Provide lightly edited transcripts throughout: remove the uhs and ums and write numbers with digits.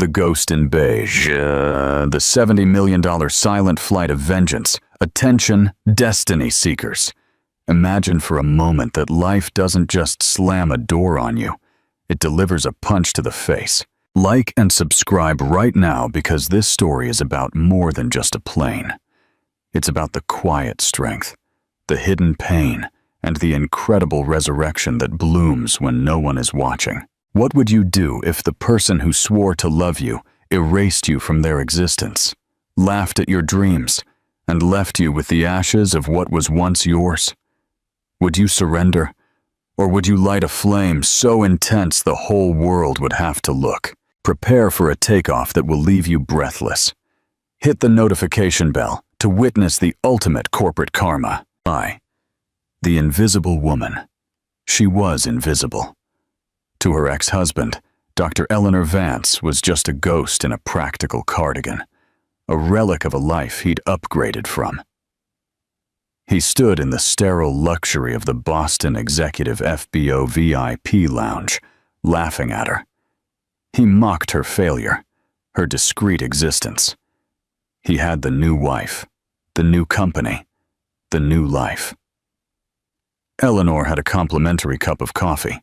The Ghost in Beige, the $70 million silent flight of vengeance, attention, destiny seekers. Imagine for a moment that life doesn't just slam a door on you, it delivers a punch to the face. Like and subscribe right now because this story is about more than just a plane. It's about the quiet strength, the hidden pain, and the incredible resurrection that blooms when no one is watching. What would you do if the person who swore to love you erased you from their existence, laughed at your dreams, and left you with the ashes of what was once yours? Would you surrender, or would you light a flame so intense the whole world would have to look? Prepare for a takeoff that will leave you breathless. Hit the notification bell to witness the ultimate corporate karma. The Invisible Woman. She was invisible. To her ex-husband, Dr. Eleanor Vance was just a ghost in a practical cardigan, a relic of a life he'd upgraded from. He stood in the sterile luxury of the Boston Executive FBO VIP lounge, laughing at her. He mocked her failure, her discreet existence. He had the new wife, the new company, the new life. Eleanor had a complimentary cup of coffee,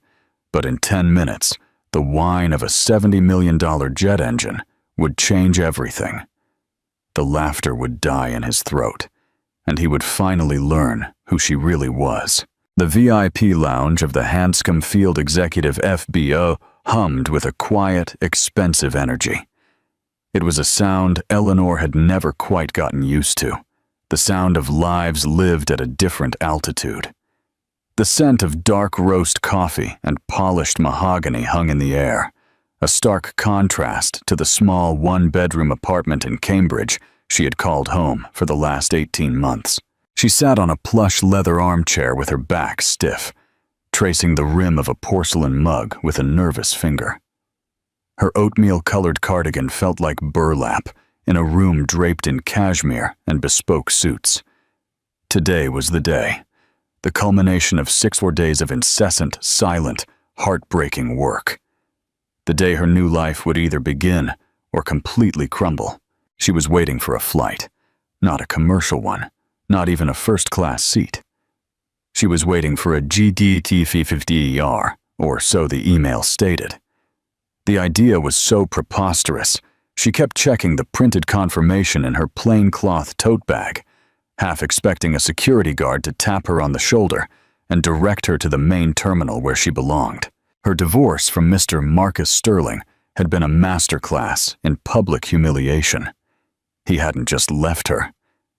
but in 10 minutes, the whine of a $70 million jet engine would change everything. The laughter would die in his throat, and he would finally learn who she really was. The VIP lounge of the Hanscom Field Executive FBO hummed with a quiet, expensive energy. It was a sound Eleanor had never quite gotten used to, the sound of lives lived at a different altitude. The scent of dark roast coffee and polished mahogany hung in the air, a stark contrast to the small one-bedroom apartment in Cambridge she had called home for the last 18 months. She sat on a plush leather armchair with her back stiff, tracing the rim of a porcelain mug with a nervous finger. Her oatmeal-colored cardigan felt like burlap in a room draped in cashmere and bespoke suits. Today was the day. The culmination of 6 more days of incessant, silent, heartbreaking work. The day her new life would either begin or completely crumble. She was waiting for a flight, not a commercial one, not even a first-class seat. She was waiting for a GDT-50ER, or so the email stated. The idea was so preposterous, she kept checking the printed confirmation in her plain cloth tote bag, half expecting a security guard to tap her on the shoulder and direct her to the main terminal where she belonged. Her divorce from Mr. Marcus Sterling had been a masterclass in public humiliation. He hadn't just left her,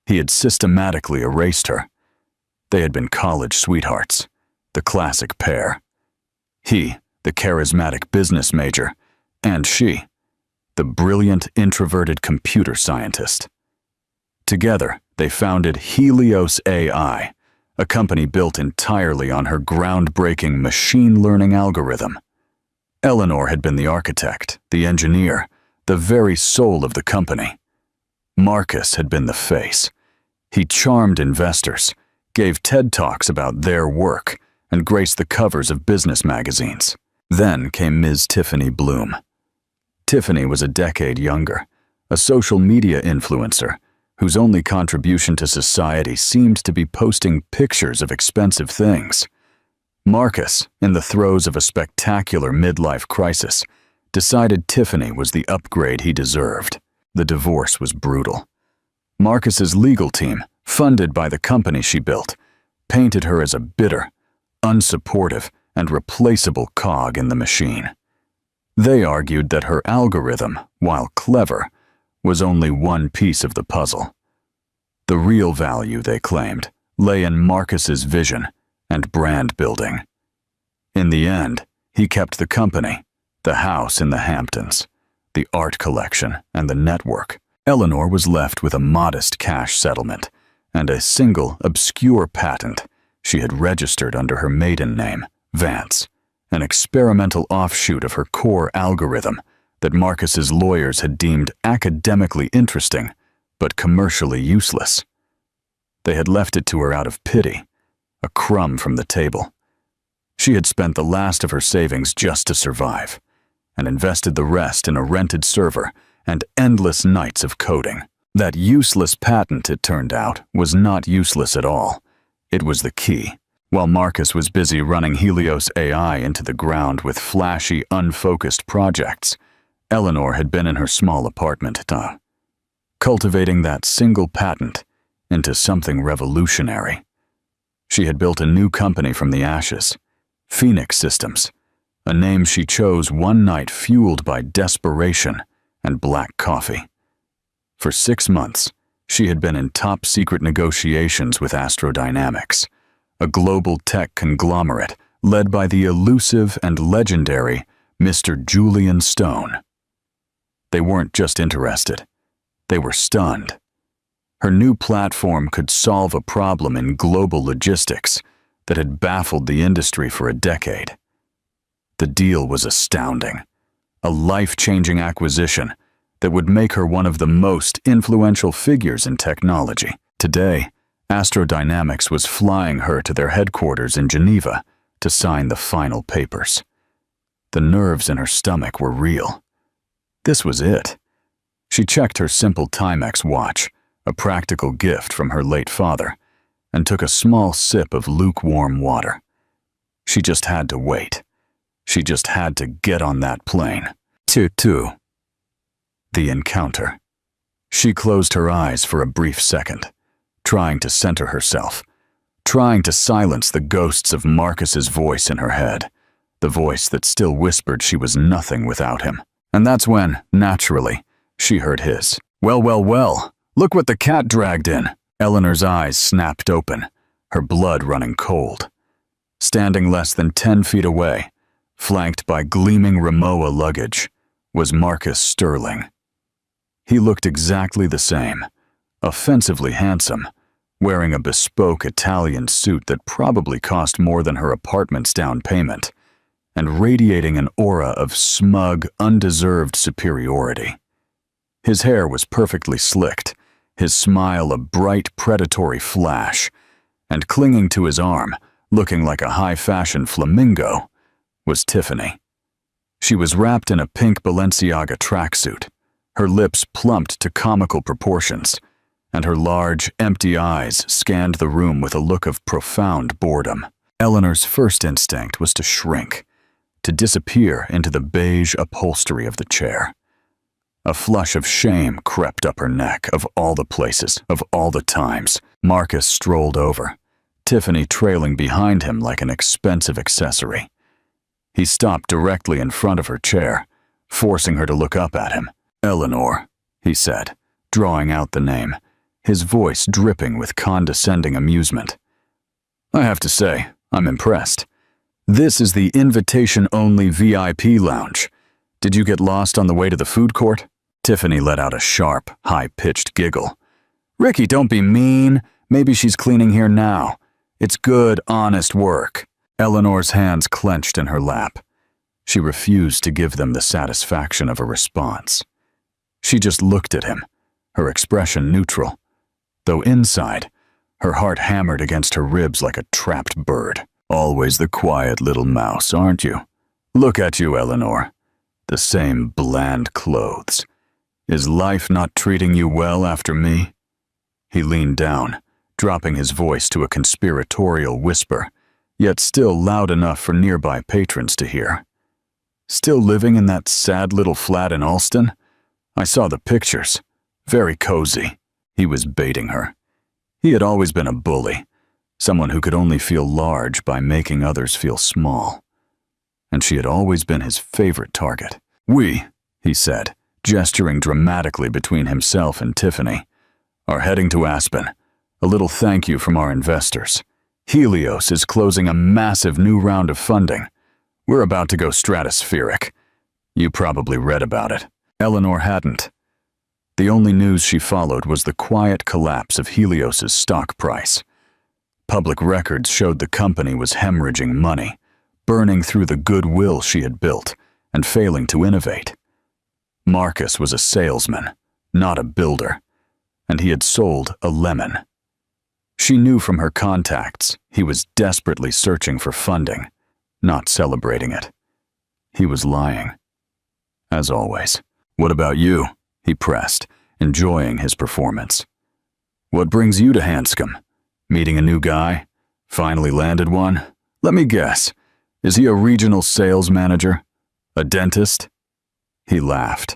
he had systematically erased her. They had been college sweethearts, the classic pair. He, the charismatic business major, and she, the brilliant introverted computer scientist. Together, they founded Helios AI, a company built entirely on her groundbreaking machine learning algorithm. Eleanor had been the architect, the engineer, the very soul of the company. Marcus had been the face. He charmed investors, gave TED Talks about their work, and graced the covers of business magazines. Then came Ms. Tiffany Bloom. Tiffany was a decade younger, a social media influencer, whose only contribution to society seemed to be posting pictures of expensive things. Marcus, in the throes of a spectacular midlife crisis, decided Tiffany was the upgrade he deserved. The divorce was brutal. Marcus's legal team, funded by the company she built, painted her as a bitter, unsupportive, and replaceable cog in the machine. They argued that her algorithm, while clever, was only one piece of the puzzle. The real value, they claimed, lay in Marcus's vision and brand building. In the end, he kept the company, the house in the Hamptons, the art collection, and the network. Eleanor was left with a modest cash settlement and a single, obscure patent she had registered under her maiden name, Vance, an experimental offshoot of her core algorithm that Marcus's lawyers had deemed academically interesting, but commercially useless. They had left it to her out of pity, a crumb from the table. She had spent the last of her savings just to survive, and invested the rest in a rented server and endless nights of coding. That useless patent, it turned out, was not useless at all. It was the key. While Marcus was busy running Helios AI into the ground with flashy, unfocused projects, Eleanor had been in her small apartment, cultivating that single patent into something revolutionary. She had built a new company from the ashes, Phoenix Systems, a name she chose one night fueled by desperation and black coffee. For 6 months, she had been in top-secret negotiations with Astrodynamics, a global tech conglomerate led by the elusive and legendary Mr. Julian Stone. They weren't just interested. They were stunned. Her new platform could solve a problem in global logistics that had baffled the industry for a decade. The deal was astounding, a life-changing acquisition that would make her one of the most influential figures in technology. Today, Astrodynamics was flying her to their headquarters in Geneva to sign the final papers. The nerves in her stomach were real. This was it. She checked her simple Timex watch, a practical gift from her late father, and took a small sip of lukewarm water. She just had to wait. She just had to get on that plane. The encounter. She closed her eyes for a brief second, trying to center herself, trying to silence the ghosts of Marcus's voice in her head, the voice that still whispered she was nothing without him. And that's when, naturally, she heard his. Well, well, well, look what the cat dragged in. Eleanor's eyes snapped open, her blood running cold. Standing less than 10 feet away, flanked by gleaming Rimowa luggage, was Marcus Sterling. He looked exactly the same, offensively handsome, wearing a bespoke Italian suit that probably cost more than her apartment's down payment, and radiating an aura of smug, undeserved superiority. His hair was perfectly slicked, his smile a bright, predatory flash, and clinging to his arm, looking like a high-fashion flamingo, was Tiffany. She was wrapped in a pink Balenciaga tracksuit, her lips plumped to comical proportions, and her large, empty eyes scanned the room with a look of profound boredom. Eleanor's first instinct was to shrink, to disappear into the beige upholstery of the chair. A flush of shame crept up her neck. Of all the places, of all the times, Marcus strolled over, Tiffany trailing behind him like an expensive accessory. He stopped directly in front of her chair, forcing her to look up at him. Eleanor, he said, drawing out the name, his voice dripping with condescending amusement. I have to say, I'm impressed. This is the invitation-only VIP lounge. Did you get lost on the way to the food court? Tiffany let out a sharp, high-pitched giggle. Ricky, don't be mean. Maybe she's cleaning here now. It's good, honest work. Eleanor's hands clenched in her lap. She refused to give them the satisfaction of a response. She just looked at him, her expression neutral, though inside, her heart hammered against her ribs like a trapped bird. Always the quiet little mouse, aren't you? Look at you, Eleanor. The same bland clothes. Is life not treating you well after me? He leaned down, dropping his voice to a conspiratorial whisper, yet still loud enough for nearby patrons to hear. Still living in that sad little flat in Alston? I saw the pictures. Very cozy. He was baiting her. He had always been a bully, someone who could only feel large by making others feel small. And she had always been his favorite target. We, he said, gesturing dramatically between himself and Tiffany, are heading to Aspen. A little thank you from our investors. Helios is closing a massive new round of funding. We're about to go stratospheric. You probably read about it. Eleanor hadn't. The only news she followed was the quiet collapse of Helios's stock price. Public records showed the company was hemorrhaging money, burning through the goodwill she had built, and failing to innovate. Marcus was a salesman, not a builder, and he had sold a lemon. She knew from her contacts he was desperately searching for funding, not celebrating it. He was lying. as always. What about you? He pressed, enjoying his performance. What brings you to Hanscom? Meeting a new guy? Finally landed one? Let me guess. Is he a regional sales manager? A dentist? He laughed,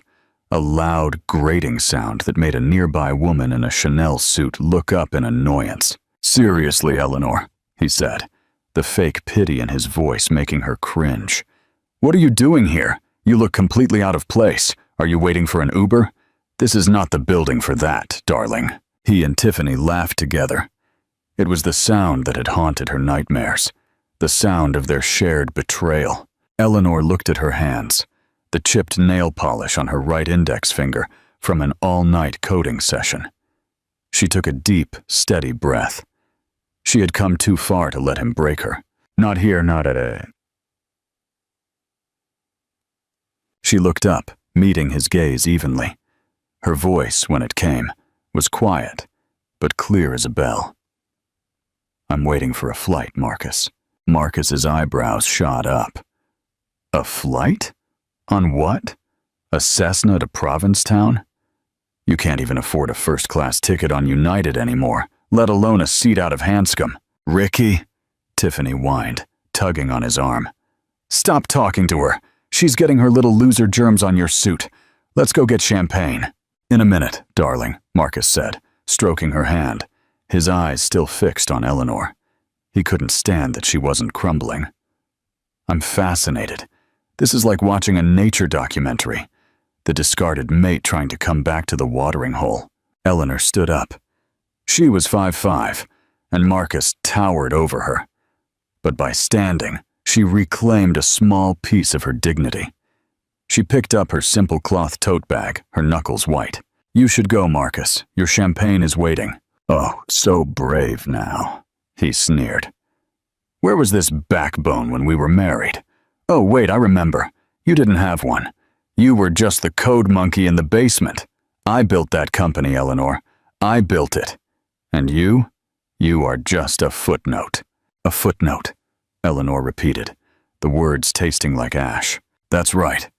a loud, grating sound that made a nearby woman in a Chanel suit look up in annoyance. Seriously, Eleanor, he said, the fake pity in his voice making her cringe. What are you doing here? You look completely out of place. Are you waiting for an Uber? This is not the building for that, darling. He and Tiffany laughed together. It was the sound that had haunted her nightmares, the sound of their shared betrayal. Eleanor looked at her hands, the chipped nail polish on her right index finger from an all-night coding session. She took a deep, steady breath. She had come too far to let him break her. Not here, not at a... She looked up, meeting his gaze evenly. Her voice, when it came, was quiet, but clear as a bell. I'm waiting for a flight, Marcus. Marcus's eyebrows shot up. A flight? On what? A Cessna to Provincetown? You can't even afford a first-class ticket on United anymore, let alone a seat out of Hanscom. Ricky? Tiffany whined, tugging on his arm. Stop talking to her. She's getting her little loser germs on your suit. Let's go get champagne. In a minute, darling, Marcus said, stroking her hand, his eyes still fixed on Eleanor. He couldn't stand that she wasn't crumbling. I'm fascinated. This is like watching a nature documentary. The discarded mate trying to come back to the watering hole. Eleanor stood up. She was 5'5", and Marcus towered over her. But by standing, she reclaimed a small piece of her dignity. She picked up her simple cloth tote bag, her knuckles white. You should go, Marcus. Your champagne is waiting. Oh, so brave now, he sneered. Where was this backbone when we were married? Oh, wait, I remember. You didn't have one. You were just the code monkey in the basement. I built that company, Eleanor. I built it. And you? You are just a footnote. A footnote, Eleanor repeated, the words tasting like ash. That's right.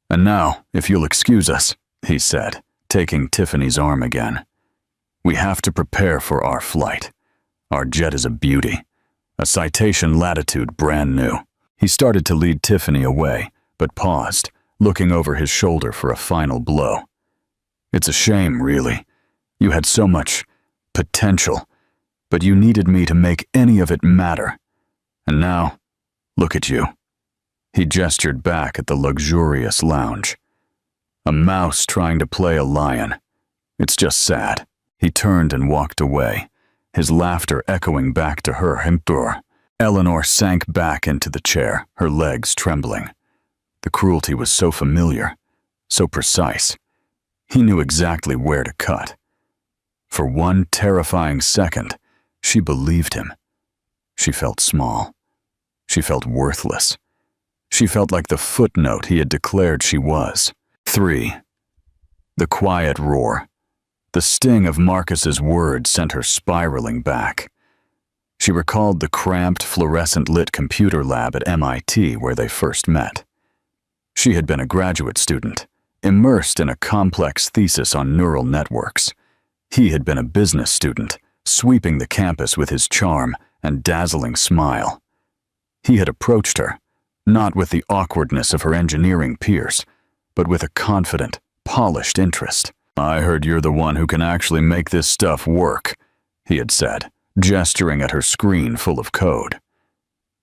And now, if you'll excuse us, he said, taking Tiffany's arm again. We have to prepare for our flight. Our jet is a beauty. A Citation Latitude brand new. He started to lead Tiffany away, but paused, looking over his shoulder for a final blow. It's a shame, really. You had so much potential, but you needed me to make any of it matter. And now, look at you. He gestured back at the luxurious lounge. A mouse trying to play a lion. It's just sad. He turned and walked away, his laughter echoing back to her. Eleanor sank back into the chair, her legs trembling. The cruelty was so familiar, so precise. He knew exactly where to cut. For one terrifying second, she believed him. She felt small. She felt worthless. She felt like the footnote he had declared she was. 3. The quiet roar. The sting of Marcus's words sent her spiraling back. She recalled the cramped, fluorescent-lit computer lab at MIT where they first met. She had been a graduate student, immersed in a complex thesis on neural networks. He had been a business student, sweeping the campus with his charm and dazzling smile. He had approached her, not with the awkwardness of her engineering peers, but with a confident, polished interest. I heard you're the one who can actually make this stuff work, he had said, gesturing at her screen full of code.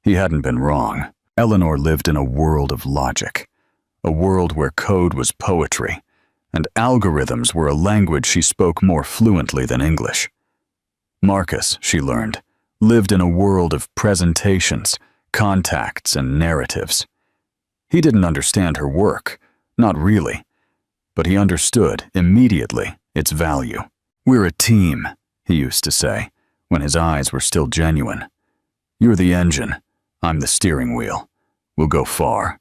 He hadn't been wrong. Eleanor lived in a world of logic, a world where code was poetry, and algorithms were a language she spoke more fluently than English. Marcus, she learned, lived in a world of presentations, contacts, and narratives. He didn't understand her work, not really, but he understood immediately its value. We're a team, he used to say, when his eyes were still genuine. You're the engine, I'm the steering wheel. We'll go far.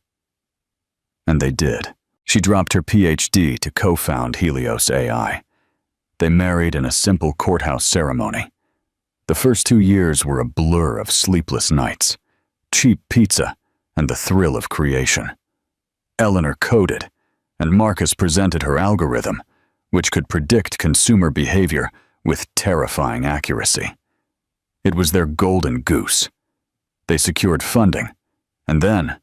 And they did. She dropped her PhD to co-found Helios AI. They married in a simple courthouse ceremony. The first 2 years were a blur of sleepless nights, cheap pizza, and the thrill of creation. Eleanor coded, and Marcus presented her algorithm, which could predict consumer behavior with terrifying accuracy. It was their golden goose. They secured funding, and then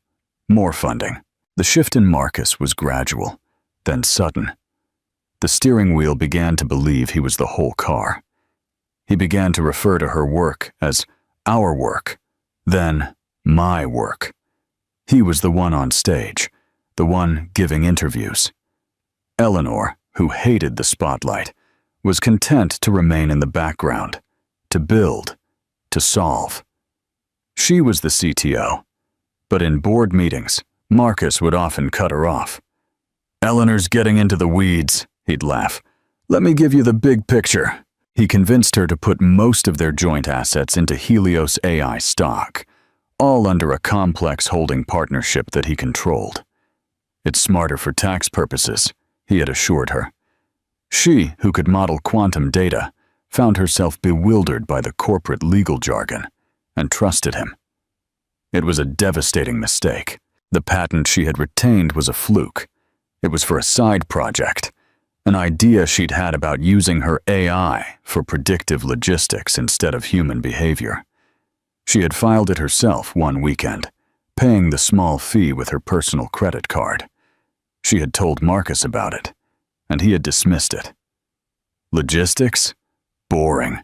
more funding. The shift in Marcus was gradual, then sudden. The steering wheel began to believe he was the whole car. He began to refer to her work as our work, then my work. He was the one on stage, the one giving interviews. Eleanor, who hated the spotlight, was content to remain in the background, to build, to solve. She was the CTO, but in board meetings, Marcus would often cut her off. "Eleanor's getting into the weeds," he'd laugh. "Let me give you the big picture." He convinced her to put most of their joint assets into Helios AI stock, all under a complex holding partnership that he controlled. "It's smarter for tax purposes," he had assured her. She, who could model quantum data, found herself bewildered by the corporate legal jargon and trusted him. It was a devastating mistake. The patent she had retained was a fluke. It was for a side project, an idea she'd had about using her AI for predictive logistics instead of human behavior. She had filed it herself one weekend, paying the small fee with her personal credit card. She had told Marcus about it, and he had dismissed it. Logistics? Boring.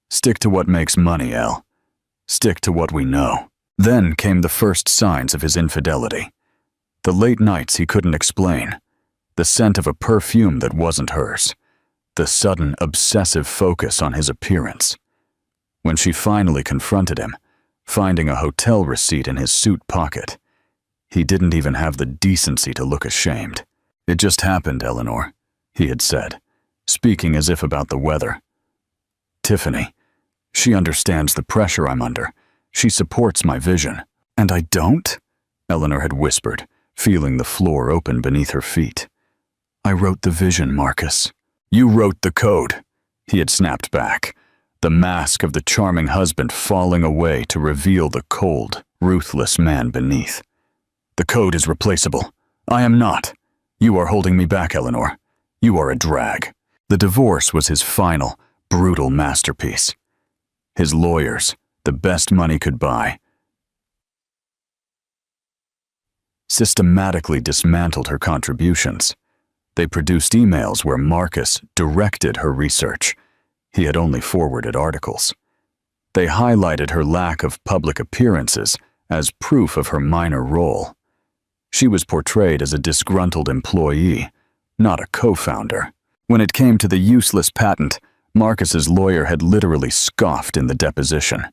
Stick to what makes money, Elle. Stick to what we know. Then came the first signs of his infidelity. The late nights he couldn't explain. The scent of a perfume that wasn't hers. The sudden obsessive focus on his appearance. When she finally confronted him, finding a hotel receipt in his suit pocket, he didn't even have the decency to look ashamed. "It just happened, Eleanor," he had said, speaking as if about the weather. "Tiffany, she understands the pressure I'm under. She supports my vision." "And I don't?" Eleanor had whispered, feeling the floor open beneath her feet. "I wrote the vision, Marcus." "You wrote the code," he had snapped back, the mask of the charming husband falling away to reveal the cold, ruthless man beneath. "The code is replaceable. I am not. You are holding me back, Eleanor. You are a drag." The divorce was his final, brutal masterpiece. His lawyers, the best money could buy, systematically dismantled her contributions. They produced emails where Marcus directed her research. He had only forwarded articles. They highlighted her lack of public appearances as proof of her minor role. She was portrayed as a disgruntled employee, not a co-founder. When it came to the useless patent, Marcus's lawyer had literally scoffed in the deposition.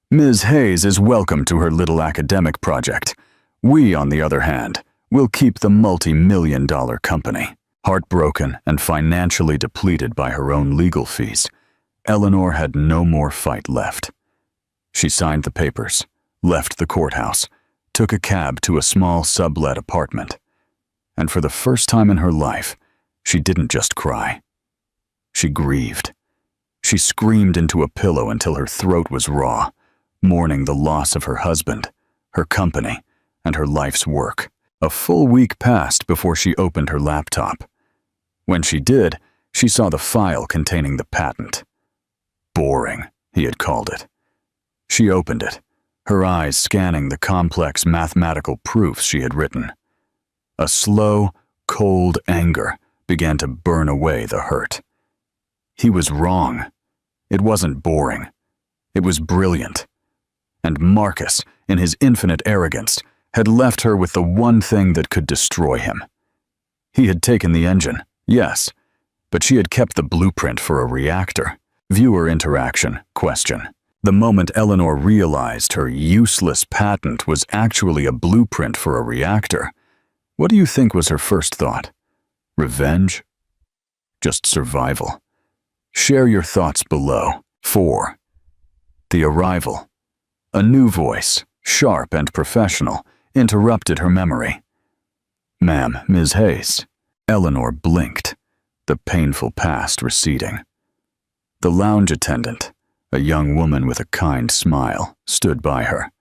"Ms. Hayes is welcome to her little academic project. We, on the other hand, will keep the multi-million-dollar company." Heartbroken and financially depleted by her own legal fees, Eleanor had no more fight left. She signed the papers, left the courthouse, took a cab to a small sublet apartment. And for the first time in her life, she didn't just cry. She grieved. She screamed into a pillow until her throat was raw, mourning the loss of her husband, her company, and her life's work. A full week passed before she opened her laptop. When she did, she saw the file containing the patent. Boring, he had called it. She opened it, her eyes scanning the complex mathematical proofs she had written. A slow, cold anger began to burn away the hurt. He was wrong. It wasn't boring. It was brilliant. And Marcus, in his infinite arrogance, had left her with the one thing that could destroy him. He had taken the engine, yes, but she had kept the blueprint for a reactor. Viewer interaction, question. The moment Eleanor realized her useless patent was actually a blueprint for a reactor, what do you think was her first thought? Revenge? Just survival? Share your thoughts below. 4. The arrival. A new voice, sharp and professional, interrupted her memory. "Ma'am, Ms. Hayes." Eleanor blinked, the painful past receding. The lounge attendant, a young woman with a kind smile, stood by her.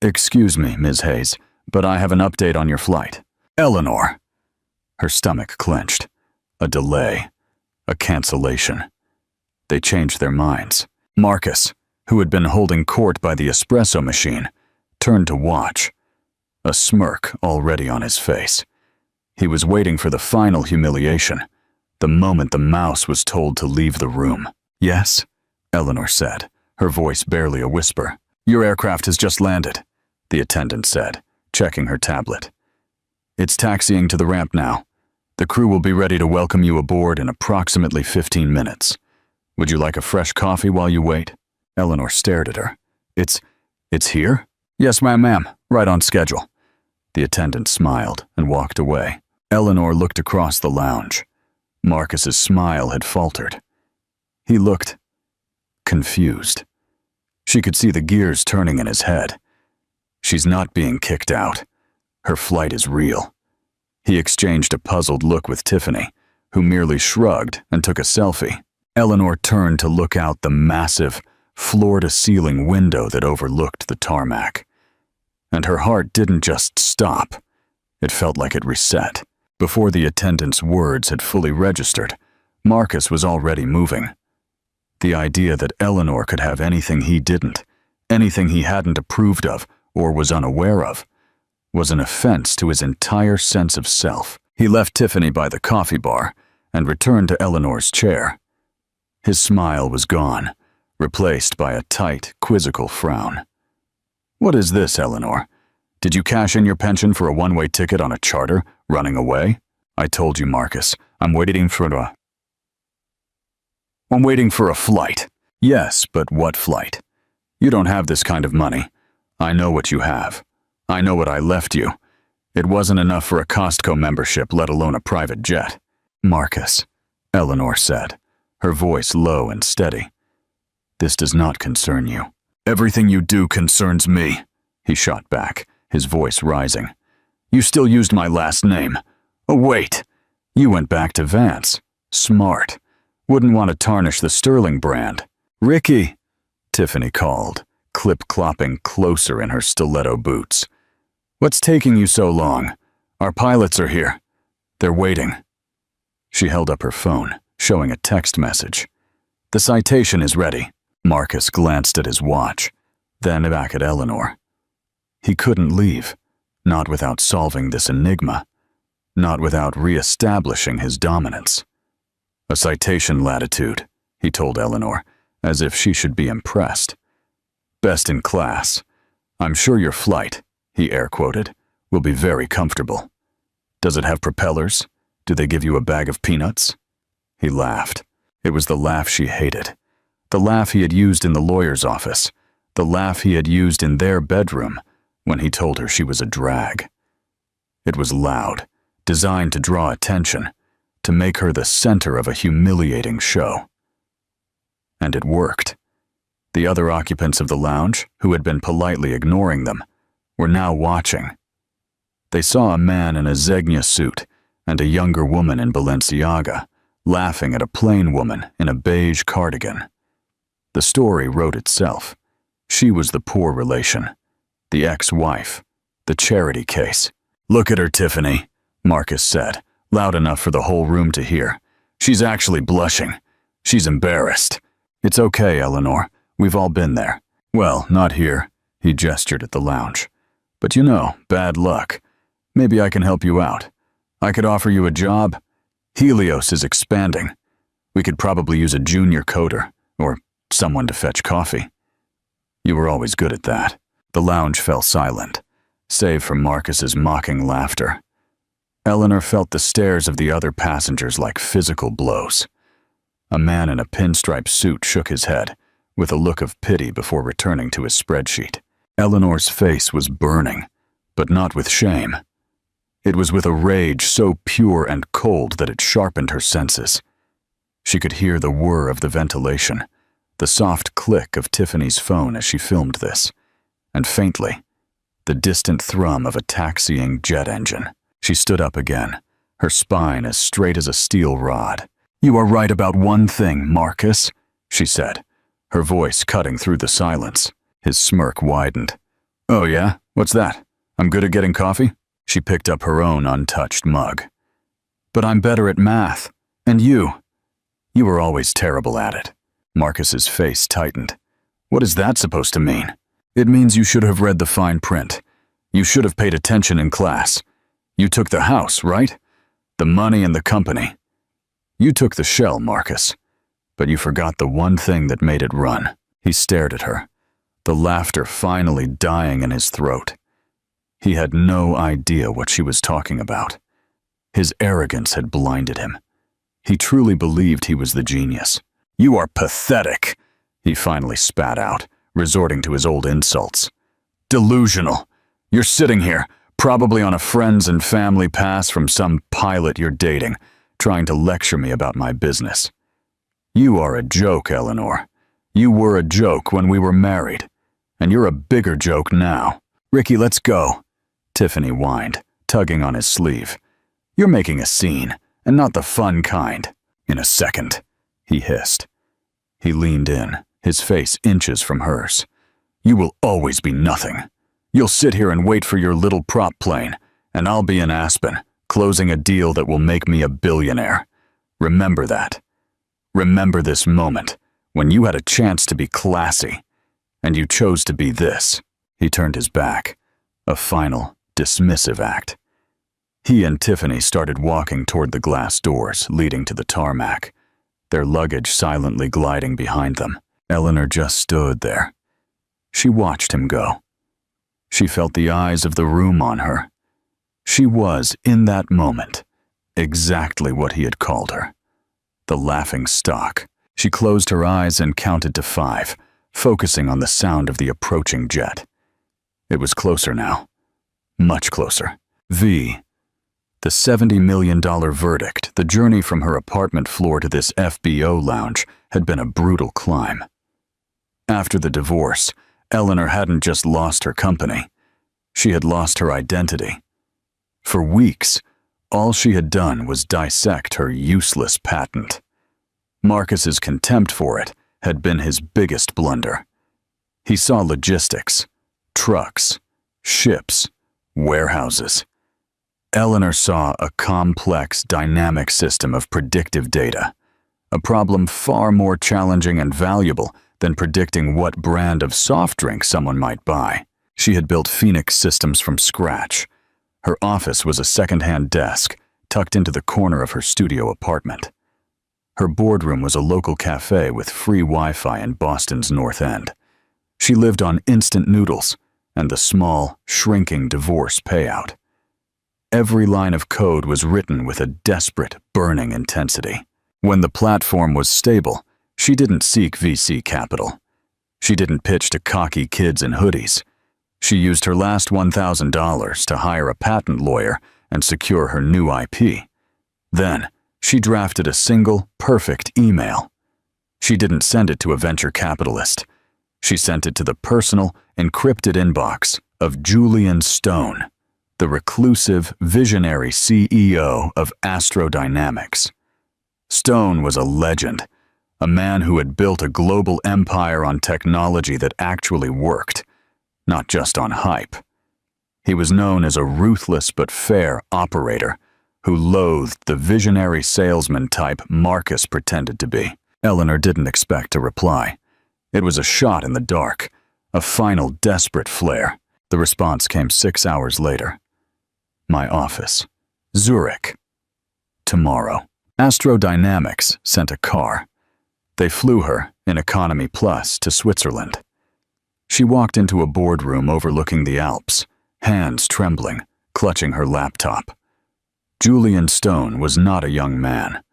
"Excuse me, Ms. Hayes, but I have an update on your flight." "Eleanor!" Her stomach clenched. A delay. A cancellation. They changed their minds. Marcus, who had been holding court by the espresso machine, turned to watch, a smirk already on his face. He was waiting for the final humiliation, the moment the mouse was told to leave the room. "Yes?" Eleanor said, her voice barely a whisper. "Your aircraft has just landed," the attendant said, checking her tablet. "It's taxiing to the ramp now. The crew will be ready to welcome you aboard in approximately 15 minutes. Would you like a fresh coffee while you wait?" Eleanor stared at her. It's here?" "Yes, ma'am. Right on schedule." The attendant smiled and walked away. Eleanor looked across the lounge. Marcus's smile had faltered. He looked confused. She could see the gears turning in his head. She's not being kicked out. Her flight is real. He exchanged a puzzled look with Tiffany, who merely shrugged and took a selfie. Eleanor turned to look out the massive, floor-to-ceiling window that overlooked the tarmac. And her heart didn't just stop. It felt like it reset. Before the attendant's words had fully registered, Marcus was already moving. The idea that Eleanor could have anything he didn't, anything he hadn't approved of or was unaware of, was an offense to his entire sense of self. He left Tiffany by the coffee bar and returned to Eleanor's chair. His smile was gone, replaced by a tight, quizzical frown. "What is this, Eleanor? Did you cash in your pension for a one-way ticket on a charter, running away?" "I told you, Marcus, I'm waiting for a flight." "Yes, but what flight? You don't have this kind of money. I know what you have. I know what I left you. It wasn't enough for a Costco membership, let alone a private jet." "Marcus," Eleanor said, her voice low and steady. "This does not concern you." "Everything you do concerns me," he shot back, his voice rising. "You still used my last name. Oh, wait. You went back to Vance. Smart. Wouldn't want to tarnish the Sterling brand." "Ricky," Tiffany called, clip-clopping closer in her stiletto boots. "What's taking you so long? Our pilots are here. They're waiting." She held up her phone, showing a text message. "The citation is ready." Marcus glanced at his watch, then back at Eleanor. He couldn't leave, not without solving this enigma, not without re-establishing his dominance. "A citation latitude," he told Eleanor, as if she should be impressed. "Best in class. I'm sure your flight," he air-quoted, "will be very comfortable. Does it have propellers? Do they give you a bag of peanuts?" He laughed. It was the laugh she hated. The laugh he had used in the lawyer's office. The laugh he had used in their bedroom when he told her she was a drag. It was loud, designed to draw attention, to make her the center of a humiliating show. And it worked. The other occupants of the lounge, who had been politely ignoring them, were now watching. They saw a man in a Zegna suit and a younger woman in Balenciaga, laughing at a plain woman in a beige cardigan. The story wrote itself. She was the poor relation, the ex-wife, the charity case. "Look at her, Tiffany," Marcus said, loud enough for the whole room to hear. "She's actually blushing. She's embarrassed." "It's okay, Eleanor. We've all been there." "Well, not here," he gestured at the lounge. "But you know, bad luck. Maybe I can help you out. I could offer you a job. Helios is expanding. We could probably use a junior coder, or someone to fetch coffee." "You were always good at that." The lounge fell silent, save for Marcus's mocking laughter. Eleanor felt the stares of the other passengers like physical blows. A man in a pinstripe suit shook his head, with a look of pity before returning to his spreadsheet. Eleanor's face was burning, but not with shame. It was with a rage so pure and cold that it sharpened her senses. She could hear the whir of the ventilation, the soft click of Tiffany's phone as she filmed this, and faintly, the distant thrum of a taxiing jet engine. She stood up again, her spine as straight as a steel rod. "You are right about one thing, Marcus," she said, her voice cutting through the silence. His smirk widened. "Oh yeah? What's that? I'm good at getting coffee?" She picked up her own untouched mug. But I'm better at math. And you were always terrible at it. Marcus's face tightened. What is that supposed to mean? It means you should have read the fine print. You should have paid attention in class. You took the house, right? The money and the company. You took the shell, Marcus. But you forgot the one thing that made it run. He stared at her, the laughter finally dying in his throat. He had no idea what she was talking about. His arrogance had blinded him. He truly believed he was the genius. You are pathetic, he finally spat out, resorting to his old insults. Delusional. You're sitting here, probably on a friends and family pass from some pilot you're dating, trying to lecture me about my business. You are a joke, Eleanor. You were a joke when we were married, and you're a bigger joke now. Ricky, let's go, Tiffany whined, tugging on his sleeve. You're making a scene, and not the fun kind. In a second, he hissed. He leaned in, his face inches from hers. You will always be nothing. You'll sit here and wait for your little prop plane, and I'll be in Aspen, closing a deal that will make me a billionaire. Remember that. Remember this moment, when you had a chance to be classy, and you chose to be this. He turned his back, a final, dismissive act. He and Tiffany started walking toward the glass doors leading to the tarmac, their luggage silently gliding behind them. Eleanor just stood there. She watched him go. She felt the eyes of the room on her. She was, in that moment, exactly what he had called her. The laughing stock. She closed her eyes and counted to 5, focusing on the sound of the approaching jet. It was closer now. Much closer. The $70 million verdict, the journey from her apartment floor to this FBO lounge, had been a brutal climb. After the divorce, Eleanor hadn't just lost her company. She had lost her identity. For weeks, all she had done was dissect her useless patent. Marcus's contempt for it had been his biggest blunder. He saw logistics, trucks, ships, warehouses. Eleanor saw a complex, dynamic system of predictive data, a problem far more challenging and valuable than predicting what brand of soft drink someone might buy. She had built Phoenix systems from scratch. Her office was a second-hand desk tucked into the corner of her studio apartment. Her boardroom was a local cafe with free Wi-Fi in Boston's North End. She lived on instant noodles and the small, shrinking divorce payout. Every line of code was written with a desperate, burning intensity. When the platform was stable, she didn't seek VC capital. She didn't pitch to cocky kids in hoodies. She used her last $1,000 to hire a patent lawyer and secure her new IP. Then, she drafted a single, perfect email. She didn't send it to a venture capitalist. She sent it to the personal, encrypted inbox of Julian Stone, the reclusive, visionary CEO of Astrodynamics. Stone was a legend, a man who had built a global empire on technology that actually worked, not just on hype. He was known as a ruthless but fair operator who loathed the visionary salesman type Marcus pretended to be. Eleanor didn't expect a reply. It was a shot in the dark, a final desperate flare. The response came 6 hours later. My office. Zurich. Tomorrow. Astrodynamics sent a car. They flew her, in Economy Plus, to Switzerland. She walked into a boardroom overlooking the Alps, hands trembling, clutching her laptop. Julian Stone was not a young man.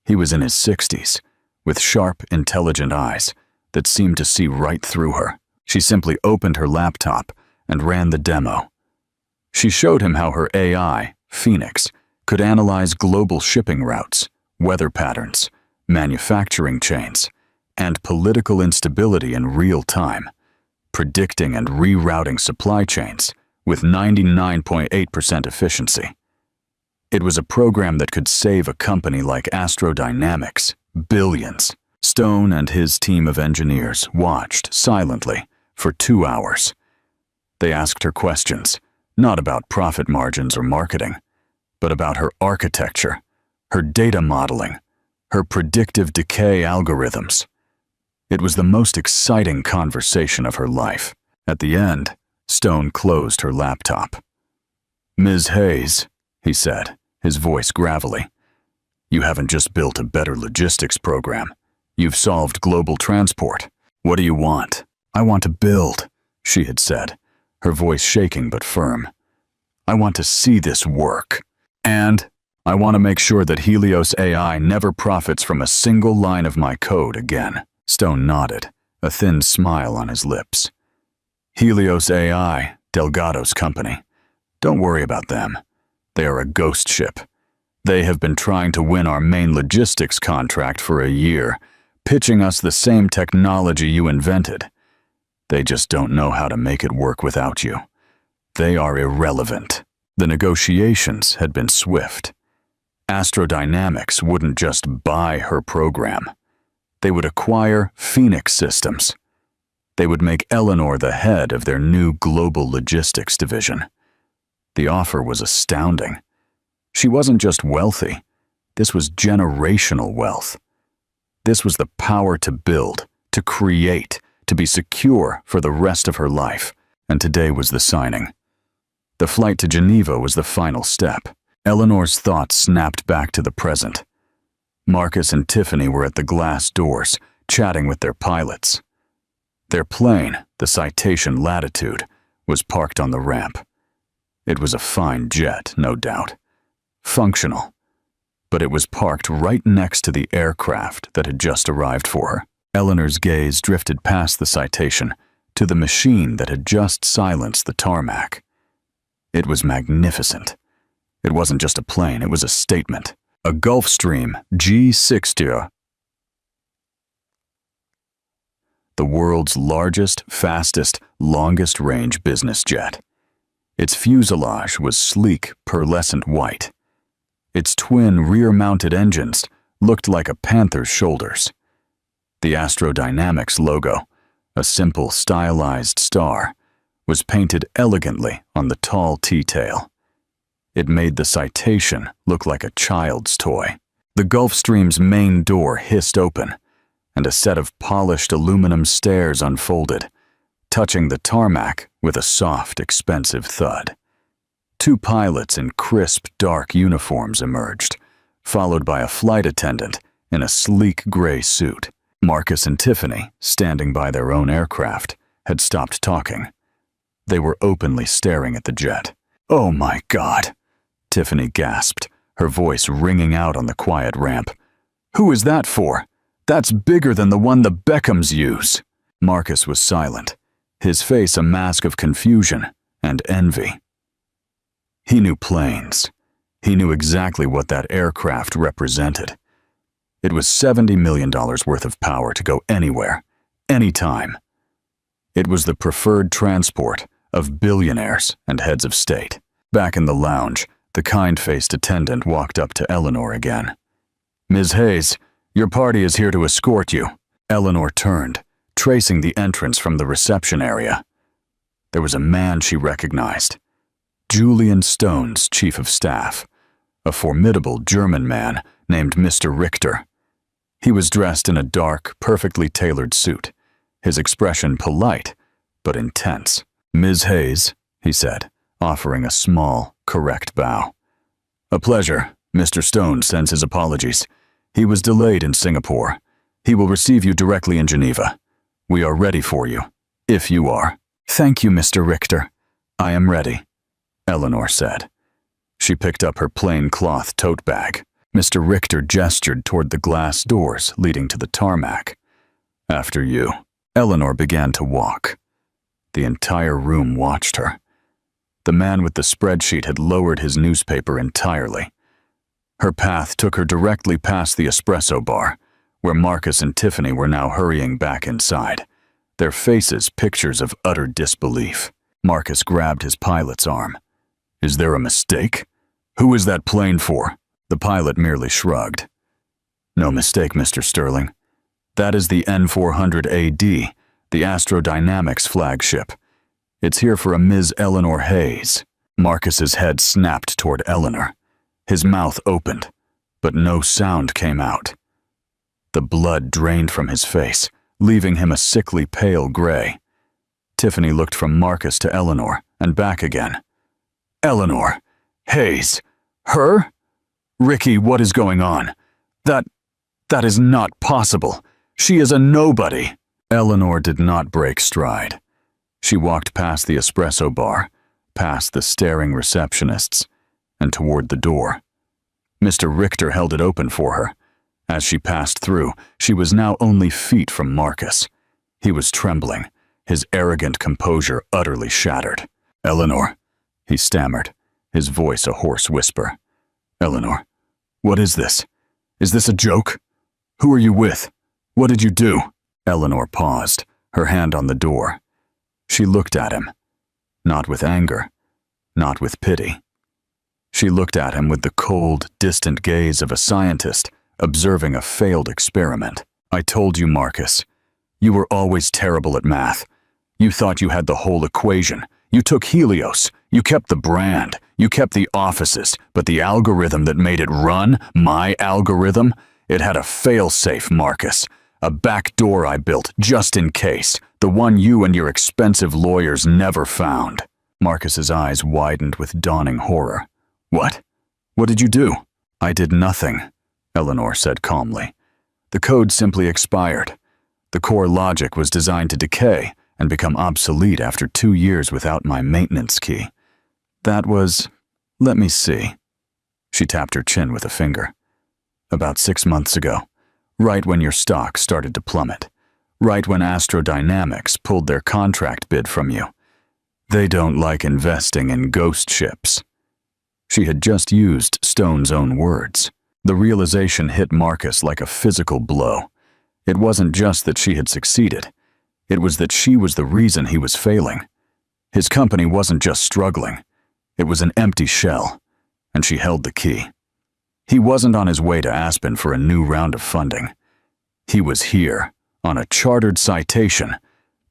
He was in his 60s, with sharp, intelligent eyes that seemed to see right through her. She simply opened her laptop and ran the demo. She showed him how her AI, Phoenix, could analyze global shipping routes, weather patterns, manufacturing chains, and political instability in real time, predicting and rerouting supply chains with 99.8% efficiency. It was a program that could save a company like Astrodynamics billions. Stone and his team of engineers watched silently for 2 hours. They asked her questions, not about profit margins or marketing, but about her architecture, her data modeling, her predictive decay algorithms. It was the most exciting conversation of her life. At the end, Stone closed her laptop. "Ms. Hayes," he said, his voice gravelly, "you haven't just built a better logistics program. You've solved global transport. What do you want?" "I want to build," she had said, her voice shaking but firm. "I want to see this work. And I want to make sure that Helios AI never profits from a single line of my code again." Stone nodded, a thin smile on his lips. "Helios AI, Delgado's company. Don't worry about them. They are a ghost ship. They have been trying to win our main logistics contract for a year, pitching us the same technology you invented. They just don't know how to make it work without you. They are irrelevant." The negotiations had been swift. Astrodynamics wouldn't just buy her program. They would acquire Phoenix Systems. They would make Eleanor the head of their new global logistics division. The offer was astounding. She wasn't just wealthy. This was generational wealth. This was the power to build, to create, to be secure for the rest of her life. And today was the signing. The flight to Geneva was the final step. Eleanor's thoughts snapped back to the present. Marcus and Tiffany were at the glass doors, chatting with their pilots. Their plane, the Citation Latitude, was parked on the ramp. It was a fine jet, no doubt. Functional. But it was parked right next to the aircraft that had just arrived for her. Eleanor's gaze drifted past the Citation to the machine that had just silenced the tarmac. It was magnificent. It wasn't just a plane, it was a statement. A Gulfstream G60. The world's largest, fastest, longest-range business jet. Its fuselage was sleek, pearlescent white. Its twin rear-mounted engines looked like a panther's shoulders. The Astrodynamics logo, a simple, stylized star, was painted elegantly on the tall T-tail. It made the Citation look like a child's toy. The Gulfstream's main door hissed open, and a set of polished aluminum stairs unfolded, touching the tarmac with a soft, expensive thud. Two pilots in crisp, dark uniforms emerged, followed by a flight attendant in a sleek gray suit. Marcus and Tiffany, standing by their own aircraft, had stopped talking. They were openly staring at the jet. "Oh my God!" Tiffany gasped, her voice ringing out on the quiet ramp. "Who is that for? That's bigger than the one the Beckhams use." Marcus was silent, his face a mask of confusion and envy. He knew planes. He knew exactly what that aircraft represented. It was $70 million worth of power to go anywhere, anytime. It was the preferred transport of billionaires and heads of state. Back in the lounge, the kind-faced attendant walked up to Eleanor again. "Ms. Hayes, your party is here to escort you." Eleanor turned, tracing the entrance from the reception area. There was a man she recognized. Julian Stone's chief of staff, a formidable German man named Mr. Richter. He was dressed in a dark, perfectly tailored suit, his expression polite but intense. "Ms. Hayes," he said, offering a small, correct bow. "A pleasure. Mr. Stone sends his apologies. He was delayed in Singapore. He will receive you directly in Geneva. We are ready for you, if you are." "Thank you, Mr. Richter. I am ready," Eleanor said. She picked up her plain cloth tote bag. Mr. Richter gestured toward the glass doors leading to the tarmac. "After you." Eleanor began to walk. The entire room watched her. The man with the spreadsheet had lowered his newspaper entirely. Her path took her directly past the espresso bar, where Marcus and Tiffany were now hurrying back inside, their faces pictures of utter disbelief. Marcus grabbed his pilot's arm. "Is there a mistake? Who is that plane for?" The pilot merely shrugged. "No mistake, Mr. Sterling. That is the N400AD, the Astrodynamics flagship. It's here for a Ms. Eleanor Hayes." Marcus's head snapped toward Eleanor. His mouth opened. but no sound came out. The blood drained from his face, leaving him a sickly pale gray. Tiffany looked from Marcus to Eleanor and back again. Eleanor, Hayes, her? Ricky, what is going on? That is not possible. She is a nobody. Eleanor did not break stride. She walked past the espresso bar, past the staring receptionists, and toward the door. Mr. Richter held it open for her. As she passed through, she was now only feet from Marcus. He was trembling, his arrogant composure utterly shattered. Eleanor, he stammered, his voice a hoarse whisper. Eleanor, what is this? Is this a joke? Who are you with? What did you do? Eleanor paused, her hand on the door. She looked at him, not with anger, not with pity. She looked at him with the cold, distant gaze of a scientist observing a failed experiment. I told you, Marcus. You were always terrible at math. You thought you had the whole equation. You took Helios. You kept the brand. You kept the offices. But the algorithm that made it run, my algorithm, it had a fail-safe, Marcus. A back door I built just in case. The one you and your expensive lawyers never found. Marcus's eyes widened with dawning horror. What? What did you do? I did nothing, Eleanor said calmly. The code simply expired. The core logic was designed to decay and become obsolete after 2 years without my maintenance key. That was, let me see. She tapped her chin with a finger. About 6 months ago, right when your stock started to plummet, right when Astrodynamics pulled their contract bid from you. They don't like investing in ghost ships. She had just used Stone's own words. The realization hit Marcus like a physical blow. It wasn't just that she had succeeded. It was that she was the reason he was failing. His company wasn't just struggling. It was an empty shell, and she held the key. He wasn't on his way to Aspen for a new round of funding. He was here, on a chartered citation,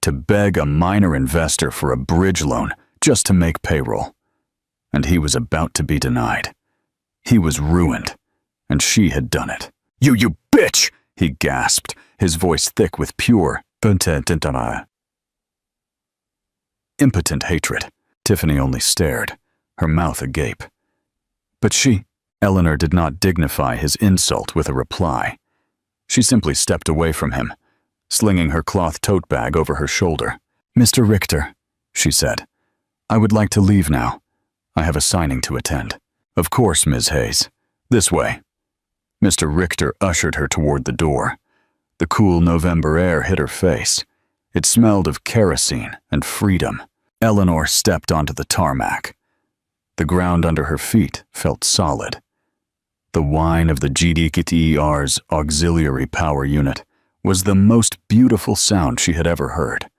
to beg a minor investor for a bridge loan just to make payroll. And he was about to be denied. He was ruined, and she had done it. You bitch! He gasped, his voice thick with pure, impotent hatred. Tiffany only stared, her mouth agape. But Eleanor did not dignify his insult with a reply. She simply stepped away from him, slinging her cloth tote bag over her shoulder. Mr. Richter, she said, I would like to leave now. I have a signing to attend. Of course, Ms. Hayes. This way. Mr. Richter ushered her toward the door. The cool November air hit her face. It smelled of kerosene and freedom. Eleanor stepped onto the tarmac. The ground under her feet felt solid. The whine of the GDKTER's auxiliary power unit was the most beautiful sound she had ever heard.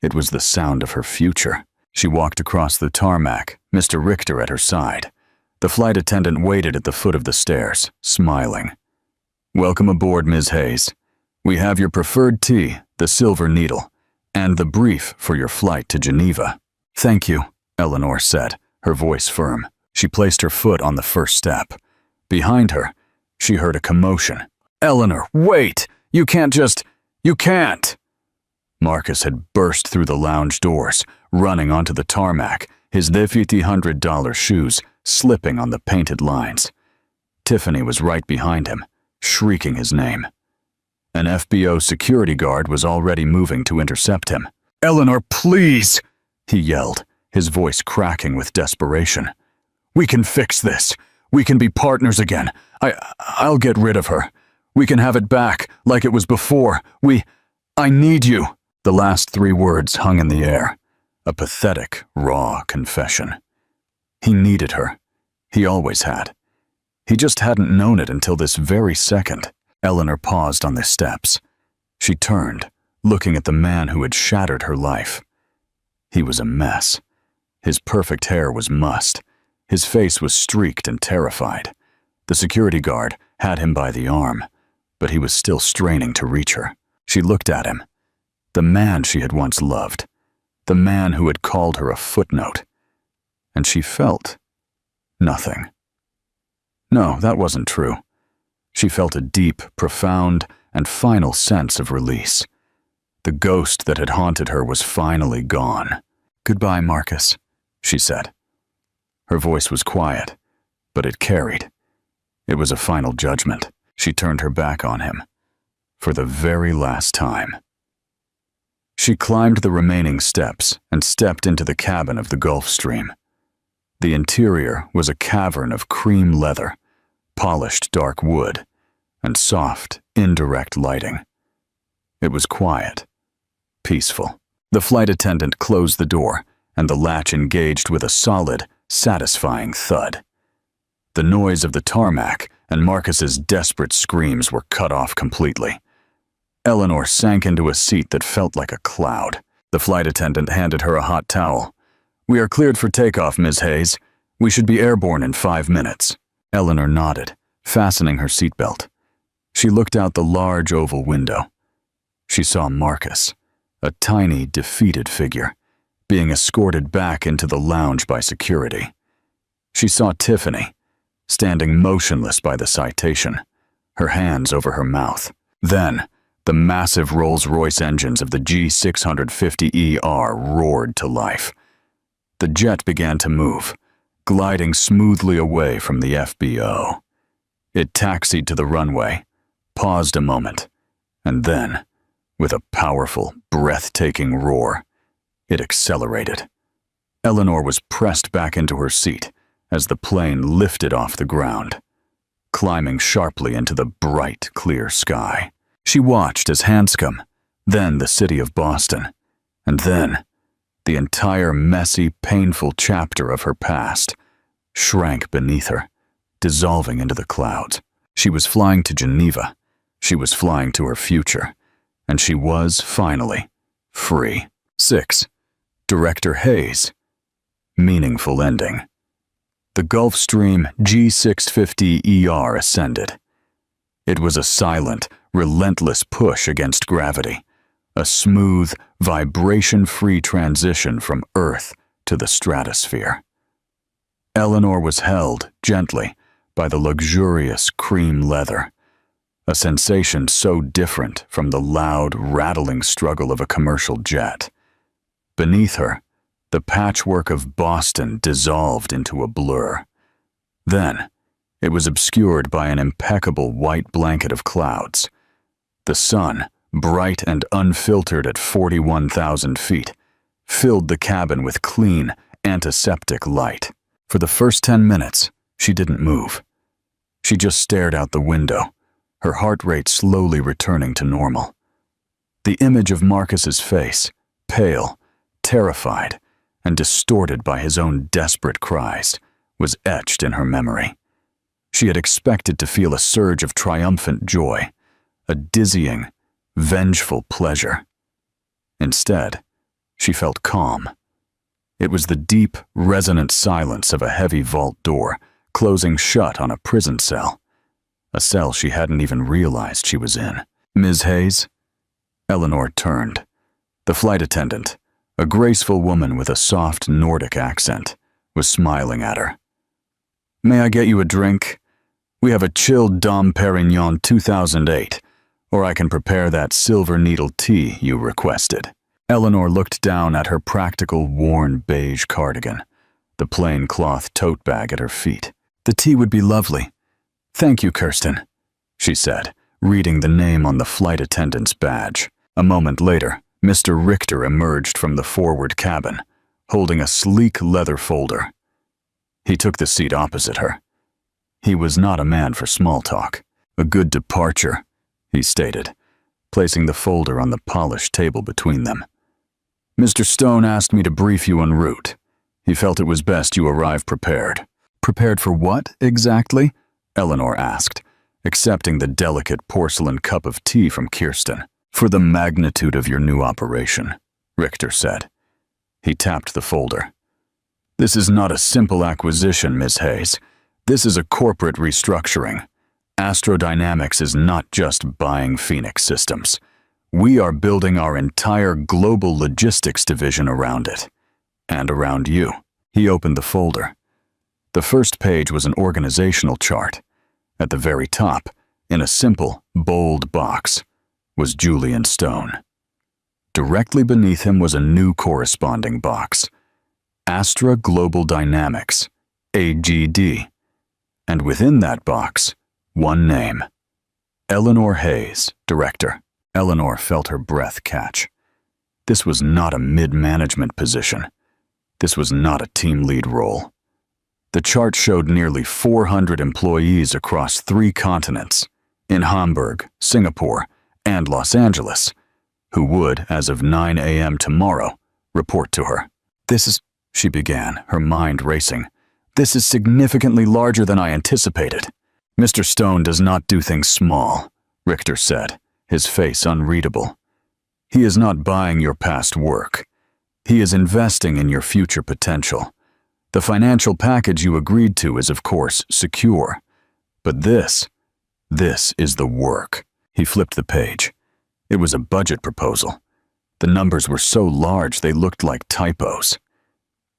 It was the sound of her future. She walked across the tarmac, Mr. Richter at her side. The flight attendant waited at the foot of the stairs, smiling. Welcome aboard, Ms. Hayes. We have your preferred tea, the Silver Needle, and the brief for your flight to Geneva. Thank you, Eleanor said, her voice firm. She placed her foot on the first step. Behind her, she heard a commotion. Eleanor, wait! You can't! Marcus had burst through the lounge doors, running onto the tarmac, his $50 shoes slipping on the painted lines. Tiffany was right behind him, shrieking his name. An FBO security guard was already moving to intercept him. Eleanor, please! He yelled, his voice cracking with desperation. We can fix this. We can be partners again. I'll get rid of her. We can have it back, like it was before. I need you. The last 3 words hung in the air. A pathetic, raw confession. He needed her. He always had. He just hadn't known it until this very second. Eleanor paused on the steps. She turned, looking at the man who had shattered her life. He was a mess. His perfect hair was mussed. His face was streaked and terrified. The security guard had him by the arm, but he was still straining to reach her. She looked at him. The man she had once loved. The man who had called her a footnote. And she felt nothing. No, that wasn't true. She felt a deep, profound, and final sense of release. The ghost that had haunted her was finally gone. "Goodbye, Marcus," she said. Her voice was quiet, but it carried. It was a final judgment. She turned her back on him. For the very last time. She climbed the remaining steps and stepped into the cabin of the Gulf Stream. The interior was a cavern of cream leather, polished dark wood, and soft, indirect lighting. It was quiet, peaceful. The flight attendant closed the door, and the latch engaged with a solid, satisfying thud. The noise of the tarmac and Marcus's desperate screams were cut off completely. Eleanor sank into a seat that felt like a cloud. The flight attendant handed her a hot towel. "We are cleared for takeoff, Ms. Hayes. We should be airborne in 5 minutes." Eleanor nodded, fastening her seatbelt. She looked out the large oval window. She saw Marcus, a tiny, defeated figure, being escorted back into the lounge by security. She saw Tiffany, standing motionless by the citation, her hands over her mouth. Then, the massive Rolls-Royce engines of the G650ER roared to life. The jet began to move, gliding smoothly away from the FBO. It taxied to the runway, paused a moment, and then, with a powerful, breathtaking roar, it accelerated. Eleanor was pressed back into her seat as the plane lifted off the ground, climbing sharply into the bright, clear sky. She watched as Hanscom, then the city of Boston, and then the entire messy, painful chapter of her past shrank beneath her, dissolving into the clouds. She was flying to Geneva. She was flying to her future. And she was, finally, free. 6. Director Hayes. Meaningful ending. The Gulfstream G650ER ascended. It was a silent, relentless push against gravity, a smooth, vibration-free transition from Earth to the stratosphere. Eleanor was held, gently, by the luxurious cream leather, a sensation so different from the loud, rattling struggle of a commercial jet. Beneath her, the patchwork of Boston dissolved into a blur. Then, it was obscured by an impeccable white blanket of clouds. The sun, bright and unfiltered at 41,000 feet, filled the cabin with clean, antiseptic light. For the first 10 minutes, she didn't move. She just stared out the window, her heart rate slowly returning to normal. The image of Marcus's face, pale, terrified, and distorted by his own desperate cries, was etched in her memory. She had expected to feel a surge of triumphant joy, a dizzying, vengeful pleasure. Instead, she felt calm. It was the deep, resonant silence of a heavy vault door closing shut on a prison cell, a cell she hadn't even realized she was in. "Ms. Hayes?" Eleanor turned. The flight attendant, a graceful woman with a soft Nordic accent, was smiling at her. "May I get you a drink? We have a chilled Dom Perignon 2008, or I can prepare that silver needle tea you requested." Eleanor looked down at her practical, worn beige cardigan, the plain cloth tote bag at her feet. "The tea would be lovely. Thank you, Kirsten," she said, reading the name on the flight attendant's badge. A moment later, Mr. Richter emerged from the forward cabin, holding a sleek leather folder. He took the seat opposite her. He was not a man for small talk. "A good departure," he stated, placing the folder on the polished table between them. "Mr. Stone asked me to brief you en route. He felt it was best you arrive prepared." "Prepared for what, exactly?" Eleanor asked, accepting the delicate porcelain cup of tea from Kirsten. "For the magnitude of your new operation," Richter said. He tapped the folder. "This is not a simple acquisition, Ms. Hayes. This is a corporate restructuring. Astrodynamics is not just buying Phoenix Systems. We are building our entire global logistics division around it. And around you." He opened the folder. The first page was an organizational chart. At the very top, in a simple, bold box, was Julian Stone. Directly beneath him was a new corresponding box, Astra Global Dynamics, AGD, and within that box, one name, Eleanor Hayes, Director. Eleanor felt her breath catch. This was not a mid-management position. This was not a team lead role. The chart showed nearly 400 employees across 3 continents, in Hamburg, Singapore, and Los Angeles, who would, as of 9 a.m. tomorrow, report to her. "This is," she began, her mind racing. "This is significantly larger than I anticipated." "Mr. Stone does not do things small," Richter said, his face unreadable. "He is not buying your past work. He is investing in your future potential. The financial package you agreed to is, of course, secure. But this is the work." He flipped the page. It was a budget proposal. The numbers were so large they looked like typos.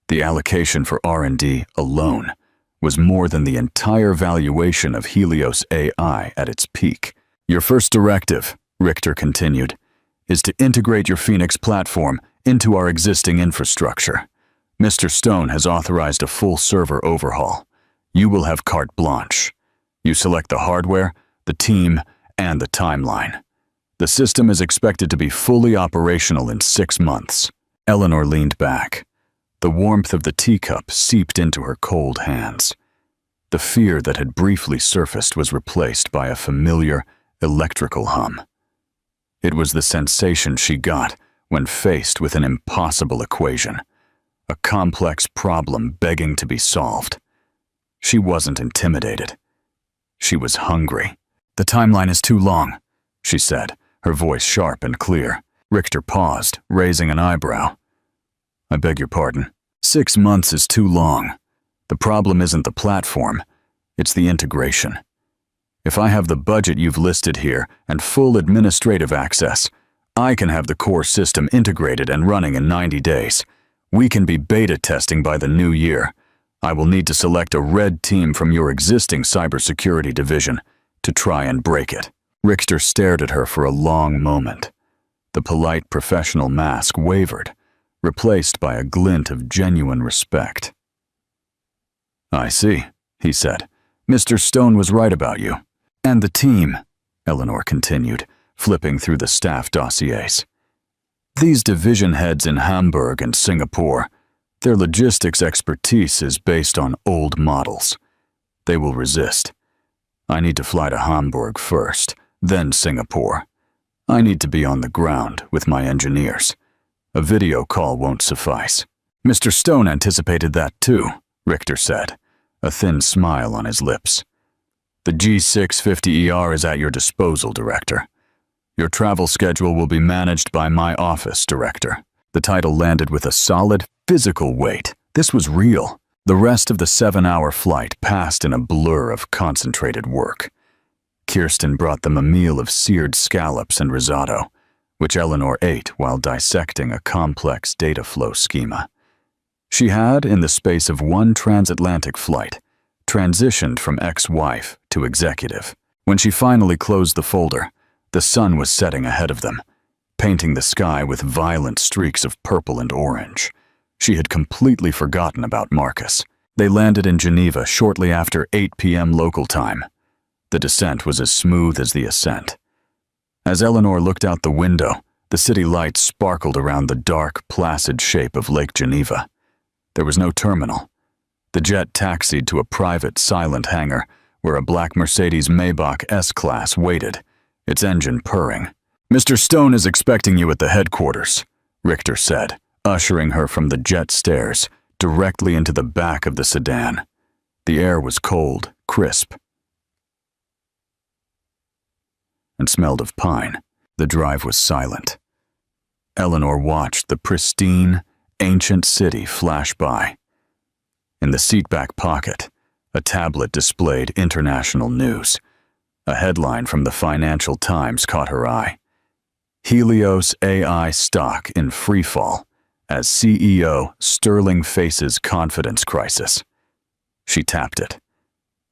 The allocation for R&D alone was more than the entire valuation of Helios AI at its peak. "Your first directive," Richter continued, "is to integrate your Phoenix platform into our existing infrastructure. Mr. Stone has authorized a full server overhaul. You will have carte blanche. You select the hardware, the team, and the timeline. The system is expected to be fully operational in 6 months." Eleanor leaned back. The warmth of the teacup seeped into her cold hands. The fear that had briefly surfaced was replaced by a familiar, electrical hum. It was the sensation she got when faced with an impossible equation, a complex problem begging to be solved. She wasn't intimidated. She was hungry. "The timeline is too long," she said, her voice sharp and clear. Richter paused, raising an eyebrow. "I beg your pardon. 6 months is too long. The problem isn't the platform, it's the integration. If I have the budget you've listed here and full administrative access, I can have the core system integrated and running in 90 days. We can be beta testing by the new year. I will need to select a red team from your existing cybersecurity division to try and break it." Richter stared at her for a long moment. The polite professional mask wavered, replaced by a glint of genuine respect. "I see," he said. "Mr. Stone was right about you. And the team," Eleanor continued, flipping through the staff dossiers. "These division heads in Hamburg and Singapore, their logistics expertise is based on old models. They will resist. I need to fly to Hamburg first, then Singapore. I need to be on the ground with my engineers. A video call won't suffice." "Mr. Stone anticipated that too," Richter said, a thin smile on his lips. "The G650ER is at your disposal, Director. Your travel schedule will be managed by my office, Director." The title landed with a solid, physical weight. This was real. The rest of the 7-hour flight passed in a blur of concentrated work. Kirsten brought them a meal of seared scallops and risotto, which Eleanor ate while dissecting a complex data flow schema. She had, in the space of one transatlantic flight, transitioned from ex-wife to executive. When she finally closed the folder, the sun was setting ahead of them, painting the sky with violent streaks of purple and orange. She had completely forgotten about Marcus. They landed in Geneva shortly after 8 p.m. local time. The descent was as smooth as the ascent. As Eleanor looked out the window, the city lights sparkled around the dark, placid shape of Lake Geneva. There was no terminal. The jet taxied to a private, silent hangar where a black Mercedes Maybach S-Class waited, its engine purring. "Mr. Stone is expecting you at the headquarters," Richter said, ushering her from the jet stairs directly into the back of the sedan. The air was cold, crisp, and smelled of pine. The drive was silent. Eleanor watched the pristine, ancient city flash by. In the seatback pocket, a tablet displayed international news. A headline from the Financial Times caught her eye. "Helios AI stock in freefall as CEO Sterling faces confidence crisis." She tapped it.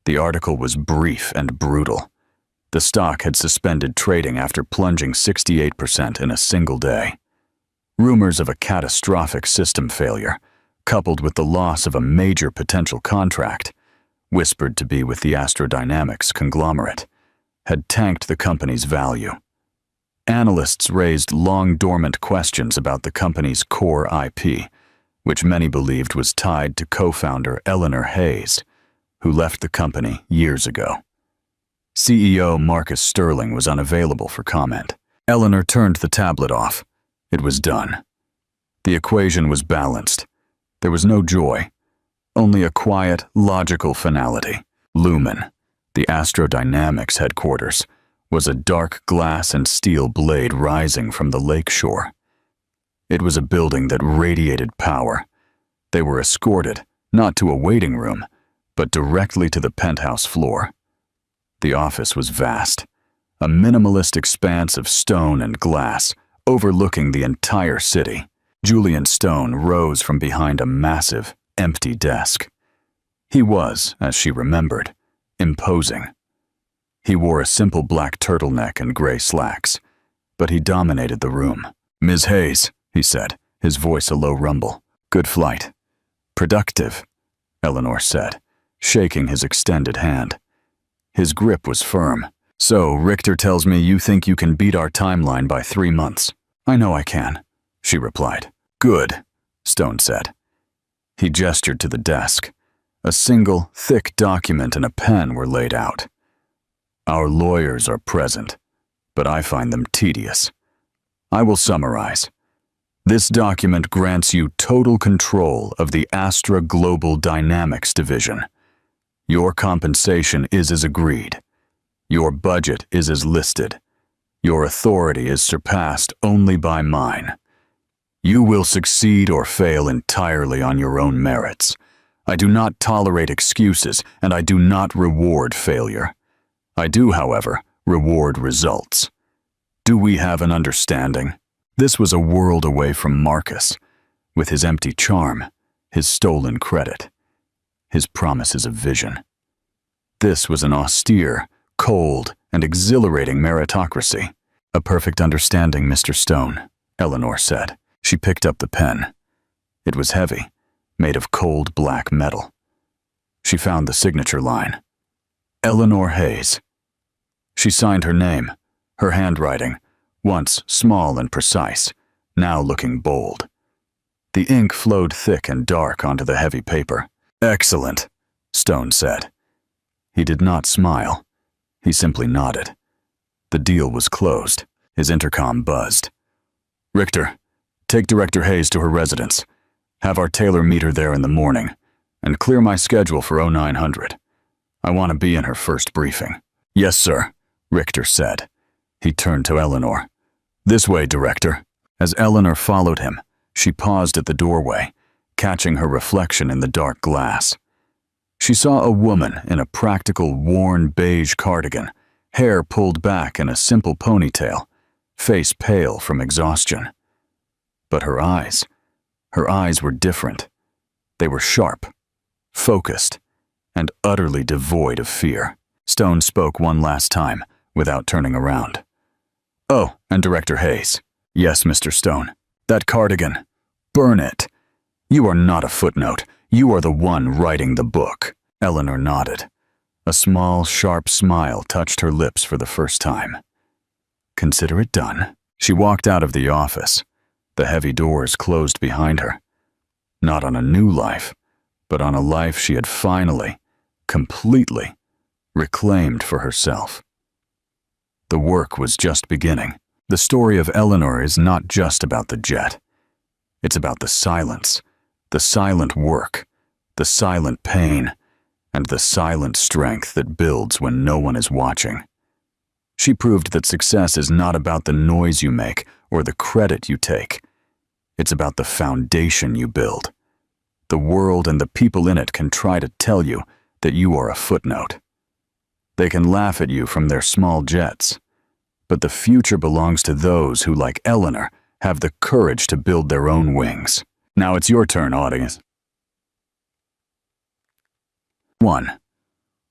The article was brief and brutal. The stock had suspended trading after plunging 68% in a single day. Rumors of a catastrophic system failure, coupled with the loss of a major potential contract, whispered to be with the Astrodynamics conglomerate, had tanked the company's value. Analysts raised long-dormant questions about the company's core IP, which many believed was tied to co-founder Eleanor Hayes, who left the company years ago. CEO Marcus Sterling was unavailable for comment. Eleanor turned the tablet off. It was done. The equation was balanced. There was no joy, only a quiet, logical finality. Lumen, the Astrodynamics headquarters, was a dark glass and steel blade rising from the lake shore. It was a building that radiated power. They were escorted, not to a waiting room, but directly to the penthouse floor. The office was vast, a minimalist expanse of stone and glass overlooking the entire city. Julian Stone rose from behind a massive, empty desk. He was, as she remembered, imposing. He wore a simple black turtleneck and gray slacks, but he dominated the room. "Ms. Hayes," he said, his voice a low rumble. "Good flight." "Productive," Eleanor said, shaking his extended hand. His grip was firm. "So, Richter tells me you think you can beat our timeline by 3 months." "I know I can," she replied. "Good," Stone said. He gestured to the desk. A single, thick document and a pen were laid out. "Our lawyers are present, but I find them tedious. I will summarize. This document grants you total control of the Astra Global Dynamics division. Your compensation is as agreed. Your budget is as listed. Your authority is surpassed only by mine. You will succeed or fail entirely on your own merits. I do not tolerate excuses, and I do not reward failure. I do, however, reward results. Do we have an understanding?" This was a world away from Marcus, with his empty charm, his stolen credit, his promises of vision. This was an austere, cold, and exhilarating meritocracy. "A perfect understanding, Mr. Stone," Eleanor said. She picked up the pen. It was heavy, made of cold black metal. She found the signature line. Eleanor Hayes. She signed her name, her handwriting, once small and precise, now looking bold. The ink flowed thick and dark onto the heavy paper. "Excellent," Stone said. He did not smile. He simply nodded. The deal was closed. His intercom buzzed. "Richter, take Director Hayes to her residence. Have our tailor meet her there in the morning, and clear my schedule for 0900. I want to be in her first briefing." "Yes, sir," Richter said. He turned to Eleanor. "This way, Director." As Eleanor followed him, she paused at the doorway, catching her reflection in the dark glass. She saw a woman in a practical, worn beige cardigan, hair pulled back in a simple ponytail, face pale from exhaustion. But her eyes were different. They were sharp, focused, and utterly devoid of fear. Stone spoke one last time, without turning around. "Oh, and Director Hayes." "Yes, Mr. Stone. That cardigan. Burn it. You are not a footnote. You are the one writing the book." Eleanor nodded. A small, sharp smile touched her lips for the first time. "Consider it done." She walked out of the office. The heavy doors closed behind her. Not on a new life, but on a life she had finally, completely, reclaimed for herself. The work was just beginning. The story of Eleanor is not just about the jet. It's about the silence, the silent work, the silent pain, and the silent strength that builds when no one is watching. She proved that success is not about the noise you make or the credit you take. It's about the foundation you build. The world and the people in it can try to tell you that you are a footnote. They can laugh at you from their small jets. But the future belongs to those who, like Eleanor, have the courage to build their own wings. Now it's your turn, audience. 1.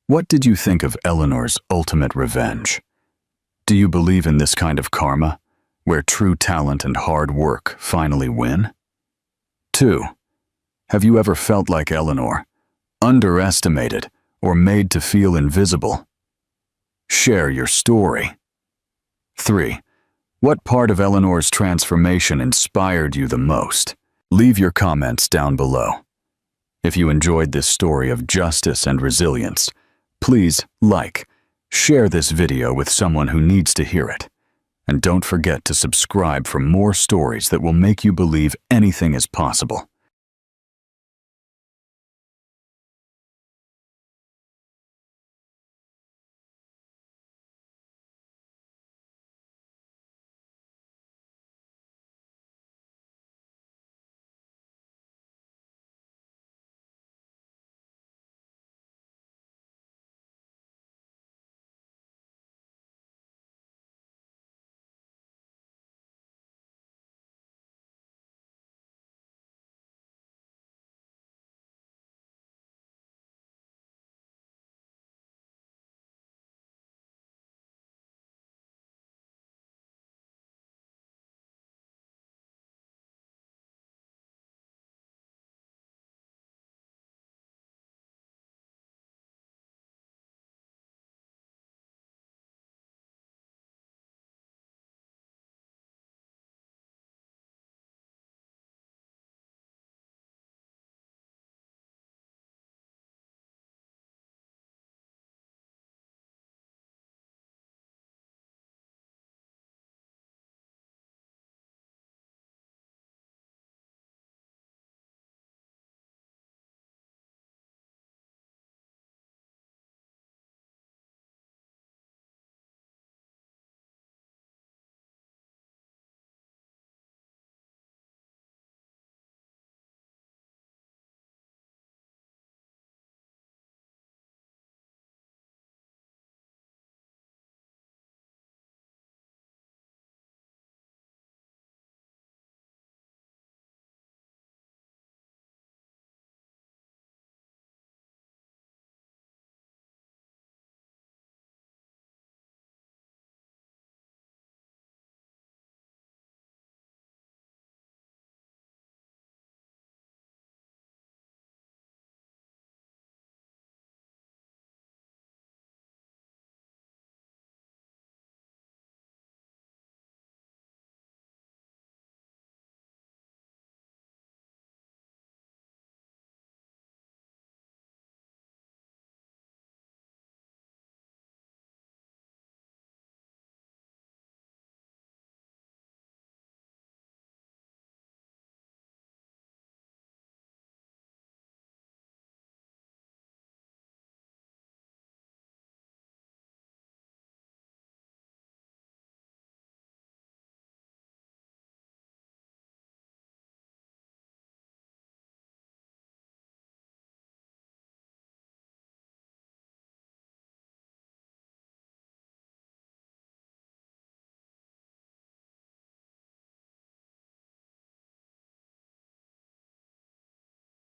What did you think of Eleanor's ultimate revenge? Do you believe in this kind of karma, where true talent and hard work finally win? 2. Have you ever felt like Eleanor, underestimated or made to feel invisible? Share your story. 3. What part of Eleanor's transformation inspired you the most? Leave your comments down below. If you enjoyed this story of justice and resilience, please share this video with someone who needs to hear it. And don't forget to subscribe for more stories that will make you believe anything is possible.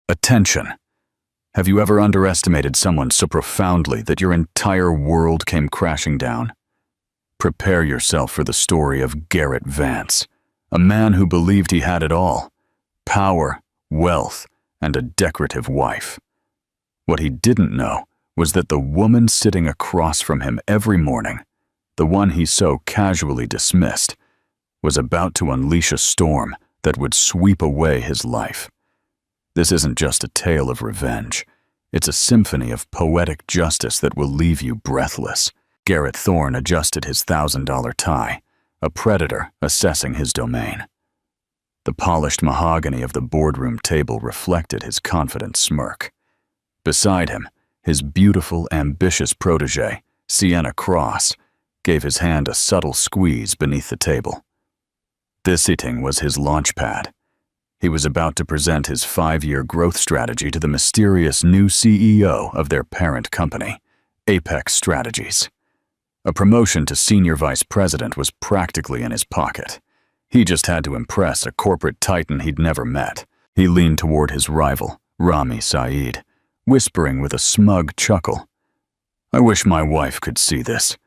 Attention. Have you ever underestimated someone so profoundly that your entire world came crashing down? Prepare yourself for the story of Garrett Vance, a man who believed he had it all: power, wealth, and a decorative wife. What he didn't know was that the woman sitting across from him every morning, the one he so casually dismissed, was about to unleash a storm that would sweep away his life. This isn't just a tale of revenge. It's a symphony of poetic justice that will leave you breathless. Garrett Thorne adjusted his $1,000 tie, a predator assessing his domain. The polished mahogany of the boardroom table reflected his confident smirk. Beside him, his beautiful, ambitious protégé, Sienna Cross, gave his hand a subtle squeeze beneath the table. This sitting was his launch pad. He was about to present his 5-year growth strategy to the mysterious new CEO of their parent company, Apex Strategies. A promotion to senior vice president was practically in his pocket. He just had to impress a corporate titan he'd never met. He leaned toward his rival, Rami Saeed, whispering with a smug chuckle, "I wish my wife could see this.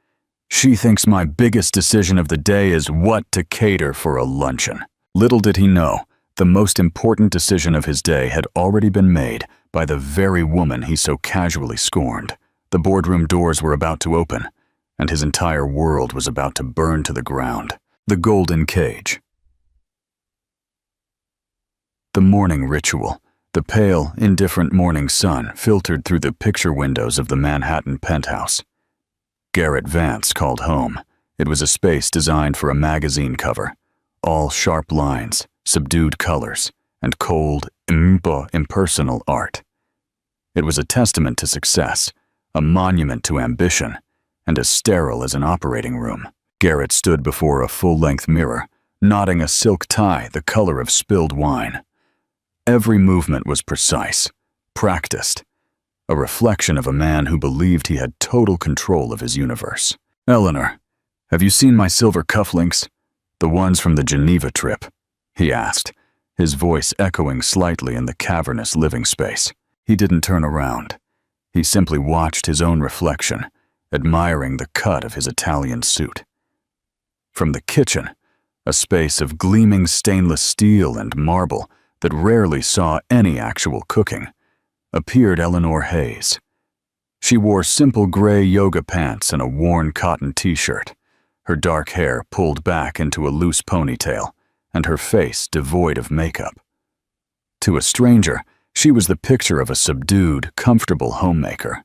She thinks my biggest decision of the day is what to cater for a luncheon. Little did he know, the most important decision of his day had already been made by the very woman he so casually scorned. The boardroom doors were about to open, and his entire world was about to burn to the ground. The golden cage. The morning ritual. The pale, indifferent morning sun filtered through the picture windows of the Manhattan penthouse. Garrett Vance called home. It was a space designed for a magazine cover. All sharp lines, subdued colors, and cold, impersonal art. It was a testament to success, a monument to ambition, and as sterile as an operating room. Garrett stood before a full-length mirror, knotting a silk tie the color of spilled wine. Every movement was precise, practiced, a reflection of a man who believed he had total control of his universe. "Eleanor, have you seen my silver cufflinks? The ones from the Geneva trip?" he asked, his voice echoing slightly in the cavernous living space. He didn't turn around. He simply watched his own reflection, admiring the cut of his Italian suit. From the kitchen, a space of gleaming stainless steel and marble that rarely saw any actual cooking, appeared Eleanor Hayes. She wore simple gray yoga pants and a worn cotton t-shirt, her dark hair pulled back into a loose ponytail, and her face devoid of makeup. To a stranger, she was the picture of a subdued, comfortable homemaker.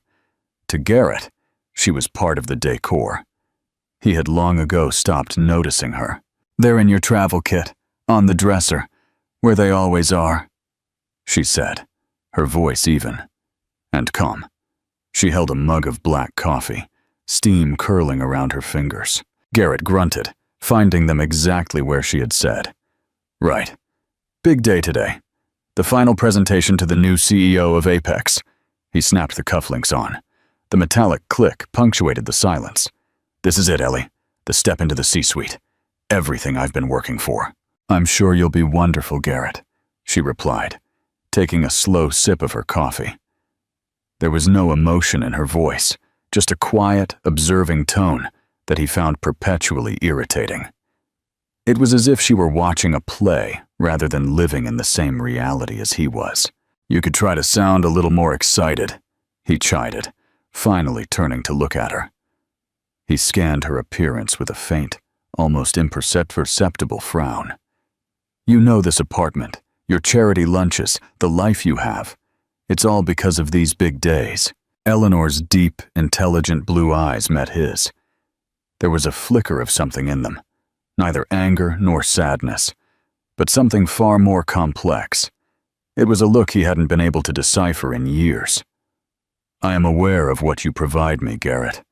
To Garrett, she was part of the decor. He had long ago stopped noticing her. "They're in your travel kit, on the dresser, where they always are," she said, her voice even and calm. She held a mug of black coffee, steam curling around her fingers. Garrett grunted, finding them exactly where she had said. "Right. Big day today. The final presentation to the new CEO of Apex." He snapped the cufflinks on. The metallic click punctuated the silence. "This is it, Ellie. The step into the C-suite. Everything I've been working for." "I'm sure you'll be wonderful, Garrett," she replied, taking a slow sip of her coffee. There was no emotion in her voice, just a quiet, observing tone that he found perpetually irritating. It was as if she were watching a play rather than living in the same reality as he was. "You could try to sound a little more excited," he chided, finally turning to look at her. He scanned her appearance with a faint, almost imperceptible frown. "You know this apartment, your charity lunches, the life you have. It's all because of these big days." Eleanor's deep, intelligent blue eyes met his. There was a flicker of something in them, neither anger nor sadness, but something far more complex. It was a look he hadn't been able to decipher in years. "I am aware of what you provide me, Garrett.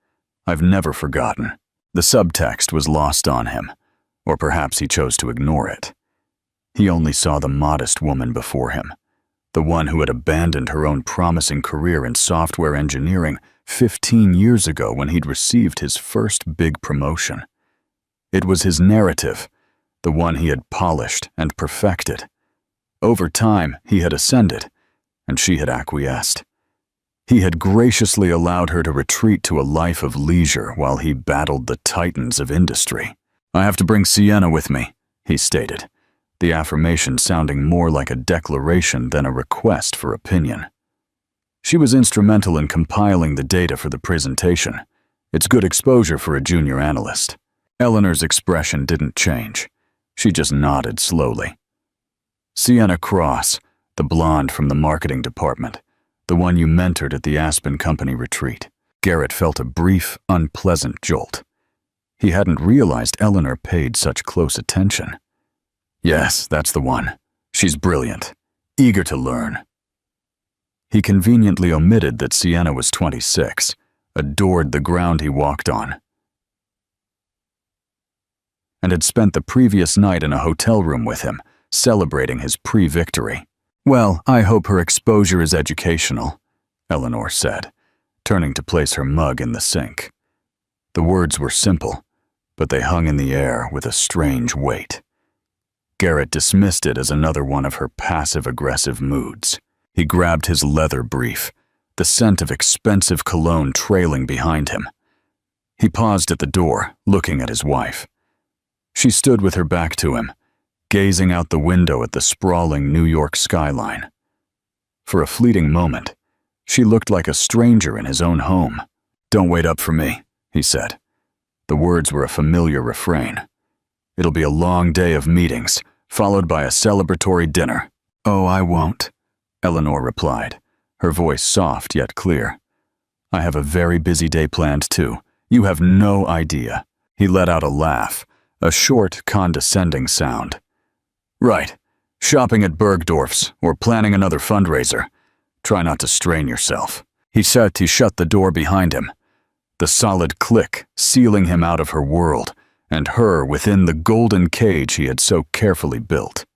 I've never forgotten." The subtext was lost on him, or perhaps he chose to ignore it. He only saw the modest woman before him, the one who had abandoned her own promising career in software engineering 15 years ago when he'd received his first big promotion. It was his narrative, the one he had polished and perfected. Over time, he had ascended, and she had acquiesced. He had graciously allowed her to retreat to a life of leisure while he battled the titans of industry. "I have to bring Sienna with me," he stated, the affirmation sounding more like a declaration than a request for opinion. She was instrumental in compiling the data for the presentation. It's good exposure for a junior analyst. Eleanor's expression didn't change. She just nodded slowly. Sienna Cross, the blonde from the marketing department, the one you mentored at the Aspen Company retreat. Garrett felt a brief, unpleasant jolt. He hadn't realized Eleanor paid such close attention. "Yes, that's the one. She's brilliant, eager to learn." He conveniently omitted that Sienna was 26, adored the ground he walked on, and had spent the previous night in a hotel room with him, celebrating his pre-victory. "Well, I hope her exposure is educational," Eleanor said, turning to place her mug in the sink. The words were simple, but they hung in the air with a strange weight. Garrett dismissed it as another one of her passive-aggressive moods. He grabbed his leather brief, the scent of expensive cologne trailing behind him. He paused at the door, looking at his wife. She stood with her back to him, gazing out the window at the sprawling New York skyline. For a fleeting moment, she looked like a stranger in his own home. "Don't wait up for me," he said. The words were a familiar refrain. "It'll be a long day of meetings, followed by a celebratory dinner." "Oh, I won't," Eleanor replied, her voice soft yet clear. "I have a very busy day planned too. You have no idea." He let out a laugh, a short, condescending sound. "Right. Shopping at Bergdorf's or planning another fundraiser. Try not to strain yourself." He shut the door behind him, the solid click sealing him out of her world and her within the golden cage he had so carefully built.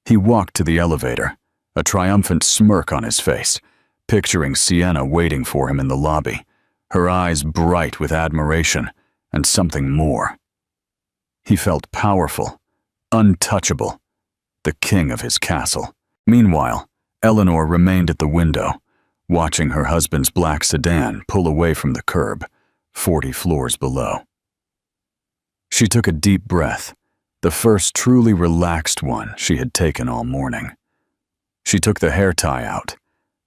He walked to the elevator, a triumphant smirk on his face, picturing Sienna waiting for him in the lobby, her eyes bright with admiration and something more. He felt powerful, untouchable, the king of his castle. Meanwhile, Eleanor remained at the window, watching her husband's black sedan pull away from the curb, 40 floors below. She took a deep breath, the first truly relaxed one she had taken all morning. She took the hair tie out,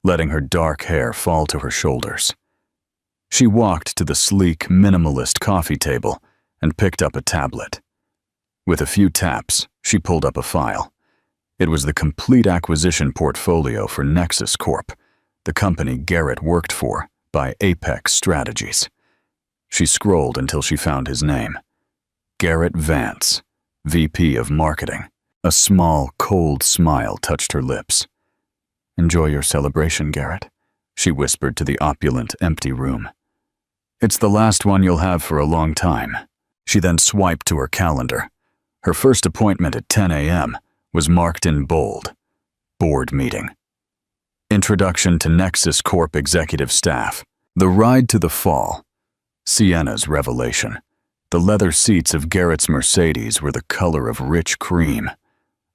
letting her dark hair fall to her shoulders. She walked to the sleek, minimalist coffee table and picked up a tablet. With a few taps, she pulled up a file. It was the complete acquisition portfolio for Nexus Corp, the company Garrett worked for by Apex Strategies. She scrolled until she found his name. Garrett Vance, VP of Marketing. A small, cold smile touched her lips. "Enjoy your celebration, Garrett," she whispered to the opulent, empty room. "It's the last one you'll have for a long time." She then swiped to her calendar. Her first appointment at 10 a.m. was marked in bold. Board meeting. Introduction to Nexus Corp executive staff. The ride to the fall. Sienna's revelation. The leather seats of Garrett's Mercedes were the color of rich cream,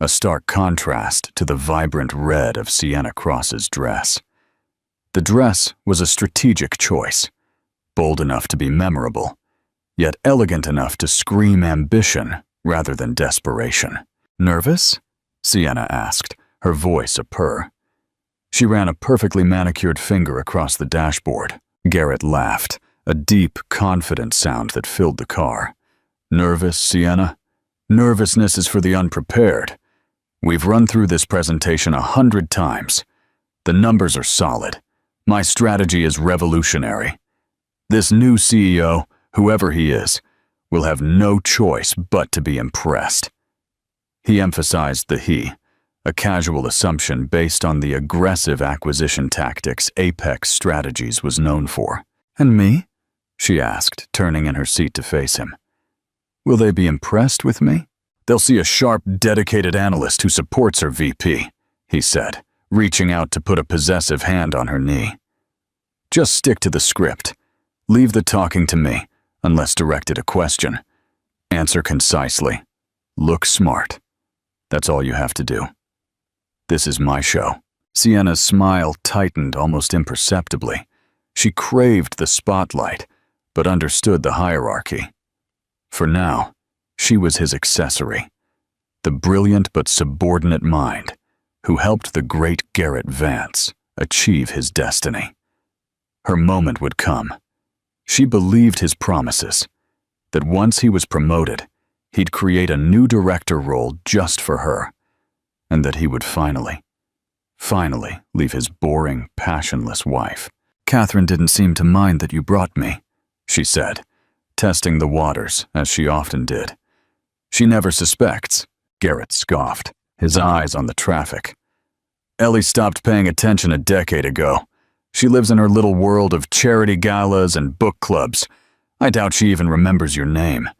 a stark contrast to the vibrant red of Sienna Cross's dress. The dress was a strategic choice, bold enough to be memorable, yet elegant enough to scream ambition rather than desperation. "Nervous?" Sienna asked, her voice a purr. She ran a perfectly manicured finger across the dashboard. Garrett laughed, a deep, confident sound that filled the car. "Nervous, Sienna? Nervousness is for the unprepared. We've run through this presentation 100 times. The numbers are solid. My strategy is revolutionary. This new CEO, whoever he is, will have no choice but to be impressed." He emphasized the he, a casual assumption based on the aggressive acquisition tactics Apex Strategies was known for. "And me?" she asked, turning in her seat to face him. "Will they be impressed with me?" "They'll see a sharp, dedicated analyst who supports her VP," he said, reaching out to put a possessive hand on her knee. "Just stick to the script. Leave the talking to me, unless directed a question. Answer concisely. Look smart. That's all you have to do. This is my show." Sienna's smile tightened almost imperceptibly. She craved the spotlight, but understood the hierarchy. For now, she was his accessory, the brilliant but subordinate mind who helped the great Garrett Vance achieve his destiny. Her moment would come. She believed his promises, that once he was promoted, he'd create a new director role just for her, and that he would finally leave his boring, passionless wife. "Catherine didn't seem to mind that you brought me," she said, testing the waters as she often did. "She never suspects," Garrett scoffed, his eyes on the traffic. "Ellie stopped paying attention a decade ago. She lives in her little world of charity galas and book clubs. I doubt she even remembers your name.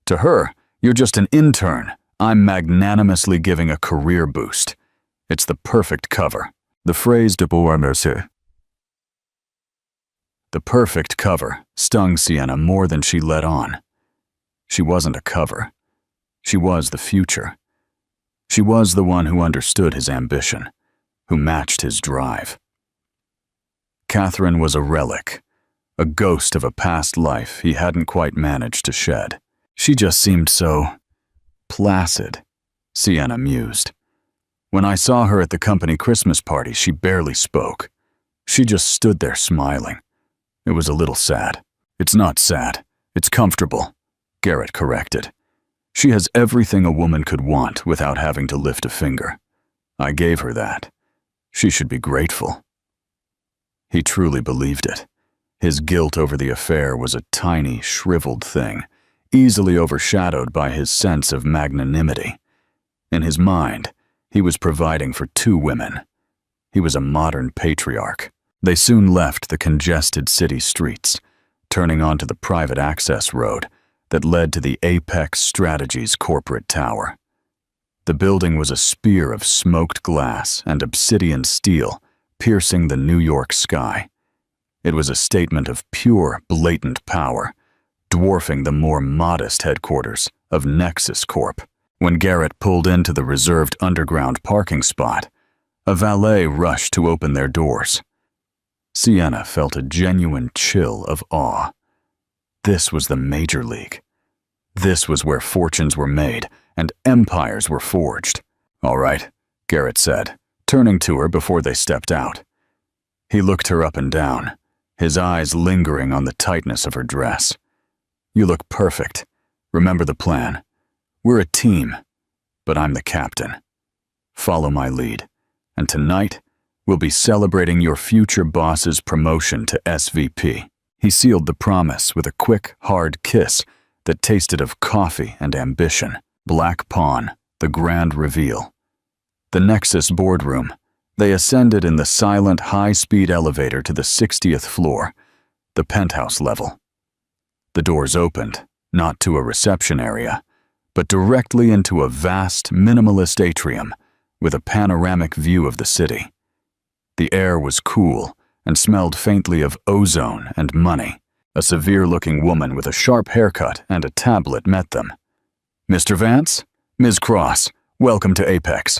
To her, you're just an intern. I'm magnanimously giving a career boost. It's the perfect cover." The phrase de bois mercier. The perfect cover stung Sienna more than she let on. She wasn't a cover. She was the future. She was the one who understood his ambition, who matched his drive. Catherine was a relic a ghost of a past life he hadn't quite managed to shed. She just seemed so placid, Sienna mused. When I saw her at the company Christmas party, she barely spoke. She just stood there smiling. It was a little sad. It's not sad. It's comfortable, Garrett corrected. She has everything a woman could want without having to lift a finger. I gave her that. She should be grateful. He truly believed it. His guilt over the affair was a tiny, shriveled thing, easily overshadowed by his sense of magnanimity. In his mind, he was providing for 2 women. He was a modern patriarch. They soon left the congested city streets, turning onto the private access road that led to the Apex Strategies corporate tower. The building was a spear of smoked glass and obsidian steel piercing the New York sky. It was a statement of pure, blatant power, dwarfing the more modest headquarters of Nexus Corp. When Garrett pulled into the reserved underground parking spot, a valet rushed to open their doors. Sienna felt a genuine chill of awe. This was the major league. This was where fortunes were made and empires were forged. "All right," Garrett said, turning to her before they stepped out. He looked her up and down, his eyes lingering on the tightness of her dress. "You look perfect. Remember the plan. We're a team, but I'm the captain. Follow my lead, and tonight we'll be celebrating your future boss's promotion to SVP." He sealed the promise with a quick, hard kiss that tasted of coffee and ambition. Black Pawn, the grand reveal. The Nexus boardroom. They ascended in the silent, high-speed elevator to the 60th floor, the penthouse level. The doors opened, not to a reception area, but directly into a vast, minimalist atrium with a panoramic view of the city. The air was cool and smelled faintly of ozone and money. A severe-looking woman with a sharp haircut and a tablet met them. "Mr. Vance? Ms. Cross, welcome to Apex.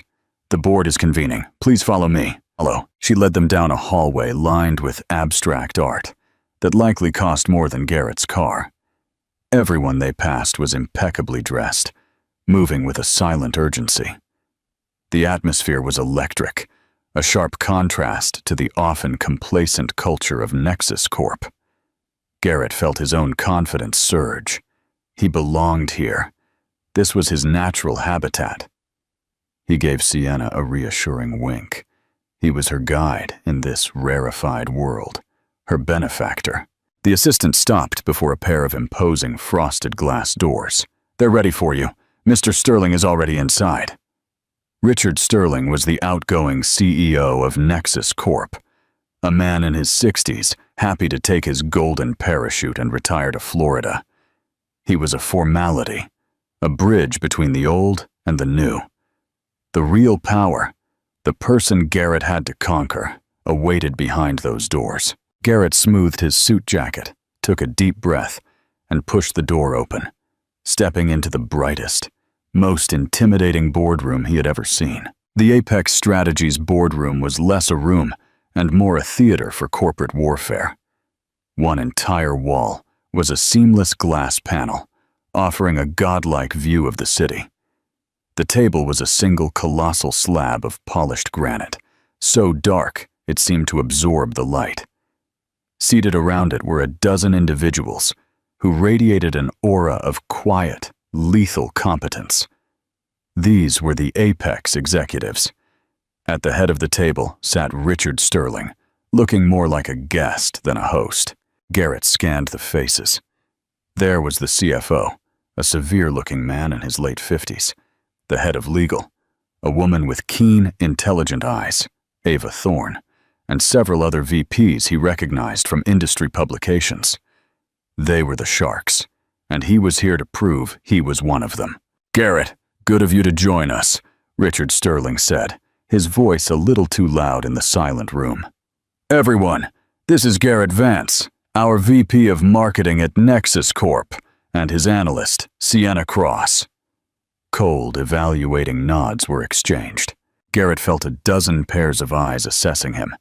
The board is convening. Please follow me." "Hello." She led them down a hallway lined with abstract art that likely cost more than Garrett's car. Everyone they passed was impeccably dressed, moving with a silent urgency. The atmosphere was electric, a sharp contrast to the often complacent culture of Nexus Corp. Garrett felt his own confidence surge. He belonged here. This was his natural habitat. He gave Sienna a reassuring wink. He was her guide in this rarefied world, her benefactor. The assistant stopped before a pair of imposing frosted glass doors. "They're ready for you. Mr. Sterling is already inside." Richard Sterling was the outgoing CEO of Nexus Corp, a man in his 60s, happy to take his golden parachute and retire to Florida. He was a formality, a bridge between the old and the new. The real power, the person Garrett had to conquer, awaited behind those doors. Garrett smoothed his suit jacket, took a deep breath, and pushed the door open, stepping into the brightest, most intimidating boardroom he had ever seen. The Apex Strategies boardroom was less a room and more a theater for corporate warfare. One entire wall was a seamless glass panel, offering a godlike view of the city. The table was a single colossal slab of polished granite, so dark it seemed to absorb the light. Seated around it were a dozen individuals who radiated an aura of quiet, lethal competence. These were the Apex executives. At the head of the table sat Richard Sterling, looking more like a guest than a host. Garrett scanned the faces. There was the CFO, a severe-looking man in his late 50s. The head of legal, a woman with keen, intelligent eyes, Ava Thorne, and several other VPs he recognized from industry publications. They were the sharks, and he was here to prove he was one of them. "Garrett, good of you to join us," Richard Sterling said, his voice a little too loud in the silent room. "Everyone, this is Garrett Vance, our VP of Marketing at Nexus Corp, and his analyst, Sienna Cross." Cold, evaluating nods were exchanged. Garrett felt a dozen pairs of eyes assessing him,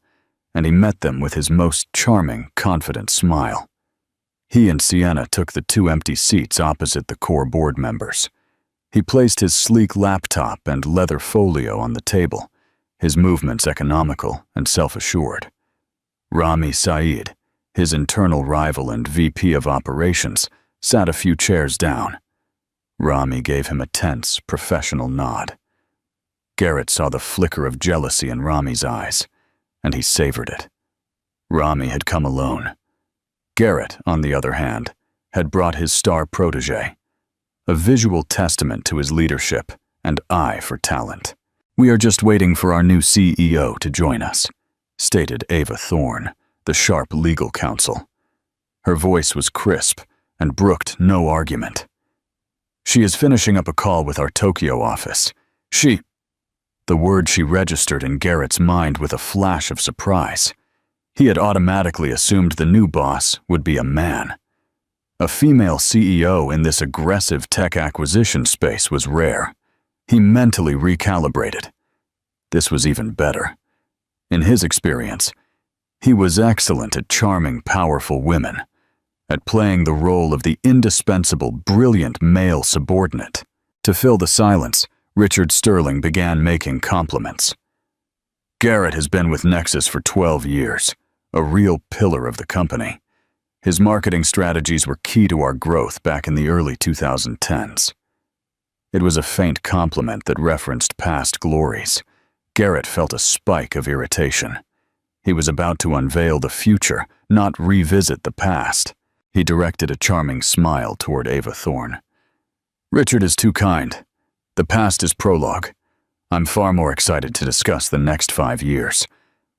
and he met them with his most charming, confident smile. He and Sienna took the 2 empty seats opposite the core board members. He placed his sleek laptop and leather folio on the table, his movements economical and self-assured. Rami Saeed, his internal rival and VP of operations, sat a few chairs down. Rami gave him a tense, professional nod. Garrett saw the flicker of jealousy in Rami's eyes, and he savored it. Rami had come alone. Garrett, on the other hand, had brought his star protege, a visual testament to his leadership and eye for talent. "We are just waiting for our new CEO to join us," stated Ava Thorne, the sharp legal counsel. Her voice was crisp and brooked no argument. "She is finishing up a call with our Tokyo office. The word she registered in Garrett's mind with a flash of surprise. He had automatically assumed the new boss would be a man. A female CEO in this aggressive tech acquisition space was rare. He mentally recalibrated. This was even better. In his experience, he was excellent at charming, powerful women, at playing the role of the indispensable, brilliant male subordinate. To fill the silence, Richard Sterling began making compliments. "Garrett has been with Nexus for 12 years, a real pillar of the company. His marketing strategies were key to our growth back in the early 2010s. It was a faint compliment that referenced past glories. Garrett felt a spike of irritation. He was about to unveil the future, not revisit the past. He directed a charming smile toward Ava Thorne. "Richard is too kind. The past is prologue. I'm far more excited to discuss the next 5 years.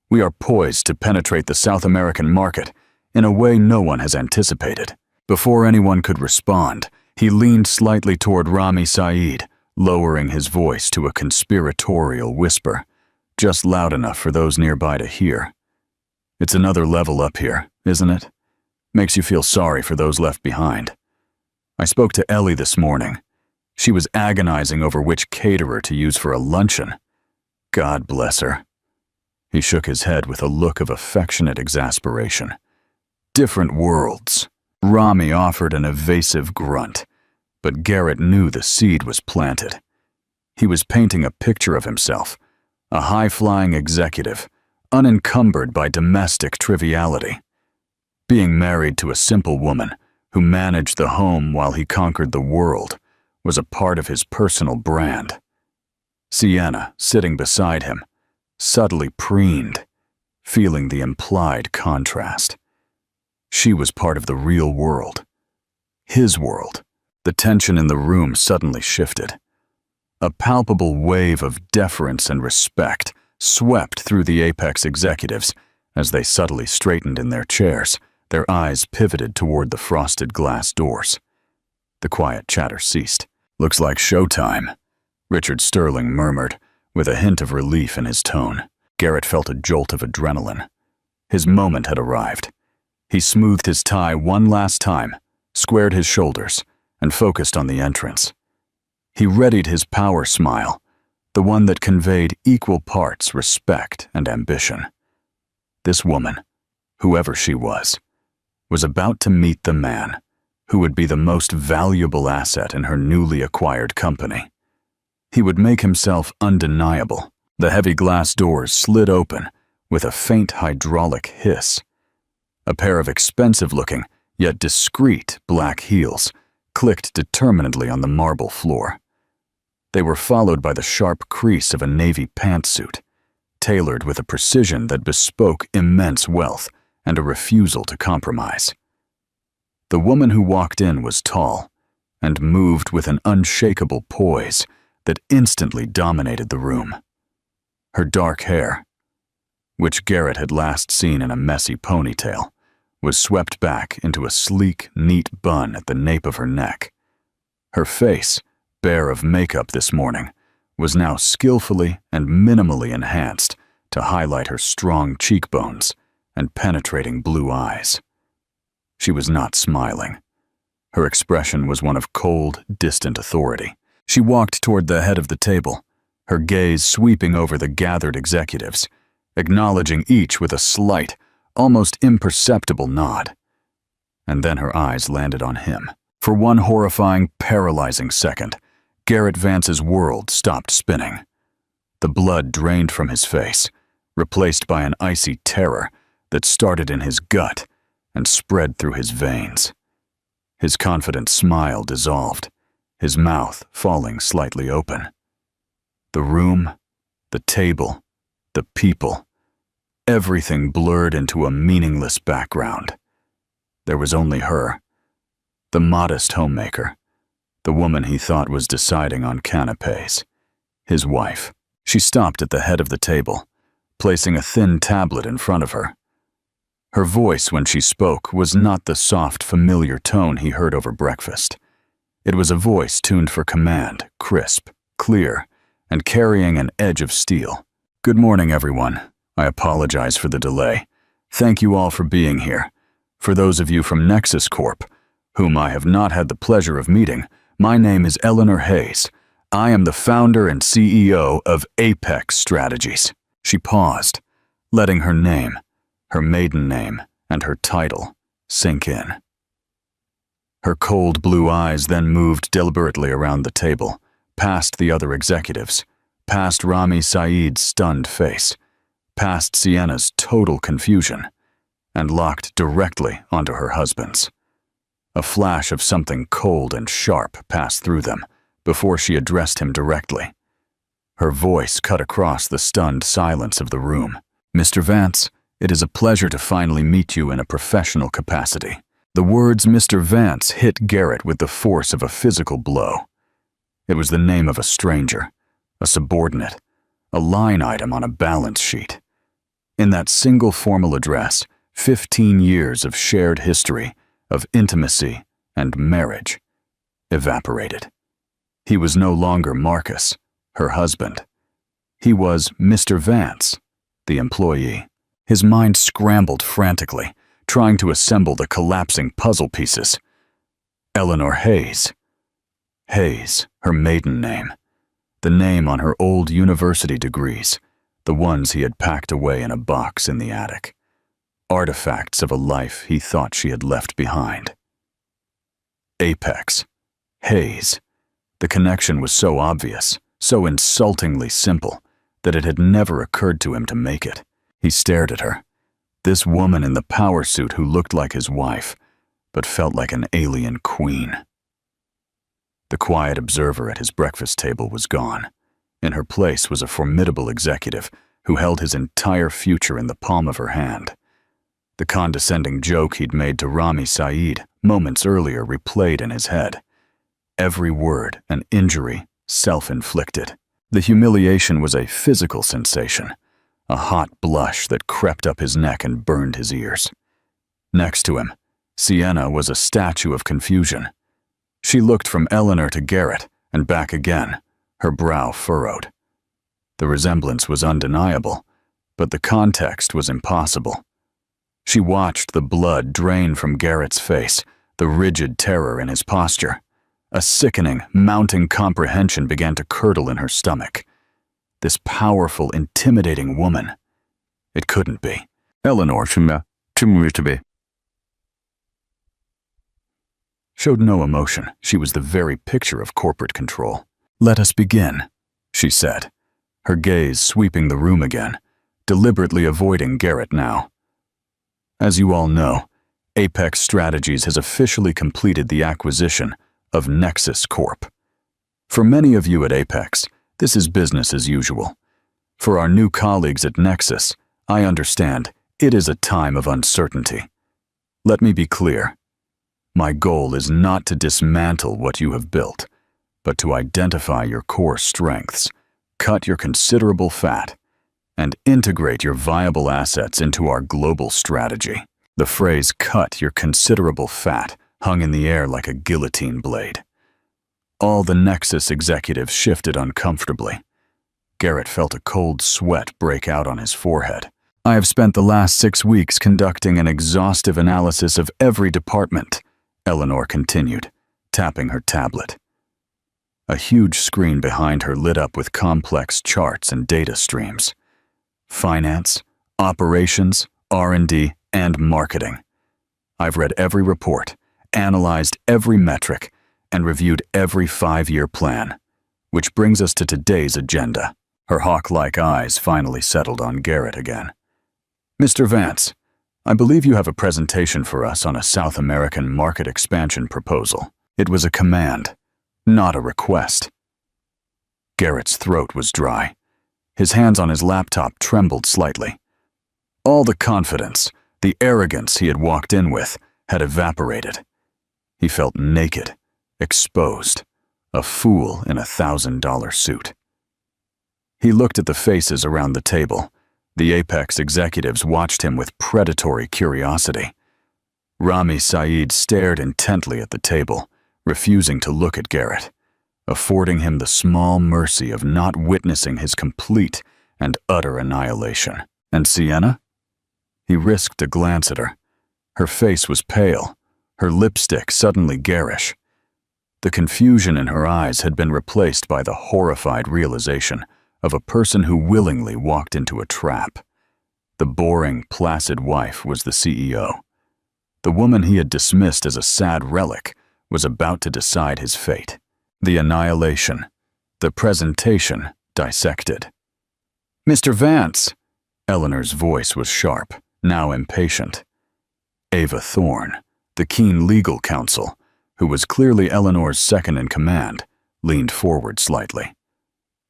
We are poised to penetrate the South American market in a way no one has anticipated." Before anyone could respond, he leaned slightly toward Rami Saeed, lowering his voice to a conspiratorial whisper, just loud enough for those nearby to hear. "It's another level up here, isn't it? Makes you feel sorry for those left behind. I spoke to Ellie this morning. She was agonizing over which caterer to use for a luncheon. God bless her." He shook his head with a look of affectionate exasperation. "Different worlds." Rami offered an evasive grunt, but Garrett knew the seed was planted. He was painting a picture of himself, a high-flying executive, unencumbered by domestic triviality. Being married to a simple woman who managed the home while he conquered the world was a part of his personal brand. Sienna, sitting beside him, subtly preened, feeling the implied contrast. She was part of the real world. His world. The tension in the room suddenly shifted. A palpable wave of deference and respect swept through the Apex executives as they subtly straightened in their chairs, their eyes pivoted toward the frosted glass doors. The quiet chatter ceased. "Looks like showtime," Richard Sterling murmured, with a hint of relief in his tone. Garrett felt a jolt of adrenaline. His moment had arrived. He smoothed his tie one last time, squared his shoulders, and focused on the entrance. He readied his power smile, the one that conveyed equal parts respect and ambition. This woman, whoever she was about to meet the man who would be the most valuable asset in her newly acquired company. He would make himself undeniable. The heavy glass doors slid open with a faint hydraulic hiss. A pair of expensive-looking, yet discreet, black heels clicked determinedly on the marble floor. They were followed by the sharp crease of a navy pantsuit, tailored with a precision that bespoke immense wealth and a refusal to compromise. The woman who walked in was tall and moved with an unshakable poise that instantly dominated the room. Her dark hair, which Garrett had last seen in a messy ponytail, was swept back into a sleek, neat bun at the nape of her neck. Her face, bare of makeup this morning, was now skillfully and minimally enhanced to highlight her strong cheekbones and penetrating blue eyes. She was not smiling. Her expression was one of cold, distant authority. She walked toward the head of the table, her gaze sweeping over the gathered executives, acknowledging each with a slight, almost imperceptible nod. And then her eyes landed on him. For one horrifying, paralyzing second, Garrett Vance's world stopped spinning. The blood drained from his face, replaced by an icy terror that started in his gut and spread through his veins. His confident smile dissolved, his mouth falling slightly open. The room, the table, the people, everything blurred into a meaningless background. There was only her, the modest homemaker, the woman he thought was deciding on canapés, his wife. She stopped at the head of the table, placing a thin tablet in front of her. Her voice when she spoke was not the soft, familiar tone he heard over breakfast. It was a voice tuned for command, crisp, clear, and carrying an edge of steel. "Good morning, everyone. I apologize for the delay. Thank you all for being here. For those of you from Nexus Corp, whom I have not had the pleasure of meeting, my name is Eleanor Hayes. I am the founder and CEO of Apex Strategies." She paused, letting her name, her maiden name, and her title sink in. Her cold blue eyes then moved deliberately around the table, past the other executives, past Rami Saeed's stunned face, past Sienna's total confusion, and locked directly onto her husband's. A flash of something cold and sharp passed through them before she addressed him directly. Her voice cut across the stunned silence of the room. "Mr. Vance, it is a pleasure to finally meet you in a professional capacity." The words Mr. Vance hit Garrett with the force of a physical blow. It was the name of a stranger, a subordinate, a line item on a balance sheet. In that single formal address, 15 years of shared history, of intimacy and marriage, evaporated. He was no longer Marcus, her husband. He was Mr. Vance, the employee. His mind scrambled frantically, trying to assemble the collapsing puzzle pieces. Eleanor Hayes. Hayes, her maiden name. The name on her old university degrees, the ones he had packed away in a box in the attic. Artifacts of a life he thought she had left behind. Apex. Hayes. The connection was so obvious, so insultingly simple, that it had never occurred to him to make it. He stared at her. This woman in the power suit who looked like his wife, but felt like an alien queen. The quiet observer at his breakfast table was gone. In her place was a formidable executive who held his entire future in the palm of her hand. The condescending joke he'd made to Rami Saeed moments earlier replayed in his head. Every word an injury, self-inflicted. The humiliation was a physical sensation, a hot blush that crept up his neck and burned his ears. Next to him, Sienna was a statue of confusion. She looked from Eleanor to Garrett and back again, her brow furrowed. The resemblance was undeniable, but the context was impossible. She watched the blood drain from Garrett's face, the rigid terror in his posture. A sickening, mounting comprehension began to curdle in her stomach. This powerful, intimidating woman. It couldn't be. Eleanor showed no emotion. She was the very picture of corporate control. "Let us begin," she said, her gaze sweeping the room again, deliberately avoiding Garrett now. As you all know, Apex Strategies has officially completed the acquisition of Nexus Corp. For many of you at Apex, this is business as usual. For our new colleagues at Nexus, I understand it is a time of uncertainty. Let me be clear. My goal is not to dismantle what you have built, but to identify your core strengths, cut your considerable fat, and integrate your viable assets into our global strategy. The phrase "cut your considerable fat" hung in the air like a guillotine blade. All the Nexus executives shifted uncomfortably. Garrett felt a cold sweat break out on his forehead. "I have spent the last 6 weeks conducting an exhaustive analysis of every department," Eleanor continued, tapping her tablet. A huge screen behind her lit up with complex charts and data streams. Finance, operations, R&D, and marketing. I've read every report, analyzed every metric, and reviewed every 5-year plan, which brings us to today's agenda. Her hawk-like eyes finally settled on Garrett again. Mr. Vance, I believe you have a presentation for us on a South American market expansion proposal. It was a command, not a request. Garrett's throat was dry. His hands on his laptop trembled slightly. All the confidence, the arrogance he had walked in with, had evaporated. He felt naked, exposed, a fool in a $1,000 suit. He looked at the faces around the table. The apex executives watched him with predatory curiosity. Rami Saeed stared intently at the table, refusing to look at Garrett, affording him the small mercy of not witnessing his complete and utter annihilation. And Sienna? He risked a glance at her. Her face was pale, her lipstick suddenly garish. The confusion in her eyes had been replaced by the horrified realization of a person who willingly walked into a trap. The boring, placid wife was the CEO. The woman he had dismissed as a sad relic was about to decide his fate. The annihilation, the presentation dissected. Mr. Vance! Eleanor's voice was sharp, now impatient. Ava Thorne, the keen legal counsel, who was clearly Eleanor's second-in-command, leaned forward slightly.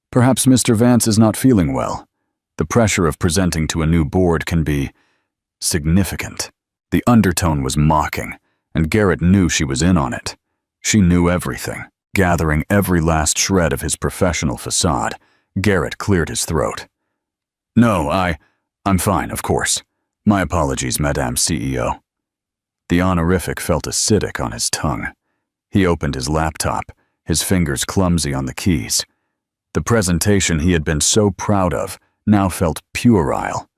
Perhaps Mr. Vance is not feeling well. The pressure of presenting to a new board can be significant. The undertone was mocking, and Garrett knew she was in on it. She knew everything. Gathering every last shred of his professional facade, Garrett cleared his throat. No, I'm fine, of course. My apologies, Madame CEO. The honorific felt acidic on his tongue. He opened his laptop, his fingers clumsy on the keys. The presentation he had been so proud of now felt puerile.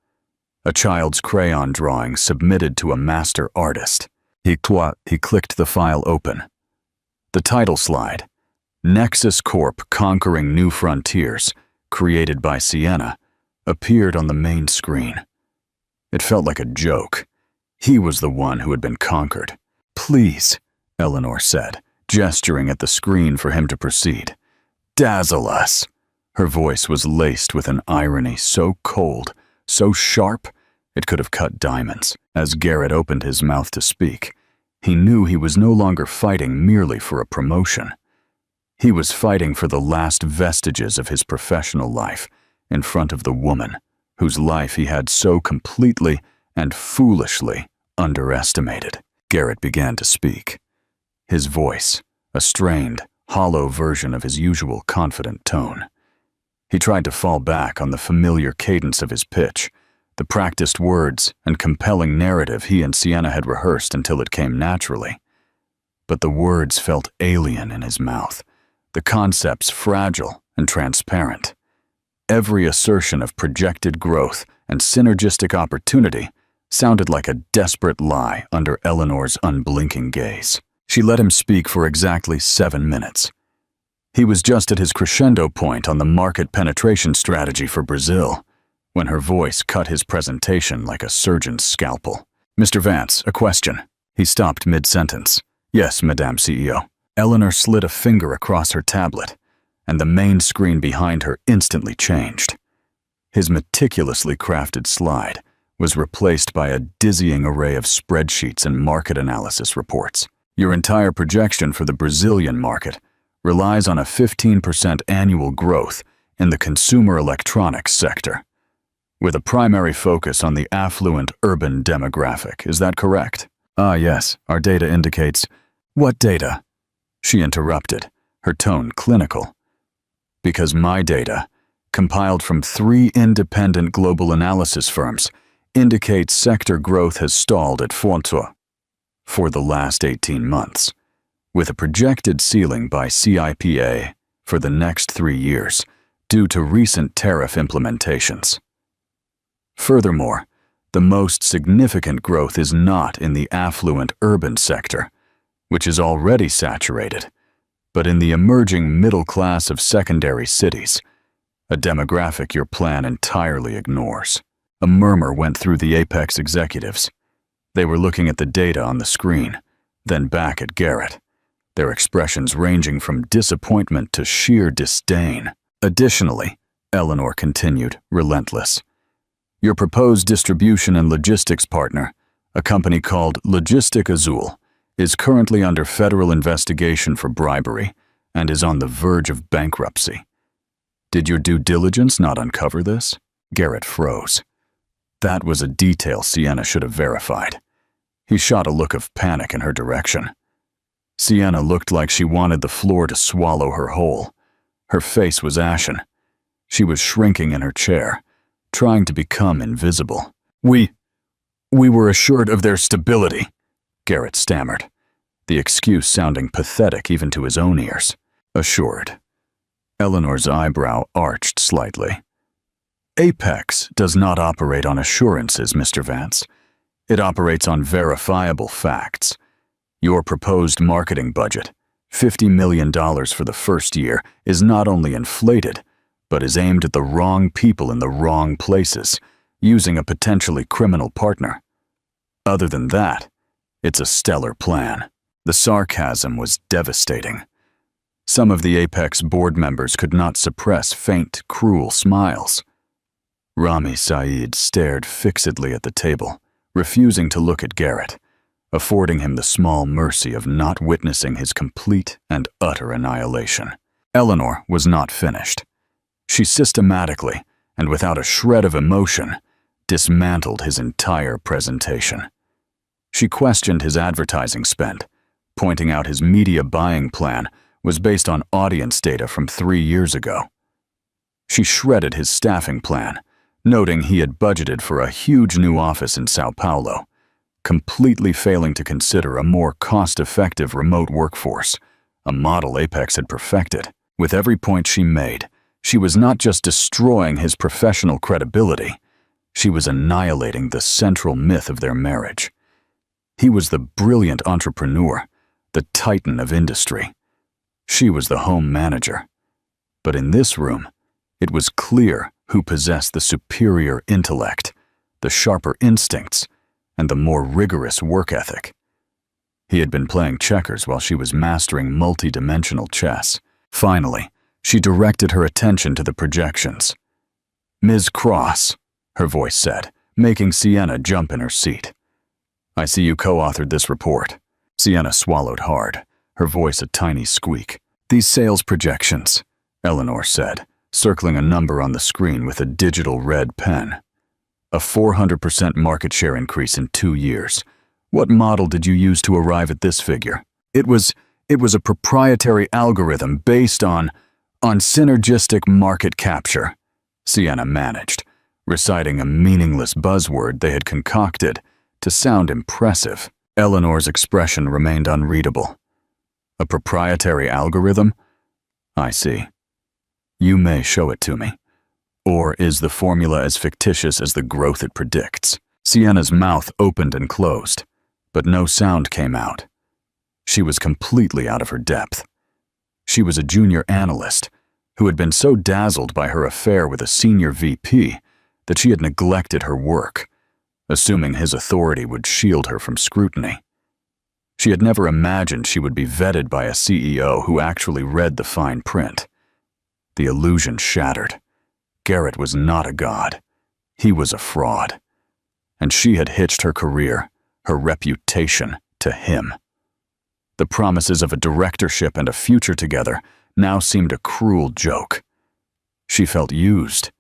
A child's crayon drawing submitted to a master artist. He clicked the file open. The title slide, Nexus Corp Conquering New Frontiers, created by Sienna, appeared on the main screen. It felt like a joke. He was the one who had been conquered. Please, Eleanor said, gesturing at the screen for him to proceed. Dazzle us. Her voice was laced with an irony so cold, so sharp, it could have cut diamonds. As Garrett opened his mouth to speak, he knew he was no longer fighting merely for a promotion. He was fighting for the last vestiges of his professional life in front of the woman whose life he had so completely and foolishly underestimated. Garrett began to speak. His voice, a strained, hollow version of his usual confident tone. He tried to fall back on the familiar cadence of his pitch, the practiced words and compelling narrative he and Sienna had rehearsed until it came naturally. But the words felt alien in his mouth, the concepts fragile and transparent. Every assertion of projected growth and synergistic opportunity sounded like a desperate lie under Eleanor's unblinking gaze. She let him speak for exactly 7 minutes. He was just at his crescendo point on the market penetration strategy for Brazil, when her voice cut his presentation like a surgeon's scalpel. Mr. Vance, a question. He stopped mid-sentence. Yes, Madame CEO. Eleanor slid a finger across her tablet, and the main screen behind her instantly changed. His meticulously crafted slide was replaced by a dizzying array of spreadsheets and market analysis reports. Your entire projection for the Brazilian market relies on a 15% annual growth in the consumer electronics sector, with a primary focus on the affluent urban demographic. Is that correct? Ah, yes, our data indicates— What data? She interrupted, her tone clinical. Because my data, compiled from 3 independent global analysis firms, indicates sector growth has stalled at Fontour for the last 18 months, with a projected ceiling by CIPA for the next 3 years due to recent tariff implementations. Furthermore, the most significant growth is not in the affluent urban sector, which is already saturated, but in the emerging middle class of secondary cities, a demographic your plan entirely ignores. A murmur went through the Apex executives. They were looking at the data on the screen, then back at Garrett, their expressions ranging from disappointment to sheer disdain. Additionally, Eleanor continued, relentless, your proposed distribution and logistics partner, a company called Logistic Azul, is currently under federal investigation for bribery and is on the verge of bankruptcy. Did your due diligence not uncover this? Garrett froze. That was a detail Sienna should have verified. He shot a look of panic in her direction. Sienna looked like she wanted the floor to swallow her whole. Her face was ashen. She was shrinking in her chair, trying to become invisible. We were assured of their stability, Garrett stammered, the excuse sounding pathetic even to his own ears. Assured. Eleanor's eyebrow arched slightly. Apex does not operate on assurances, Mr. Vance. It operates on verifiable facts. Your proposed marketing budget, $50 million for the first year, is not only inflated, but is aimed at the wrong people in the wrong places, using a potentially criminal partner. Other than that, it's a stellar plan. The sarcasm was devastating. Some of the Apex board members could not suppress faint, cruel smiles. Rami Saeed stared fixedly at the table, refusing to look at Garrett, affording him the small mercy of not witnessing his complete and utter annihilation. Eleanor was not finished. She systematically, and without a shred of emotion, dismantled his entire presentation. She questioned his advertising spend, pointing out his media buying plan was based on audience data from 3 years ago. She shredded his staffing plan, noting he had budgeted for a huge new office in Sao Paulo, completely failing to consider a more cost-effective remote workforce, a model Apex had perfected. With every point she made, she was not just destroying his professional credibility, she was annihilating the central myth of their marriage. He was the brilliant entrepreneur, the titan of industry. She was the home manager. But in this room, it was clear who possessed the superior intellect, the sharper instincts, and the more rigorous work ethic. He had been playing checkers while she was mastering multi-dimensional chess. Finally, she directed her attention to the projections. Ms. Cross, her voice said, making Sienna jump in her seat. I see you co-authored this report. Sienna swallowed hard, her voice a tiny squeak. These sales projections, Eleanor said, circling a number on the screen with a digital red pen. A 400% market share increase in 2 years. What model did you use to arrive at this figure? It was a proprietary algorithm based on synergistic market capture, Sienna managed, reciting a meaningless buzzword they had concocted to sound impressive. Eleanor's expression remained unreadable. A proprietary algorithm? I see. You may show it to me. Or is the formula as fictitious as the growth it predicts? Sienna's mouth opened and closed, but no sound came out. She was completely out of her depth. She was a junior analyst who had been so dazzled by her affair with a senior VP that she had neglected her work, assuming his authority would shield her from scrutiny. She had never imagined she would be vetted by a CEO who actually read the fine print. The illusion shattered. Garrett was not a god. He was a fraud. And she had hitched her career, her reputation, to him. The promises of a directorship and a future together now seemed a cruel joke. She felt used,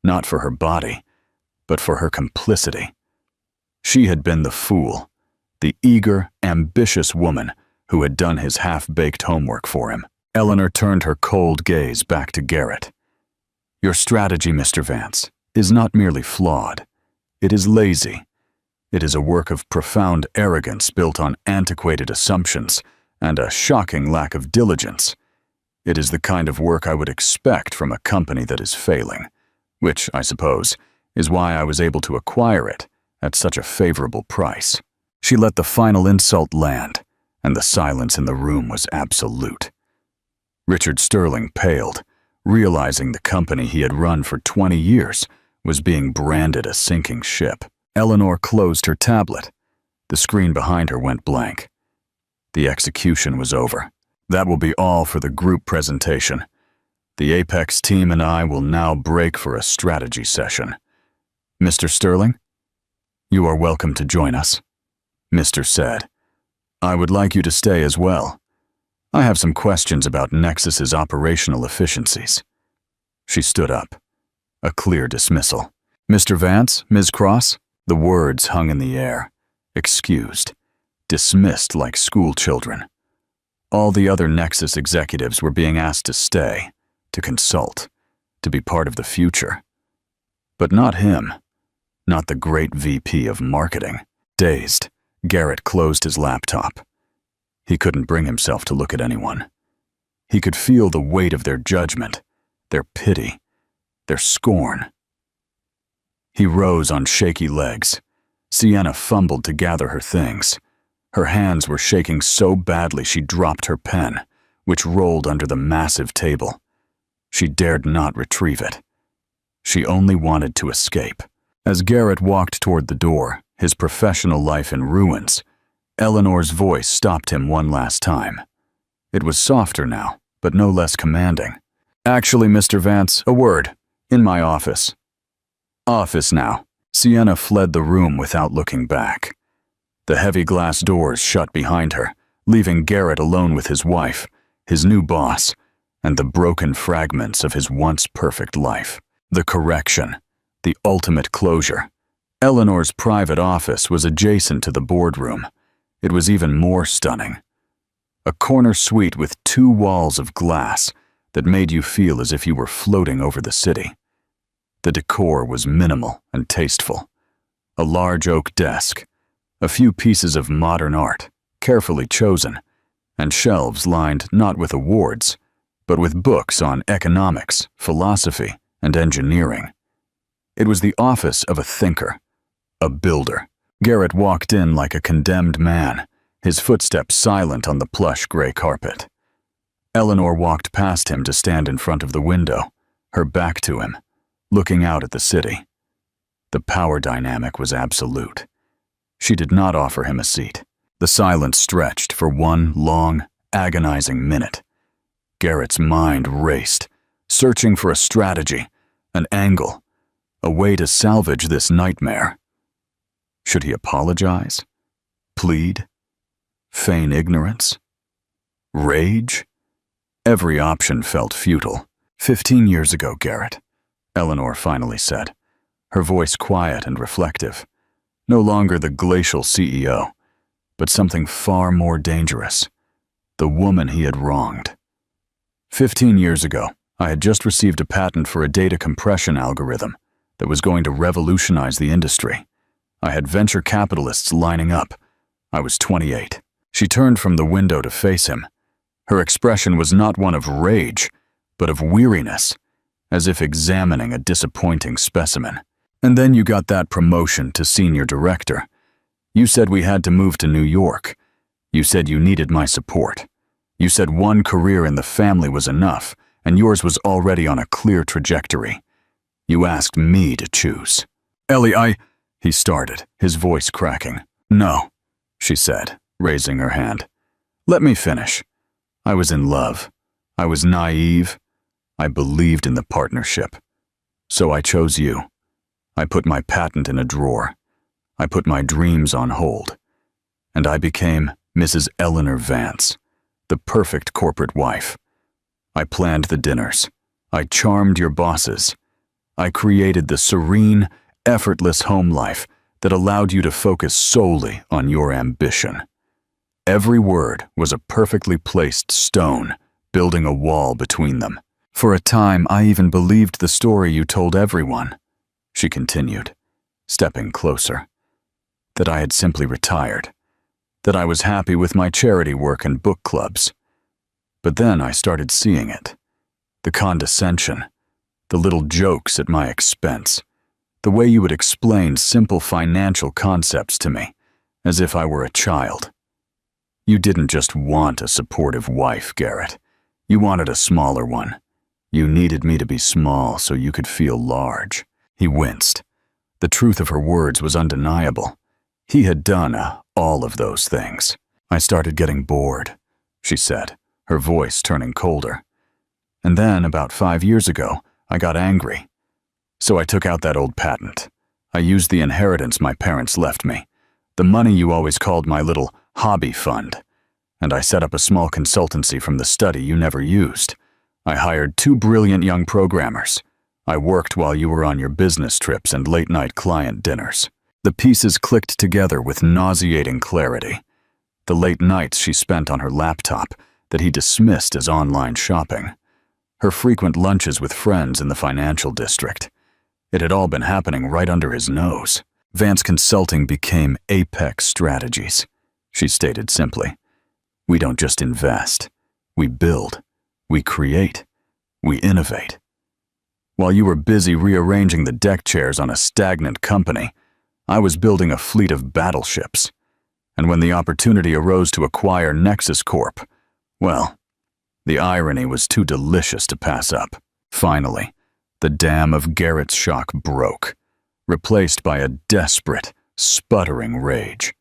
not for her body, but for her complicity. She had been the fool, the eager, ambitious woman who had done his half-baked homework for him. Eleanor turned her cold gaze back to Garrett. Your strategy, Mr. Vance, is not merely flawed. It is lazy. It is a work of profound arrogance built on antiquated assumptions and a shocking lack of diligence. It is the kind of work I would expect from a company that is failing, which, I suppose, is why I was able to acquire it at such a favorable price. She let the final insult land, and the silence in the room was absolute. Richard Sterling paled, realizing the company he had run for 20 years was being branded a sinking ship. Eleanor closed her tablet. The screen behind her went blank. The execution was over. That will be all for the group presentation. The Apex team and I will now break for a strategy session. Mr. Sterling, you are welcome to join us. Mr. said, I would like you to stay as well. I have some questions about Nexus's operational efficiencies. She stood up. A clear dismissal. Mr. Vance, Ms. Cross? The words hung in the air. Excused. Dismissed like school children. All the other Nexus executives were being asked to stay, to consult, to be part of the future. But not him. Not the great VP of marketing. Dazed, Garrett closed his laptop. He couldn't bring himself to look at anyone. He could feel the weight of their judgment, their pity, their scorn. He rose on shaky legs. Sienna fumbled to gather her things. Her hands were shaking so badly she dropped her pen, which rolled under the massive table. She dared not retrieve it. She only wanted to escape. As Garrett walked toward the door, his professional life in ruins, Eleanor's voice stopped him one last time. It was softer now, but no less commanding. Actually, Mr. Vance, a word. In my office. Office now. Sienna fled the room without looking back. The heavy glass doors shut behind her, leaving Garrett alone with his wife, his new boss, and the broken fragments of his once perfect life. The correction. The ultimate closure. Eleanor's private office was adjacent to the boardroom. It was even more stunning. A corner suite with 2 walls of glass that made you feel as if you were floating over the city. The decor was minimal and tasteful. A large oak desk, a few pieces of modern art, carefully chosen, and shelves lined not with awards, but with books on economics, philosophy, and engineering. It was the office of a thinker, a builder. Garrett walked in like a condemned man, his footsteps silent on the plush gray carpet. Eleanor walked past him to stand in front of the window, her back to him, looking out at the city. The power dynamic was absolute. She did not offer him a seat. The silence stretched for one long, agonizing minute. Garrett's mind raced, searching for a strategy, an angle, a way to salvage this nightmare. Should he apologize? Plead? Feign ignorance? Rage? Every option felt futile. 15 years ago, Garrett, Eleanor finally said, her voice quiet and reflective. No longer the glacial CEO, but something far more dangerous. The woman he had wronged. 15 years ago, I had just received a patent for a data compression algorithm that was going to revolutionize the industry. I had venture capitalists lining up. I was 28. She turned from the window to face him. Her expression was not one of rage, but of weariness, as if examining a disappointing specimen. And then you got that promotion to senior director. You said we had to move to New York. You said you needed my support. You said one career in the family was enough, and yours was already on a clear trajectory. You asked me to choose. Ellie, he started, his voice cracking. No, she said, raising her hand. Let me finish. I was in love. I was naive. I believed in the partnership. So I chose you. I put my patent in a drawer. I put my dreams on hold. And I became Mrs. Eleanor Vance, the perfect corporate wife. I planned the dinners. I charmed your bosses. I created the serene, effortless home life that allowed you to focus solely on your ambition. Every word was a perfectly placed stone, building a wall between them. For a time, I even believed the story you told everyone, she continued, stepping closer, that I had simply retired, that I was happy with my charity work and book clubs. But then I started seeing it. The condescension, the little jokes at my expense, the way you would explain simple financial concepts to me, as if I were a child. You didn't just want a supportive wife, Garrett. You wanted a smaller one. You needed me to be small so you could feel large. He winced. The truth of her words was undeniable. He had done all of those things. I started getting bored, she said, her voice turning colder. And then, about 5 years ago, I got angry. So I took out that old patent. I used the inheritance my parents left me, the money you always called my little hobby fund, and I set up a small consultancy from the study you never used. I hired 2 brilliant young programmers. I worked while you were on your business trips and late-night client dinners. The pieces clicked together with nauseating clarity. The late nights she spent on her laptop that he dismissed as online shopping. Her frequent lunches with friends in the financial district. It had all been happening right under his nose. Vance Consulting became Apex Strategies, she stated simply. We don't just invest. We build. We create. We innovate. While you were busy rearranging the deck chairs on a stagnant company, I was building a fleet of battleships. And when the opportunity arose to acquire Nexus Corp, well, the irony was too delicious to pass up. Finally, the dam of Garrett's shock broke, replaced by a desperate, sputtering rage.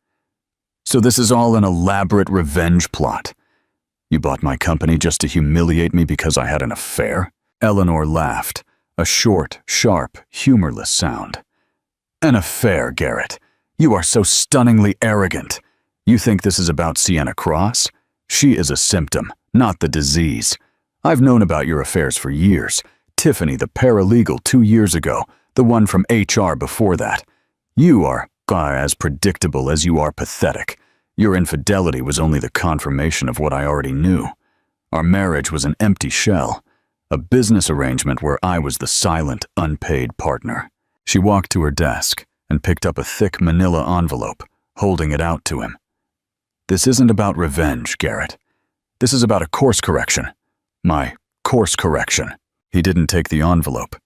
So this is all an elaborate revenge plot. You bought my company just to humiliate me because I had an affair? Eleanor laughed, a short, sharp, humorless sound. An affair, Garrett. You are so stunningly arrogant. You think this is about Sienna Cross? She is a symptom, not the disease. I've known about your affairs for years. Tiffany, the paralegal 2 years ago, the one from HR before that. You are as predictable as you are pathetic. Your infidelity was only the confirmation of what I already knew. Our marriage was an empty shell, a business arrangement where I was the silent, unpaid partner. She walked to her desk and picked up a thick manila envelope, holding it out to him. This isn't about revenge, Garrett. This is about a course correction. My course correction. He didn't take the envelope.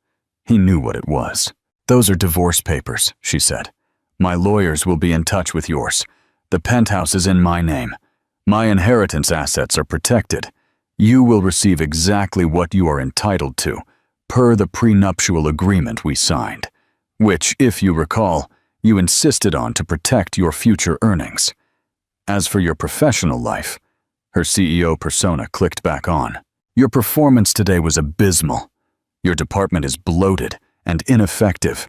He knew what it was. Those are divorce papers, she said. My lawyers will be in touch with yours. The penthouse is in my name. My inheritance assets are protected. You will receive exactly what you are entitled to, per the prenuptial agreement we signed, which, if you recall, you insisted on to protect your future earnings. As for your professional life, her CEO persona clicked back on. Your performance today was abysmal. Your department is bloated and ineffective.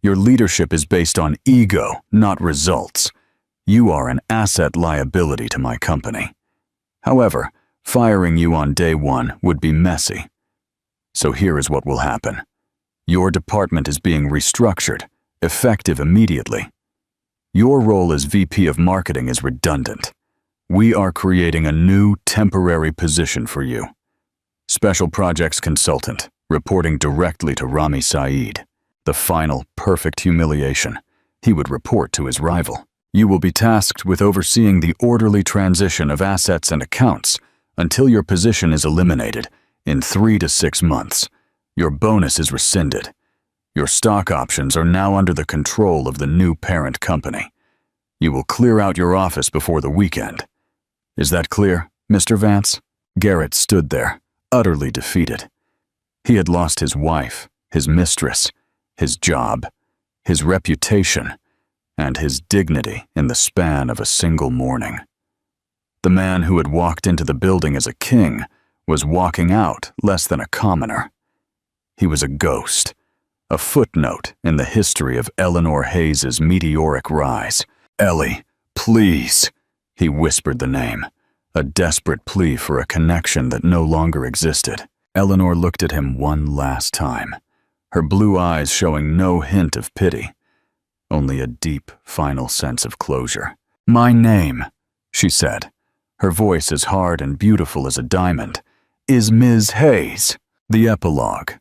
Your leadership is based on ego, not results. You are an asset liability to my company. However, firing you on day one would be messy. So here is what will happen. Your department is being restructured, effective immediately. Your role as VP of Marketing is redundant. We are creating a new temporary position for you. Special Projects Consultant, reporting directly to Rami Saeed. The final, perfect humiliation. He would report to his rival. You will be tasked with overseeing the orderly transition of assets and accounts until your position is eliminated in 3 to 6 months. Your bonus is rescinded. Your stock options are now under the control of the new parent company. You will clear out your office before the weekend. Is that clear, Mr. Vance? Garrett stood there, utterly defeated. He had lost his wife, his mistress, his job, his reputation, and his dignity in the span of a single morning. The man who had walked into the building as a king was walking out less than a commoner. He was a ghost, a footnote in the history of Eleanor Hayes's meteoric rise. Ellie, please, he whispered the name, a desperate plea for a connection that no longer existed. Eleanor looked at him one last time, her blue eyes showing no hint of pity, only a deep, final sense of closure. My name, she said, her voice as hard and beautiful as a diamond, is Ms. Hayes. The epilogue,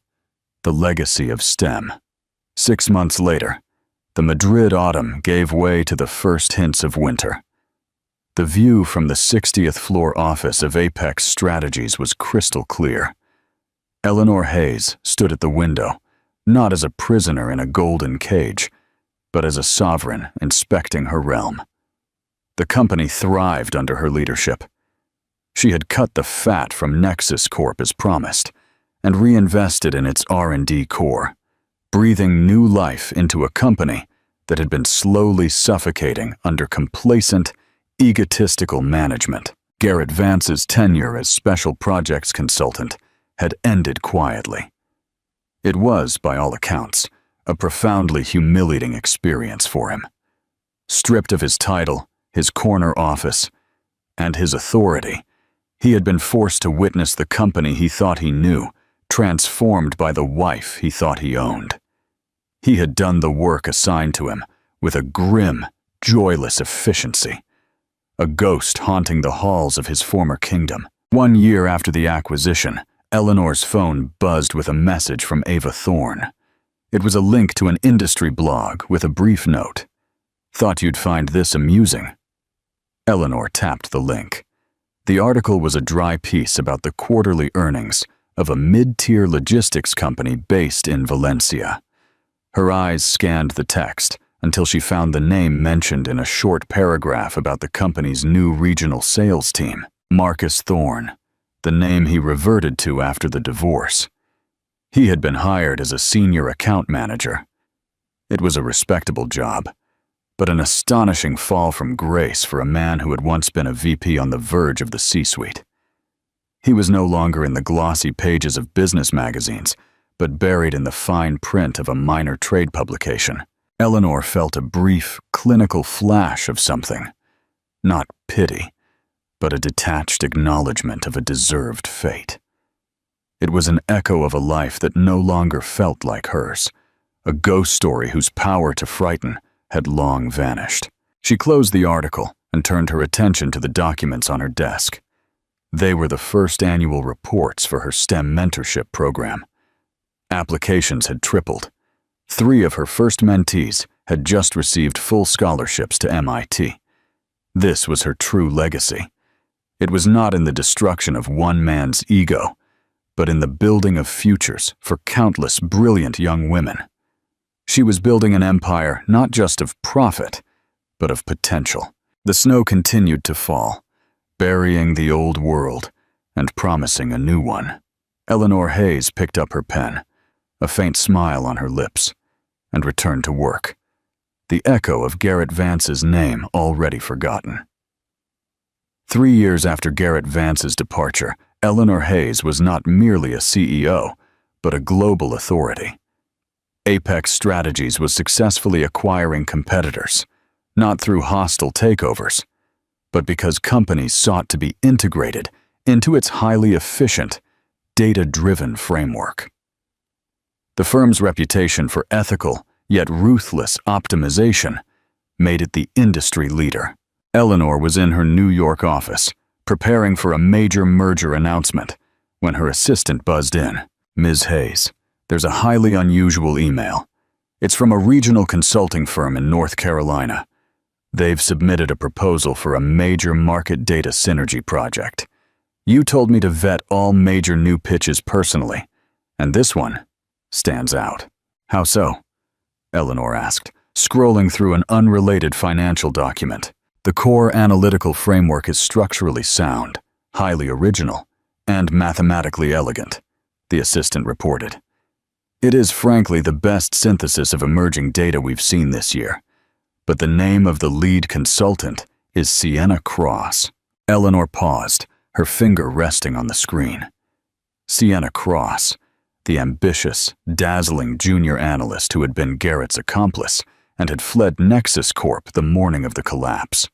the legacy of STEM. 6 months later, the Madrid autumn gave way to the first hints of winter. The view from the 60th floor office of Apex Strategies was crystal clear. Eleanor Hayes stood at the window, not as a prisoner in a golden cage, but as a sovereign inspecting her realm. The company thrived under her leadership. She had cut the fat from Nexus Corp as promised, and reinvested in its R&D core, breathing new life into a company that had been slowly suffocating under complacent, egotistical management. Garrett Vance's tenure as special projects consultant had ended quietly. It was, by all accounts, a profoundly humiliating experience for him. Stripped of his title, his corner office, and his authority, he had been forced to witness the company he thought he knew transformed by the wife he thought he owned. He had done the work assigned to him with a grim, joyless efficiency, a ghost haunting the halls of his former kingdom. 1 year after the acquisition, Eleanor's phone buzzed with a message from Ava Thorne. It was a link to an industry blog with a brief note. "Thought you'd find this amusing." Eleanor tapped the link. The article was a dry piece about the quarterly earnings of a mid-tier logistics company based in Valencia. Her eyes scanned the text until she found the name mentioned in a short paragraph about the company's new regional sales team, Marcus Thorne, the name he reverted to after the divorce. He had been hired as a senior account manager. It was a respectable job, but an astonishing fall from grace for a man who had once been a VP on the verge of the C-suite. He was no longer in the glossy pages of business magazines, but buried in the fine print of a minor trade publication. Eleanor felt a brief, clinical flash of something. Not pity, but a detached acknowledgement of a deserved fate. It was an echo of a life that no longer felt like hers, a ghost story whose power to frighten had long vanished. She closed the article and turned her attention to the documents on her desk. They were the first annual reports for her STEM mentorship program. Applications had tripled. 3 of her first mentees had just received full scholarships to MIT. This was her true legacy. It was not in the destruction of one man's ego, but in the building of futures for countless brilliant young women. She was building an empire not just of profit, but of potential. The snow continued to fall, burying the old world and promising a new one. Eleanor Hayes picked up her pen, a faint smile on her lips, and returned to work, the echo of Garrett Vance's name already forgotten. 3 years after Garrett Vance's departure, Eleanor Hayes was not merely a CEO, but a global authority. Apex Strategies was successfully acquiring competitors, not through hostile takeovers, but because companies sought to be integrated into its highly efficient, data-driven framework. The firm's reputation for ethical, yet ruthless optimization made it the industry leader. Eleanor was in her New York office, preparing for a major merger announcement, when her assistant buzzed in. "Ms. Hayes, there's a highly unusual email. It's from a regional consulting firm in North Carolina. They've submitted a proposal for a major market data synergy project. You told me to vet all major new pitches personally, and this one stands out." "How so?" Eleanor asked, scrolling through an unrelated financial document. "The core analytical framework is structurally sound, highly original, and mathematically elegant," the assistant reported. "It is frankly the best synthesis of emerging data we've seen this year, but the name of the lead consultant is Sienna Cross." Eleanor paused, her finger resting on the screen. Sienna Cross, the ambitious, dazzling junior analyst who had been Garrett's accomplice and had fled Nexus Corp the morning of the collapse.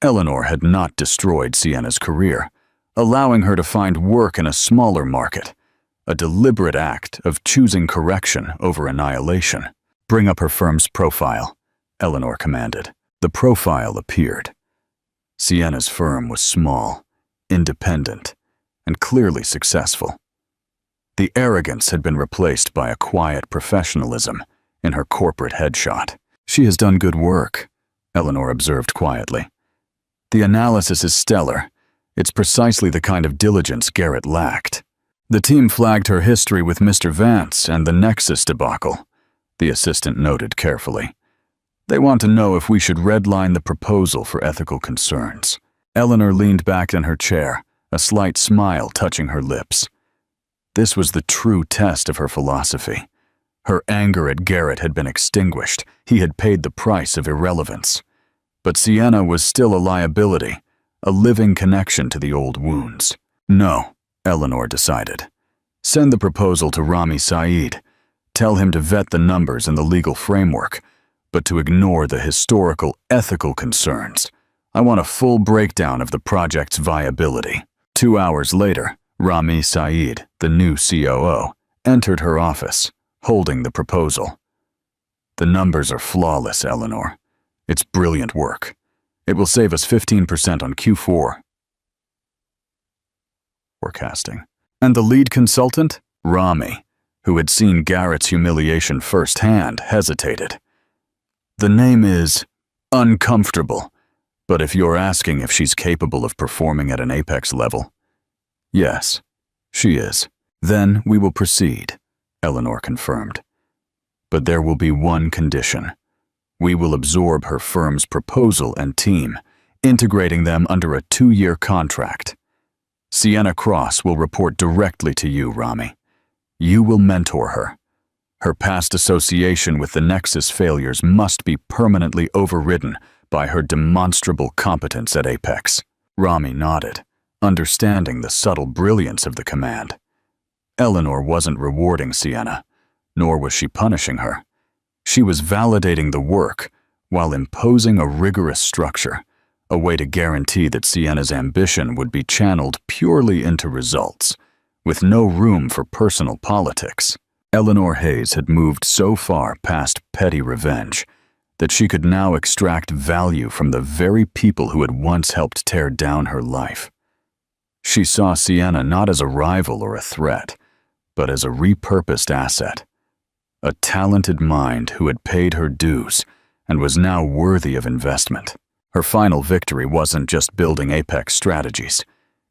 Eleanor had not destroyed Sienna's career, allowing her to find work in a smaller market, a deliberate act of choosing correction over annihilation. "Bring up her firm's profile," Eleanor commanded. The profile appeared. Sienna's firm was small, independent, and clearly successful. The arrogance had been replaced by a quiet professionalism in her corporate headshot. "She has done good work," Eleanor observed quietly. "The analysis is stellar. It's precisely the kind of diligence Garrett lacked." "The team flagged her history with Mr. Vance and the Nexus debacle," the assistant noted carefully. "They want to know if we should redline the proposal for ethical concerns." Eleanor leaned back in her chair, a slight smile touching her lips. This was the true test of her philosophy. Her anger at Garrett had been extinguished. He had paid the price of irrelevance. But Sienna was still a liability, a living connection to the old wounds. No, Eleanor decided. Send the proposal to Rami Saeed. Tell him to vet the numbers and the legal framework, but to ignore the historical, ethical concerns. I want a full breakdown of the project's viability. 2 hours later, Rami Saeed, the new COO, entered her office, holding the proposal. The numbers are flawless, Eleanor. It's brilliant work. It will save us 15% on Q4 forecasting. And the lead consultant, Rami, who had seen Garrett's humiliation firsthand, hesitated. The name is uncomfortable, but if you're asking if she's capable of performing at an apex level, yes, she is. Then we will proceed, Eleanor confirmed. But there will be one condition. We will absorb her firm's proposal and team, integrating them under a 2-year contract. Sienna Cross will report directly to you, Rami. You will mentor her. Her past association with the Nexus failures must be permanently overridden by her demonstrable competence at Apex. Rami nodded, understanding the subtle brilliance of the command. Eleanor wasn't rewarding Sienna, nor was she punishing her. She was validating the work while imposing a rigorous structure, a way to guarantee that Sienna's ambition would be channeled purely into results, with no room for personal politics. Eleanor Hayes had moved so far past petty revenge that she could now extract value from the very people who had once helped tear down her life. She saw Sienna not as a rival or a threat, but as a repurposed asset, a talented mind who had paid her dues and was now worthy of investment. Her final victory wasn't just building Apex strategies.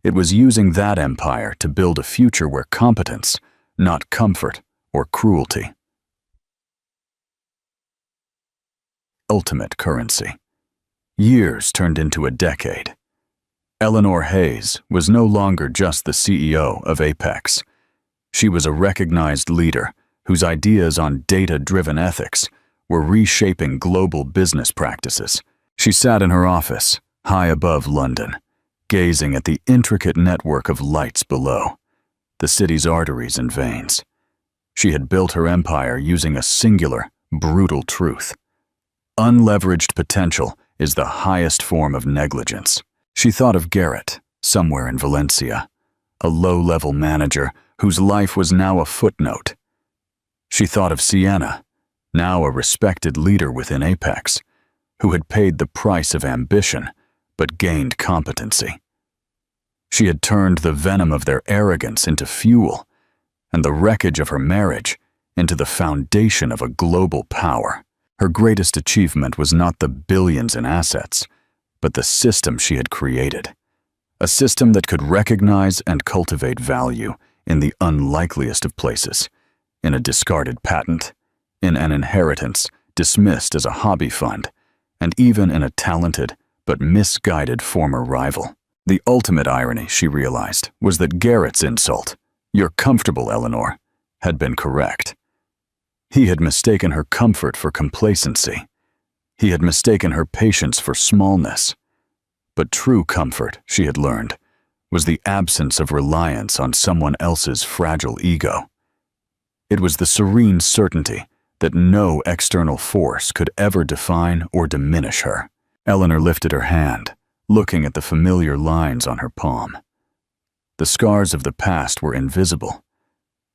It was using that empire to build a future where competence, not comfort or cruelty. Ultimate currency. Years turned into a decade. Eleanor Hayes was no longer just the CEO of Apex. She was a recognized leader whose ideas on data-driven ethics were reshaping global business practices. She sat in her office, high above London, gazing at the intricate network of lights below, the city's arteries and veins. She had built her empire using a singular, brutal truth. Unleveraged potential is the highest form of negligence. She thought of Garrett, somewhere in Valencia, a low-level manager whose life was now a footnote. She thought of Sienna, now a respected leader within Apex, who had paid the price of ambition but gained competency. She had turned the venom of their arrogance into fuel, and the wreckage of her marriage into the foundation of a global power. Her greatest achievement was not the billions in assets, but the system she had created. A system that could recognize and cultivate value in the unlikeliest of places, in a discarded patent, in an inheritance dismissed as a hobby fund, and even in a talented but misguided former rival. The ultimate irony, she realized, was that Garrett's insult, "You're comfortable, Eleanor," had been correct. He had mistaken her comfort for complacency. He had mistaken her patience for smallness. But true comfort, she had learned, was the absence of reliance on someone else's fragile ego. It was the serene certainty that no external force could ever define or diminish her. Eleanor lifted her hand, looking at the familiar lines on her palm. The scars of the past were invisible.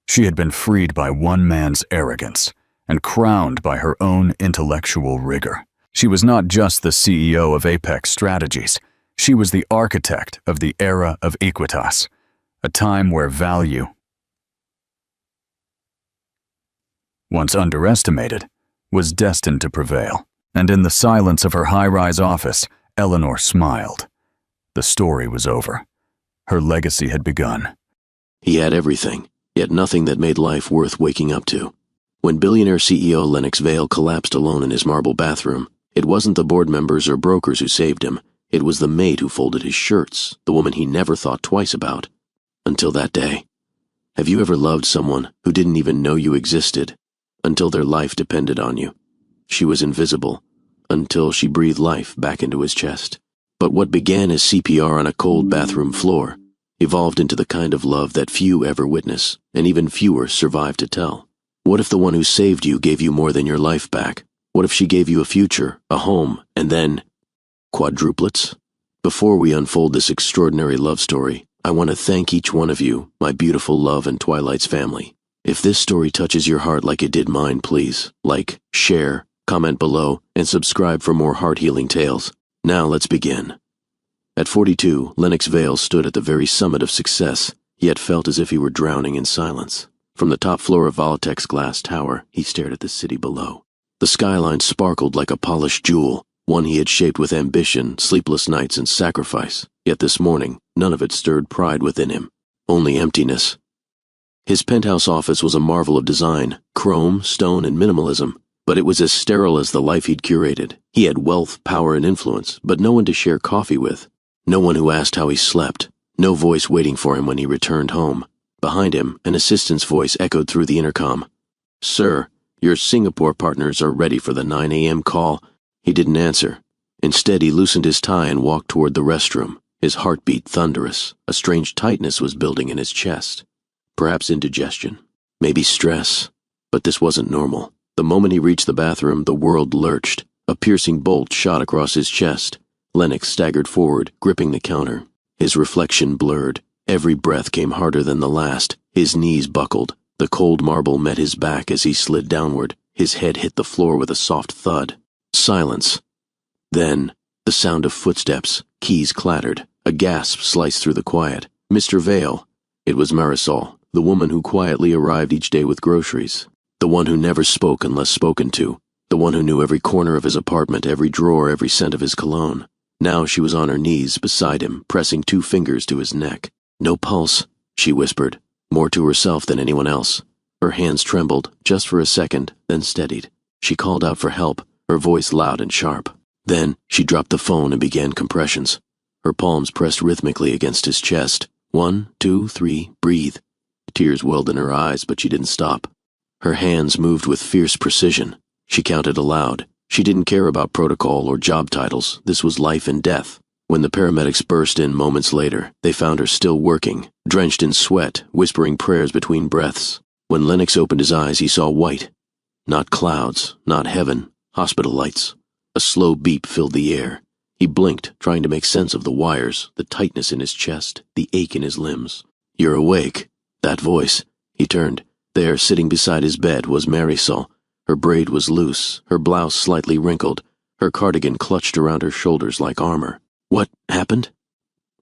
She had been freed by one man's arrogance and crowned by her own intellectual rigor. She was not just the CEO of Apex Strategies. She was the architect of the era of Equitas, a time where value, once underestimated, was destined to prevail. And in the silence of her high-rise office, Eleanor smiled. The story was over. Her legacy had begun. He had everything, yet nothing that made life worth waking up to. When billionaire CEO Lennox Vale collapsed alone in his marble bathroom, it wasn't the board members or brokers who saved him. It was the maid who folded his shirts, the woman he never thought twice about. Until that day. Have you ever loved someone who didn't even know you existed? until their life depended on you. She was invisible, until she breathed life back into his chest. But what began as CPR on a cold bathroom floor evolved into the kind of love that few ever witness, and even fewer survive to tell. What if the one who saved you gave you more than your life back? What if she gave you a future, a home, and then quadruplets? Before we unfold this extraordinary love story, I want to thank each one of you, my beautiful Love and Twilight's family. If this story touches your heart like it did mine, please like, share, comment below, and subscribe for more heart-healing tales. Now let's begin. At 42, Lennox Vale stood at the very summit of success, yet felt as if he were drowning in silence. From the top floor of Volitech's glass tower, he stared at the city below. The skyline sparkled like a polished jewel, one he had shaped with ambition, sleepless nights, and sacrifice. Yet this morning, none of it stirred pride within him, only emptiness. His penthouse office was a marvel of design, chrome, stone, and minimalism, but it was as sterile as the life he'd curated. He had wealth, power, and influence, but no one to share coffee with. No one who asked how he slept. No voice waiting for him when he returned home. Behind him, an assistant's voice echoed through the intercom. "Sir, your Singapore partners are ready for the 9 a.m. call." He didn't answer. Instead, he loosened his tie and walked toward the restroom, his heartbeat thunderous. A strange tightness was building in his chest. Perhaps indigestion. Maybe stress. But this wasn't normal. The moment he reached the bathroom, the world lurched. A piercing bolt shot across his chest. Lennox staggered forward, gripping the counter. His reflection blurred. Every breath came harder than the last. His knees buckled. The cold marble met his back as he slid downward. His head hit the floor with a soft thud. Silence. Then, the sound of footsteps. Keys clattered. A gasp sliced through the quiet. "Mr. Vale." It was Marisol, the woman who quietly arrived each day with groceries. The one who never spoke unless spoken to. The one who knew every corner of his apartment, every drawer, every scent of his cologne. Now she was on her knees beside him, pressing 2 fingers to his neck. "No pulse," she whispered, more to herself than anyone else. Her hands trembled, just for a second, then steadied. She called out for help, her voice loud and sharp. Then she dropped the phone and began compressions. Her palms pressed rhythmically against his chest. 1, 2, 3, breathe. Tears welled in her eyes, but she didn't stop. Her hands moved with fierce precision. She counted aloud. She didn't care about protocol or job titles. This was life and death. When the paramedics burst in moments later, they found her still working, drenched in sweat, whispering prayers between breaths. When Lennox opened his eyes, he saw white. Not clouds, not heaven, hospital lights. A slow beep filled the air. He blinked, trying to make sense of the wires, the tightness in his chest, the ache in his limbs. "You're awake." That voice. He turned. There, sitting beside his bed, was Marisol. Her braid was loose, her blouse slightly wrinkled, her cardigan clutched around her shoulders like armor. "What happened?"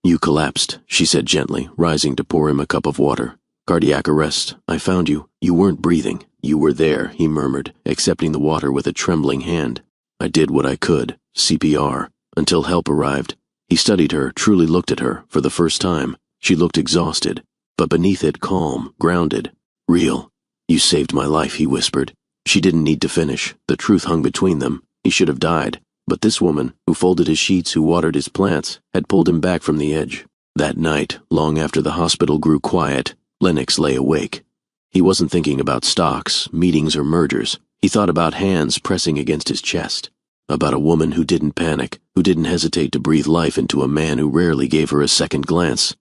"You collapsed," she said gently, rising to pour him a cup of water. "Cardiac arrest. I found you. You weren't breathing." "You were there," he murmured, accepting the water with a trembling hand. "I did what I could. CPR. Until help arrived." He studied her, truly looked at her, for the first time. She looked exhausted, but beneath it calm, grounded. "Real. You saved my life," he whispered. She didn't need to finish. The truth hung between them. He should have died. But this woman, who folded his sheets, who watered his plants, had pulled him back from the edge. That night, long after the hospital grew quiet, Lennox lay awake. He wasn't thinking about stocks, meetings, or mergers. He thought about hands pressing against his chest. About a woman who didn't panic, who didn't hesitate to breathe life into a man who rarely gave her a second glance.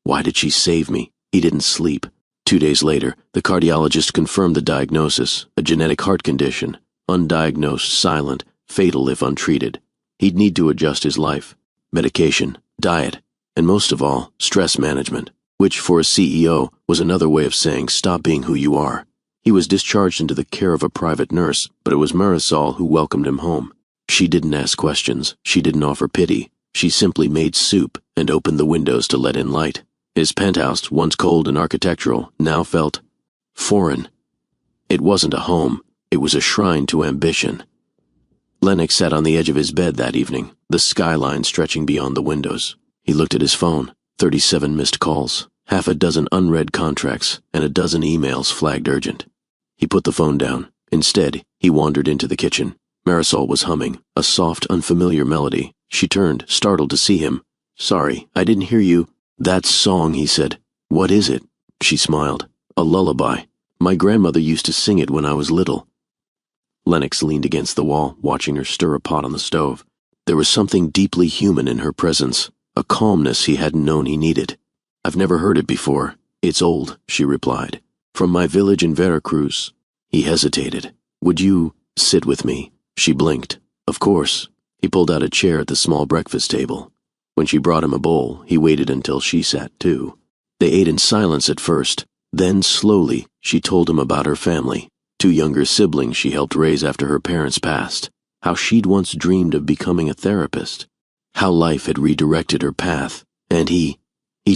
Why did she save me? He didn't sleep. 2 days later, the cardiologist confirmed the diagnosis, a genetic heart condition, undiagnosed, silent, fatal if untreated. He'd need to adjust his life, medication, diet, and most of all, stress management, which for a CEO was another way of saying stop being who you are. He was discharged into the care of a private nurse, but it was Marisol who welcomed him home. She didn't ask questions, she didn't offer pity. She simply made soup and opened the windows to let in light. His penthouse, once cold and architectural, now felt foreign. It wasn't a home, it was a shrine to ambition. Lennox sat on the edge of his bed that evening, the skyline stretching beyond the windows. He looked at his phone, 37 missed calls, half a dozen unread contracts, and a dozen emails flagged urgent. He put the phone down. Instead, he wandered into the kitchen. Marisol was humming, a soft, unfamiliar melody. She turned, startled to see him. "Sorry, I didn't hear you." "That song," he said. "What is it?" She smiled. "A lullaby." My grandmother used to sing it when I was little. Lennox leaned against the wall, watching her stir a pot on the stove. There was something deeply human in her presence, a calmness he hadn't known he needed. I've never heard it before. It's old, she replied. From my village in Veracruz. He hesitated. Would you sit with me? She blinked. Of course. He pulled out a chair at the small breakfast table. When she brought him a bowl, he waited until she sat too. They ate in silence at first. Then, slowly, she told him about her family. 2 younger siblings she helped raise after her parents passed. How she'd once dreamed of becoming a therapist. How life had redirected her path. And he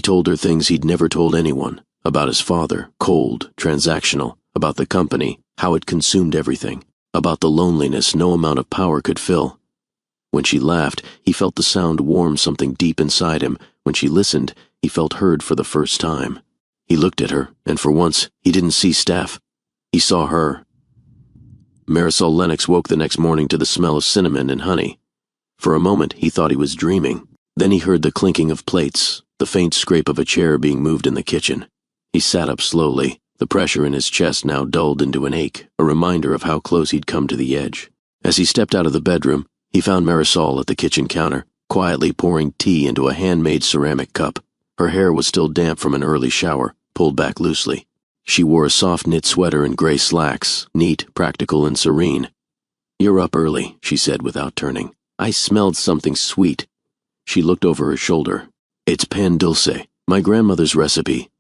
told her things he'd never told anyone. About his father, cold, transactional. About the company, how it consumed everything. About the loneliness no amount of power could fill. When she laughed, he felt the sound warm something deep inside him. When she listened, he felt heard for the first time. He looked at her, and for once, he didn't see Steph. He saw her. Marisol Lennox woke the next morning to the smell of cinnamon and honey. For a moment, he thought he was dreaming. Then he heard the clinking of plates, the faint scrape of a chair being moved in the kitchen. He sat up slowly, the pressure in his chest now dulled into an ache, a reminder of how close he'd come to the edge. As he stepped out of the bedroom, he found Marisol at the kitchen counter, quietly pouring tea into a handmade ceramic cup. Her hair was still damp from an early shower, pulled back loosely. She wore a soft knit sweater and gray slacks, neat, practical, and serene. You're up early, she said without turning. I smelled something sweet. She looked over her shoulder. It's pan dulce, my grandmother's recipe.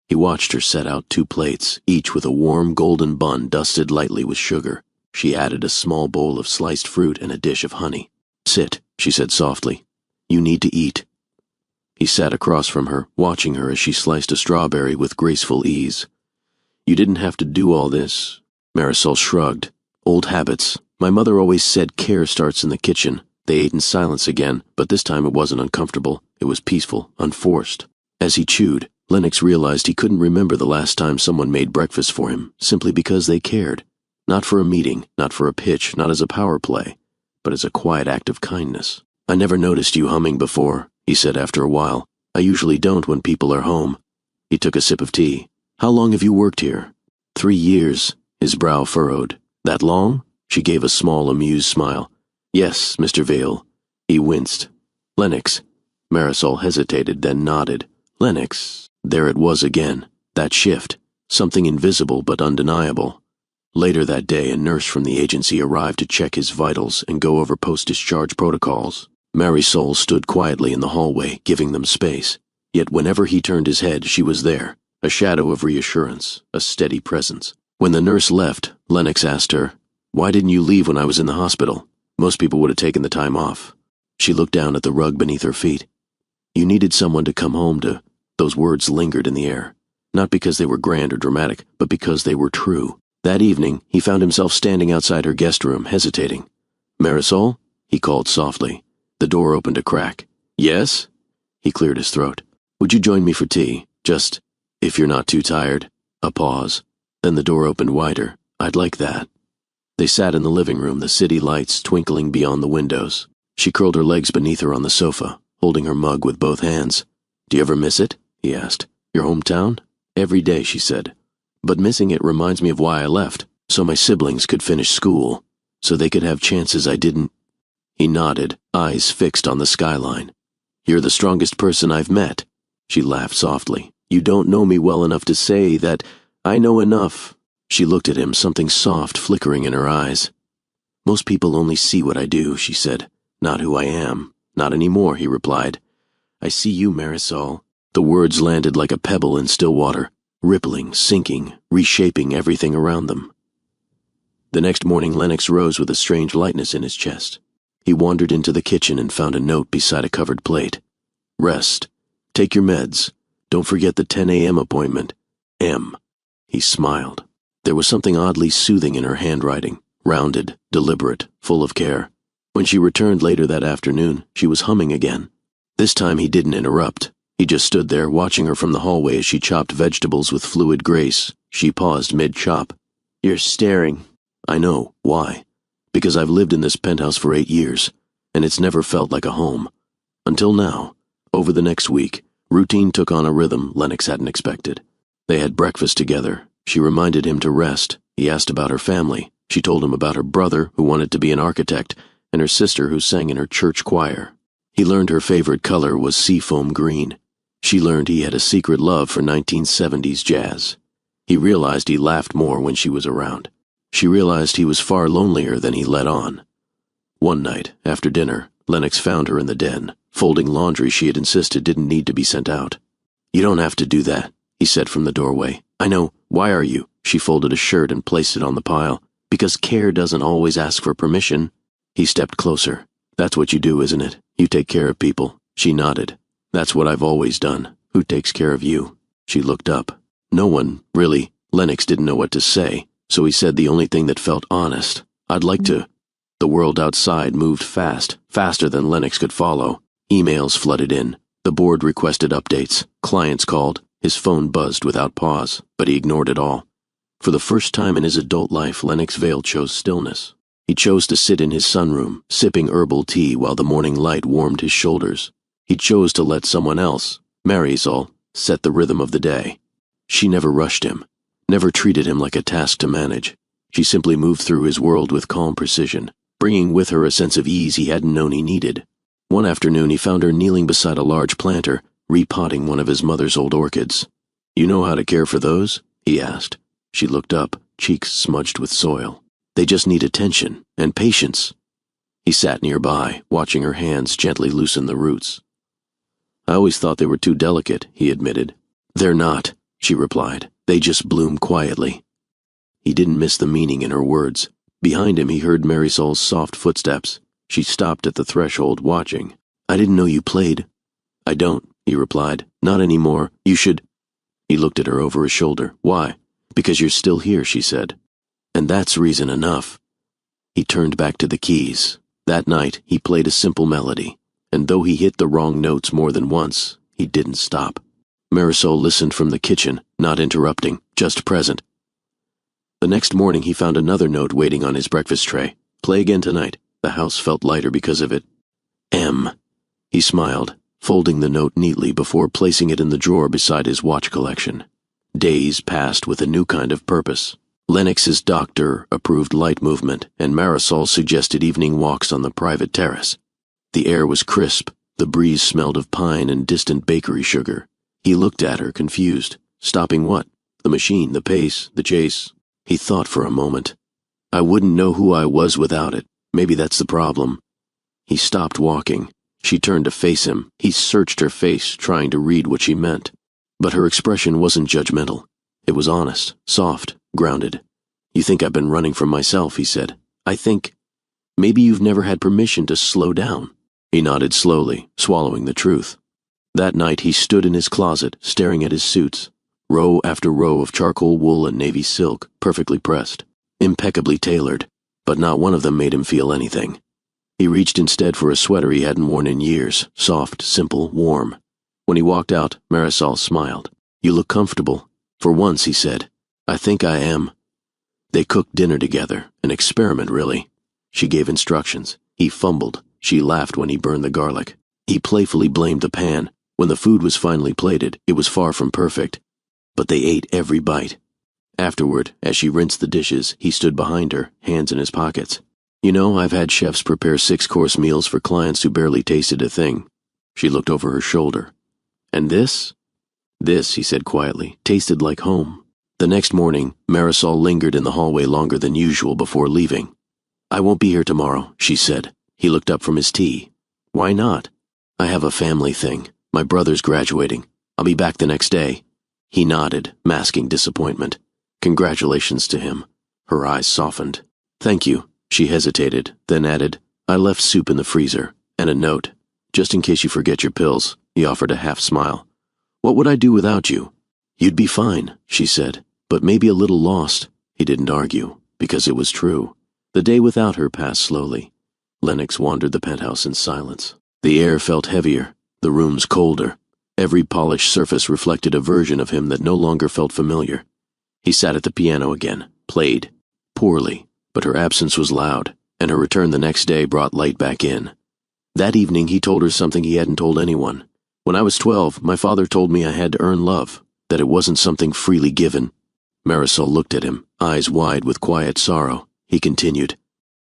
He watched her set out 2 plates, each with a warm golden bun dusted lightly with sugar. She added a small bowl of sliced fruit and a dish of honey. Sit, she said softly. You need to eat. He sat across from her, watching her as she sliced a strawberry with graceful ease. You didn't have to do all this. Marisol shrugged. Old habits. My mother always said care starts in the kitchen. They ate in silence again, but this time it wasn't uncomfortable. It was peaceful, unforced. As he chewed, Lennox realized he couldn't remember the last time someone made breakfast for him, simply because they cared. Not for a meeting, not for a pitch, not as a power play, but as a quiet act of kindness. I never noticed you humming before, he said after a while. I usually don't when people are home. He took a sip of tea. How long have you worked here? 3 years, his brow furrowed. That long? She gave a small, amused smile. Yes, Mr. Vale. He winced. Lennox. Marisol hesitated, then nodded. Lennox. There it was again. That shift. Something invisible but undeniable. Later that day, a nurse from the agency arrived to check his vitals and go over post-discharge protocols. Marisol stood quietly in the hallway, giving them space. Yet whenever he turned his head, she was there. A shadow of reassurance, a steady presence. When the nurse left, Lennox asked her, Why didn't you leave when I was in the hospital? Most people would have taken the time off. She looked down at the rug beneath her feet. You needed someone to come home to. Those words lingered in the air. Not because they were grand or dramatic, but because they were true. That evening, he found himself standing outside her guest room, hesitating. Marisol? He called softly. The door opened a crack. Yes? He cleared his throat. Would you join me for tea? Just, if you're not too tired. A pause. Then the door opened wider. I'd like that. They sat in the living room, the city lights twinkling beyond the windows. She curled her legs beneath her on the sofa, holding her mug with both hands. Do you ever miss it? He asked. Your hometown? Every day, she said. But missing it reminds me of why I left, so my siblings could finish school, so they could have chances I didn't. He nodded, eyes fixed on the skyline. You're the strongest person I've met. She laughed softly. You don't know me well enough to say that I know enough. She looked at him, something soft flickering in her eyes. Most people only see what I do, she said. Not who I am. Not anymore, he replied. I see you, Marisol. The words landed like a pebble in still water, rippling, sinking, reshaping everything around them. The next morning, Lennox rose with a strange lightness in his chest. He wandered into the kitchen and found a note beside a covered plate. Rest. Take your meds. Don't forget the 10 a.m. appointment. M. He smiled. There was something oddly soothing in her handwriting, rounded, deliberate, full of care. When she returned later that afternoon, she was humming again. This time he didn't interrupt. He just stood there, watching her from the hallway as she chopped vegetables with fluid grace. She paused mid-chop. You're staring. I know. Why? Because I've lived in this penthouse for 8 years, and it's never felt like a home. Until now. Over the next week, routine took on a rhythm Lennox hadn't expected. They had breakfast together, She reminded him to rest. He asked about her family. She told him about her brother, who wanted to be an architect, and her sister, who sang in her church choir. He learned her favorite color was seafoam green. She learned he had a secret love for 1970s jazz. He realized he laughed more when she was around. She realized he was far lonelier than he let on. One night, after dinner, Lennox found her in the den, folding laundry she had insisted didn't need to be sent out. "You don't have to do that," he said from the doorway. "I know. Why are you?" She folded a shirt and placed it on the pile. "Because care doesn't always ask for permission." He stepped closer. "That's what you do, isn't it? You take care of people." She nodded. "That's what I've always done. Who takes care of you?" She looked up. "No one, really." Lennox didn't know what to say, so he said the only thing that felt honest. "I'd like to." The world outside moved fast, faster than Lennox could follow. Emails flooded in. The board requested updates. Clients called. His phone buzzed without pause, but he ignored it all. For the first time in his adult life, Lennox Vale chose stillness. He chose to sit in his sunroom, sipping herbal tea while the morning light warmed his shoulders. He chose to let someone else, Marisol, set the rhythm of the day. She never rushed him, never treated him like a task to manage. She simply moved through his world with calm precision, bringing with her a sense of ease he hadn't known he needed. One afternoon he found her kneeling beside a large planter, repotting one of his mother's old orchids. "You know how to care for those?" he asked. She looked up, cheeks smudged with soil. "They just need attention and patience." He sat nearby, watching her hands gently loosen the roots. "I always thought they were too delicate," he admitted. "They're not," she replied. "They just bloom quietly." He didn't miss the meaning in her words. Behind him he heard Marisol's soft footsteps. She stopped at the threshold, watching. "I didn't know you played." "I don't," he replied. "Not anymore. You should—" He looked at her over his shoulder. "Why?" "Because you're still here," she said. "And that's reason enough." He turned back to the keys. That night he played a simple melody, and though he hit the wrong notes more than once, he didn't stop. Marisol listened from the kitchen, not interrupting, just present. The next morning he found another note waiting on his breakfast tray. "Play again tonight." The house felt lighter because of it. M. He smiled, folding the note neatly before placing it in the drawer beside his watch collection. Days passed with a new kind of purpose. Lennox's doctor approved light movement, and Marisol suggested evening walks on the private terrace. The air was crisp, the breeze smelled of pine and distant bakery sugar. He looked at her, confused. Stopping what? The machine, the pace, the chase. He thought for a moment. "I wouldn't know who I was without it. Maybe that's the problem." He stopped walking. She turned to face him. He searched her face, trying to read what she meant. But her expression wasn't judgmental. It was honest, soft, grounded. "You think I've been running from myself," he said. "I think maybe you've never had permission to slow down." He nodded slowly, swallowing the truth. That night he stood in his closet, staring at his suits. Row after row of charcoal wool and navy silk, perfectly pressed, impeccably tailored, but not one of them made him feel anything. He reached instead for a sweater he hadn't worn in years, soft, simple, warm. When he walked out, Marisol smiled. "You look comfortable." "For once," he said. "I think I am." They cooked dinner together, an experiment really. She gave instructions. He fumbled. She laughed when he burned the garlic. He playfully blamed the pan. When the food was finally plated, it was far from perfect. But they ate every bite. Afterward, as she rinsed the dishes, he stood behind her, hands in his pockets. "You know, I've had chefs prepare 6-course meals for clients who barely tasted a thing." She looked over her shoulder. "And this?" "This," he said quietly, "tasted like home." The next morning, Marisol lingered in the hallway longer than usual before leaving. "I won't be here tomorrow," she said. He looked up from his tea. "Why not?" "I have a family thing. My brother's graduating. I'll be back the next day." He nodded, masking disappointment. Congratulations to him. Her eyes softened. "Thank you." She hesitated, then added, "I left soup in the freezer, and a note. Just in case you forget your pills." He offered a half smile. "What would I do without you?" "You'd be fine," she said, "but maybe a little lost." He didn't argue, because it was true. The day without her passed slowly. Lennox wandered the penthouse in silence. The air felt heavier, the rooms colder. Every polished surface reflected a version of him that no longer felt familiar. He sat at the piano again, played. Poorly, but her absence was loud, and her return the next day brought light back in. That evening he told her something he hadn't told anyone. "When I was 12, my father told me I had to earn love, that it wasn't something freely given." Marisol looked at him, eyes wide with quiet sorrow. He continued,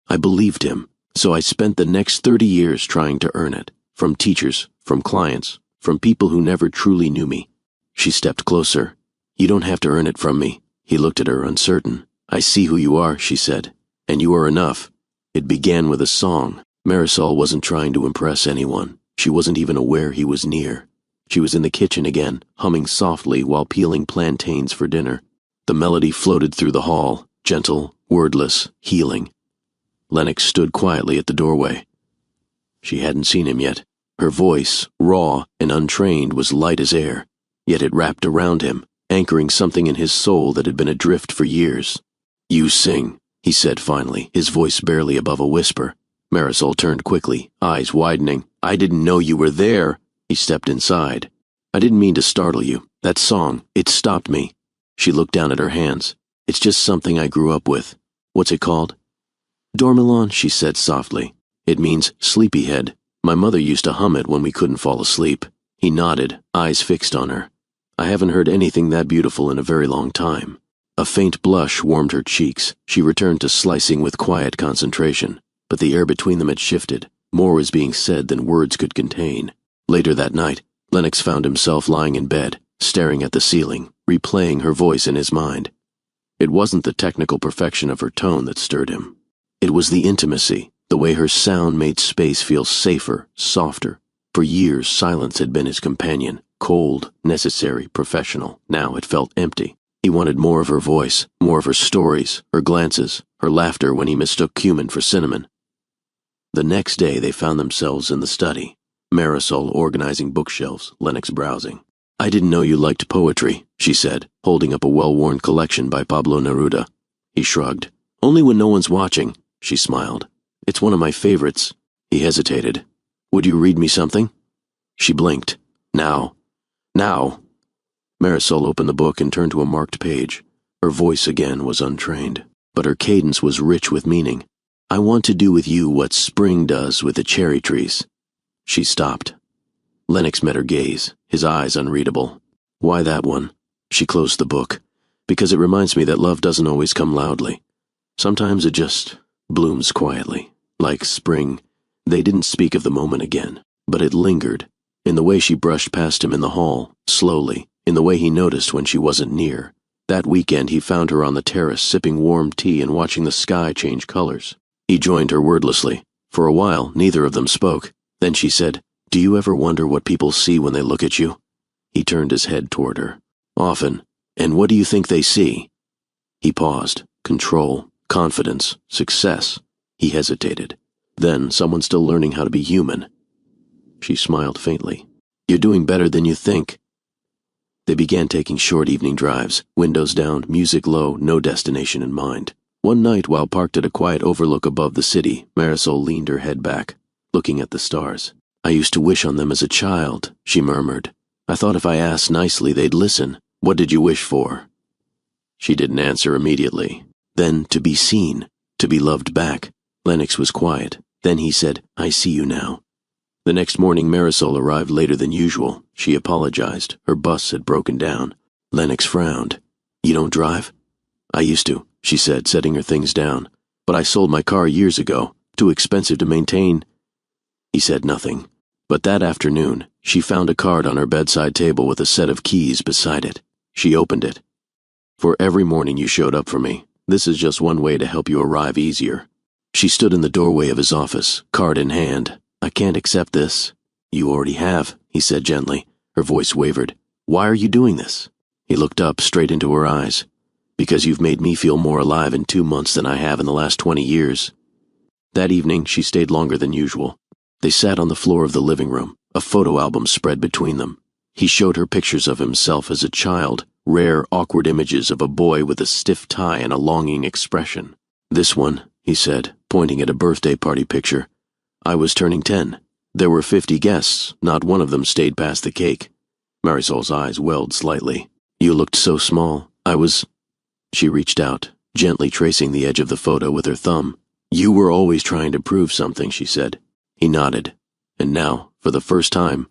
I believed him, so I spent the next 30 years trying to earn it. From teachers, from clients, from people who never truly knew me. She stepped closer. You don't have to earn it from me. He looked at her, uncertain. I see who you are, she said, and you are enough. It began with a song. Marisol wasn't trying to impress anyone. She wasn't even aware he was near. She was in the kitchen again, humming softly while peeling plantains for dinner. The melody floated through the hall, gentle, wordless, healing. Lennox stood quietly at the doorway. She hadn't seen him yet. Her voice, raw and untrained, was light as air, yet it wrapped around him, anchoring something in his soul that had been adrift for years. You sing, he said finally, his voice barely above a whisper. Marisol turned quickly, eyes widening. I didn't know you were there. He stepped inside. I didn't mean to startle you. That song, it stopped me. She looked down at her hands. It's just something I grew up with. What's it called? Dormilon, she said softly. It means sleepyhead. My mother used to hum it when we couldn't fall asleep. He nodded, eyes fixed on her. I haven't heard anything that beautiful in a very long time. A faint blush warmed her cheeks. She returned to slicing with quiet concentration. But the air between them had shifted. More was being said than words could contain. Later that night, Lennox found himself lying in bed, staring at the ceiling, replaying her voice in his mind. It wasn't the technical perfection of her tone that stirred him. It was the intimacy, the way her sound made space feel safer, softer. For years, silence had been his companion, cold, necessary, professional. Now it felt empty. He wanted more of her voice, more of her stories, her glances, her laughter when he mistook cumin for cinnamon. The next day they found themselves in the study, Marisol organizing bookshelves, Lennox browsing. I didn't know you liked poetry, she said, holding up a well-worn collection by Pablo Neruda. He shrugged. Only when no one's watching, she smiled. It's one of my favorites. He hesitated. Would you read me something? She blinked. Now. Now. Marisol opened the book and turned to a marked page. Her voice again was untrained, but her cadence was rich with meaning. I want to do with you what spring does with the cherry trees. She stopped. Lennox met her gaze, his eyes unreadable. Why that one? She closed the book. Because it reminds me that love doesn't always come loudly. Sometimes it just blooms quietly, like spring. They didn't speak of the moment again, but it lingered, in the way she brushed past him in the hall, slowly, in the way he noticed when she wasn't near. That weekend he found her on the terrace sipping warm tea and watching the sky change colors. He joined her wordlessly. For a while, neither of them spoke. Then she said, Do you ever wonder what people see when they look at you? He turned his head toward her. Often. And what do you think they see? He paused. Control, confidence, success. He hesitated. Then, someone still learning how to be human. She smiled faintly. You're doing better than you think. They began taking short evening drives, windows down, music low, no destination in mind. One night, while parked at a quiet overlook above the city, Marisol leaned her head back, looking at the stars. I used to wish on them as a child, she murmured. I thought if I asked nicely, they'd listen. What did you wish for? She didn't answer immediately. Then, to be seen, to be loved back. Lennox was quiet. Then he said, I see you now. The next morning, Marisol arrived later than usual. She apologized. Her bus had broken down. Lennox frowned. You don't drive? I used to, she said, setting her things down. But I sold my car years ago. Too expensive to maintain. He said nothing. But that afternoon, she found a card on her bedside table with a set of keys beside it. She opened it. For every morning you showed up for me. This is just one way to help you arrive easier. She stood in the doorway of his office, card in hand. I can't accept this. You already have, he said gently. Her voice wavered. Why are you doing this? He looked up straight into her eyes. Because you've made me feel more alive in 2 months than I have in the last 20 years. That evening, she stayed longer than usual. They sat on the floor of the living room, a photo album spread between them. He showed her pictures of himself as a child, rare, awkward images of a boy with a stiff tie and a longing expression. This one, he said, pointing at a birthday party picture. I was turning 10. There were 50 guests. Not one of them stayed past the cake. Marisol's eyes welled slightly. You looked so small. She reached out, gently tracing the edge of the photo with her thumb. You were always trying to prove something, she said. He nodded. And now, for the first time,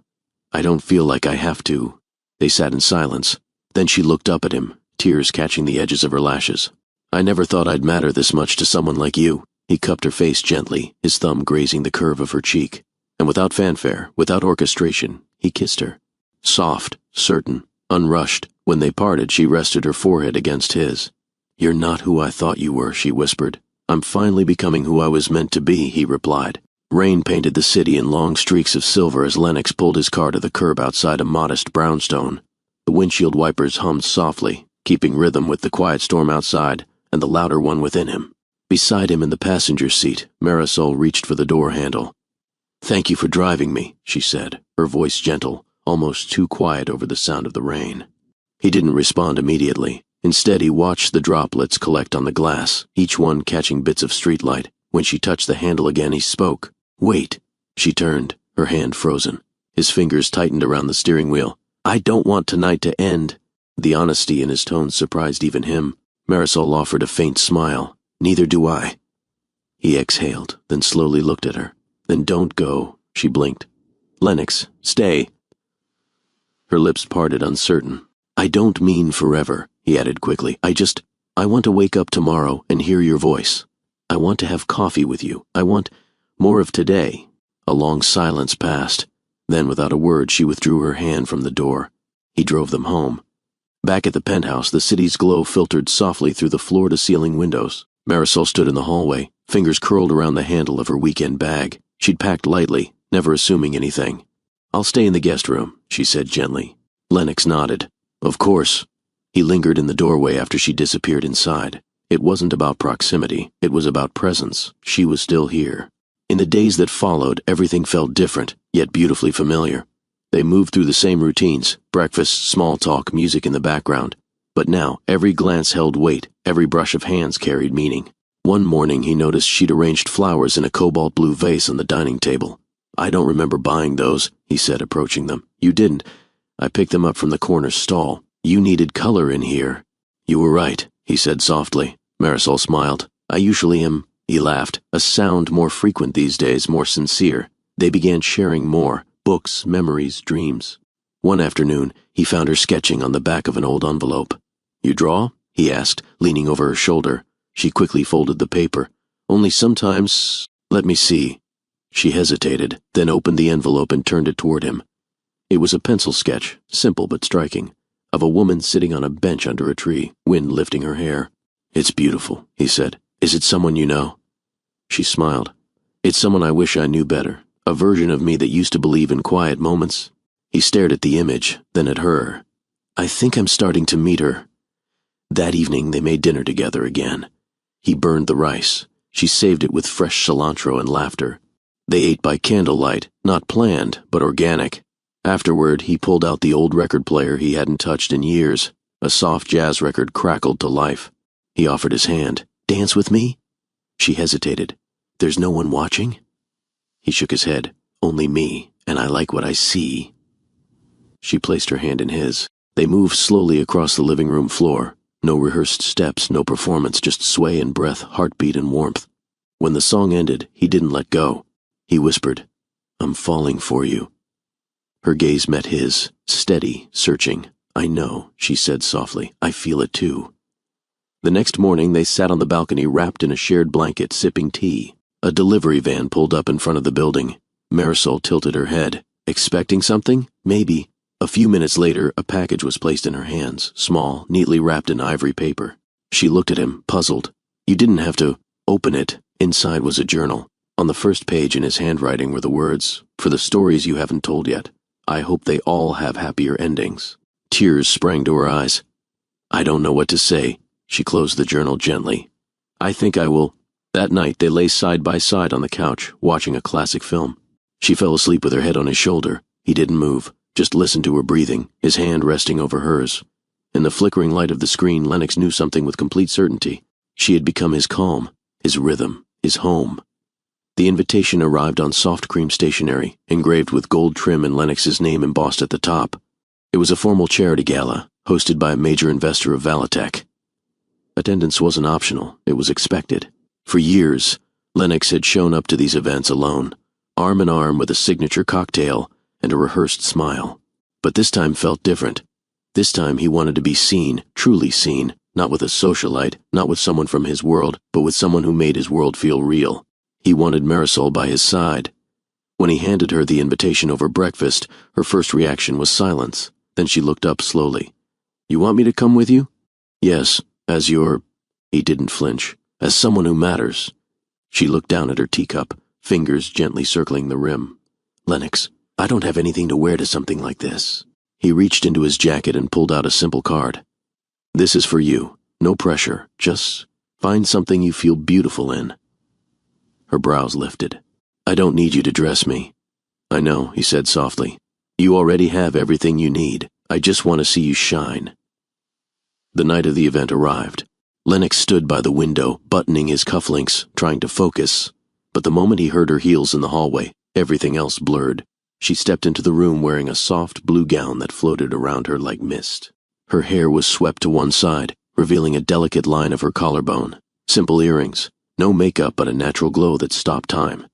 I don't feel like I have to. They sat in silence. Then she looked up at him, tears catching the edges of her lashes. "I never thought I'd matter this much to someone like you." He cupped her face gently, his thumb grazing the curve of her cheek. And without fanfare, without orchestration, he kissed her. Soft, certain, unrushed. When they parted, she rested her forehead against his. "You're not who I thought you were," she whispered. "I'm finally becoming who I was meant to be," he replied. Rain painted the city in long streaks of silver as Lennox pulled his car to the curb outside a modest brownstone. The windshield wipers hummed softly, keeping rhythm with the quiet storm outside and the louder one within him. Beside him in the passenger seat, Marisol reached for the door handle. "Thank you for driving me," she said, her voice gentle, almost too quiet over the sound of the rain. He didn't respond immediately. Instead, he watched the droplets collect on the glass, each one catching bits of streetlight. When she touched the handle again, he spoke. "Wait." She turned, her hand frozen. His fingers tightened around the steering wheel. "I don't want tonight to end." The honesty in his tone surprised even him. Marisol offered a faint smile. "Neither do I." He exhaled, then slowly looked at her. "Then don't go," she blinked. "Lennox, stay." Her lips parted, uncertain. "I don't mean forever," he added quickly. I want to wake up tomorrow and hear your voice. I want to have coffee with you. I want more of today." A long silence passed. Then, without a word, she withdrew her hand from the door. He drove them home. Back at the penthouse, the city's glow filtered softly through the floor-to-ceiling windows. Marisol stood in the hallway, fingers curled around the handle of her weekend bag. She'd packed lightly, never assuming anything. "I'll stay in the guest room," she said gently. Lennox nodded. "Of course." He lingered in the doorway after she disappeared inside. It wasn't about proximity, it was about presence. She was still here. In the days that followed, everything felt different, yet beautifully familiar. They moved through the same routines, breakfast, small talk, music in the background. But now, every glance held weight, every brush of hands carried meaning. One morning he noticed she'd arranged flowers in a cobalt blue vase on the dining table. "I don't remember buying those," he said, approaching them. "You didn't. I picked them up from the corner stall. You needed color in here." "You were right," he said softly. Marisol smiled. "I usually am." He laughed, a sound more frequent these days, more sincere. They began sharing more, books, memories, dreams. One afternoon, he found her sketching on the back of an old envelope. "You draw?" he asked, leaning over her shoulder. She quickly folded the paper. "Only sometimes. Let me see." She hesitated, then opened the envelope and turned it toward him. It was a pencil sketch, simple but striking, of a woman sitting on a bench under a tree, wind lifting her hair. "It's beautiful," he said. "Is it someone you know?" She smiled. "It's someone I wish I knew better, a version of me that used to believe in quiet moments." He stared at the image, then at her. "I think I'm starting to meet her." That evening they made dinner together again. He burned the rice. She saved it with fresh cilantro and laughter. They ate by candlelight, not planned, but organic. Afterward, he pulled out the old record player he hadn't touched in years. A soft jazz record crackled to life. He offered his hand. "Dance with me?" She hesitated. "There's no one watching?" He shook his head. "Only me, and I like what I see." She placed her hand in his. They moved slowly across the living room floor. No rehearsed steps, no performance, just sway and breath, heartbeat and warmth. When the song ended, he didn't let go. He whispered, "I'm falling for you." Her gaze met his, steady, searching. "I know," she said softly. "I feel it too." The next morning they sat on the balcony wrapped in a shared blanket, sipping tea. A delivery van pulled up in front of the building. Marisol tilted her head. "Expecting something? Maybe." A few minutes later, a package was placed in her hands, small, neatly wrapped in ivory paper. She looked at him, puzzled. "You didn't have to open it." Inside was a journal. On the first page in his handwriting were the words, "For the stories you haven't told yet. I hope they all have happier endings." Tears sprang to her eyes. "I don't know what to say." She closed the journal gently. "I think I will." That night they lay side by side on the couch, watching a classic film. She fell asleep with her head on his shoulder. He didn't move, just listened to her breathing, his hand resting over hers. In the flickering light of the screen, Lennox knew something with complete certainty. She had become his calm, his rhythm, his home. The invitation arrived on soft cream stationery, engraved with gold trim and Lennox's name embossed at the top. It was a formal charity gala, hosted by a major investor of Valitech. Attendance wasn't optional, it was expected. For years, Lennox had shown up to these events alone, arm in arm with a signature cocktail and a rehearsed smile. But this time felt different. This time he wanted to be seen, truly seen, not with a socialite, not with someone from his world, but with someone who made his world feel real. He wanted Marisol by his side. When he handed her the invitation over breakfast, her first reaction was silence. Then she looked up slowly. "You want me to come with you?" "Yes, as your—" He didn't flinch. "As someone who matters." She looked down at her teacup, fingers gently circling the rim. "Lennox, I don't have anything to wear to something like this." He reached into his jacket and pulled out a simple card. "This is for you. No pressure. Just find something you feel beautiful in." Her brows lifted. "I don't need you to dress me." "I know," he said softly. "You already have everything you need. I just want to see you shine." The night of the event arrived. Lennox stood by the window, buttoning his cufflinks, trying to focus. But the moment he heard her heels in the hallway, everything else blurred. She stepped into the room wearing a soft blue gown that floated around her like mist. Her hair was swept to one side, revealing a delicate line of her collarbone. Simple earrings. No makeup but a natural glow that stopped time.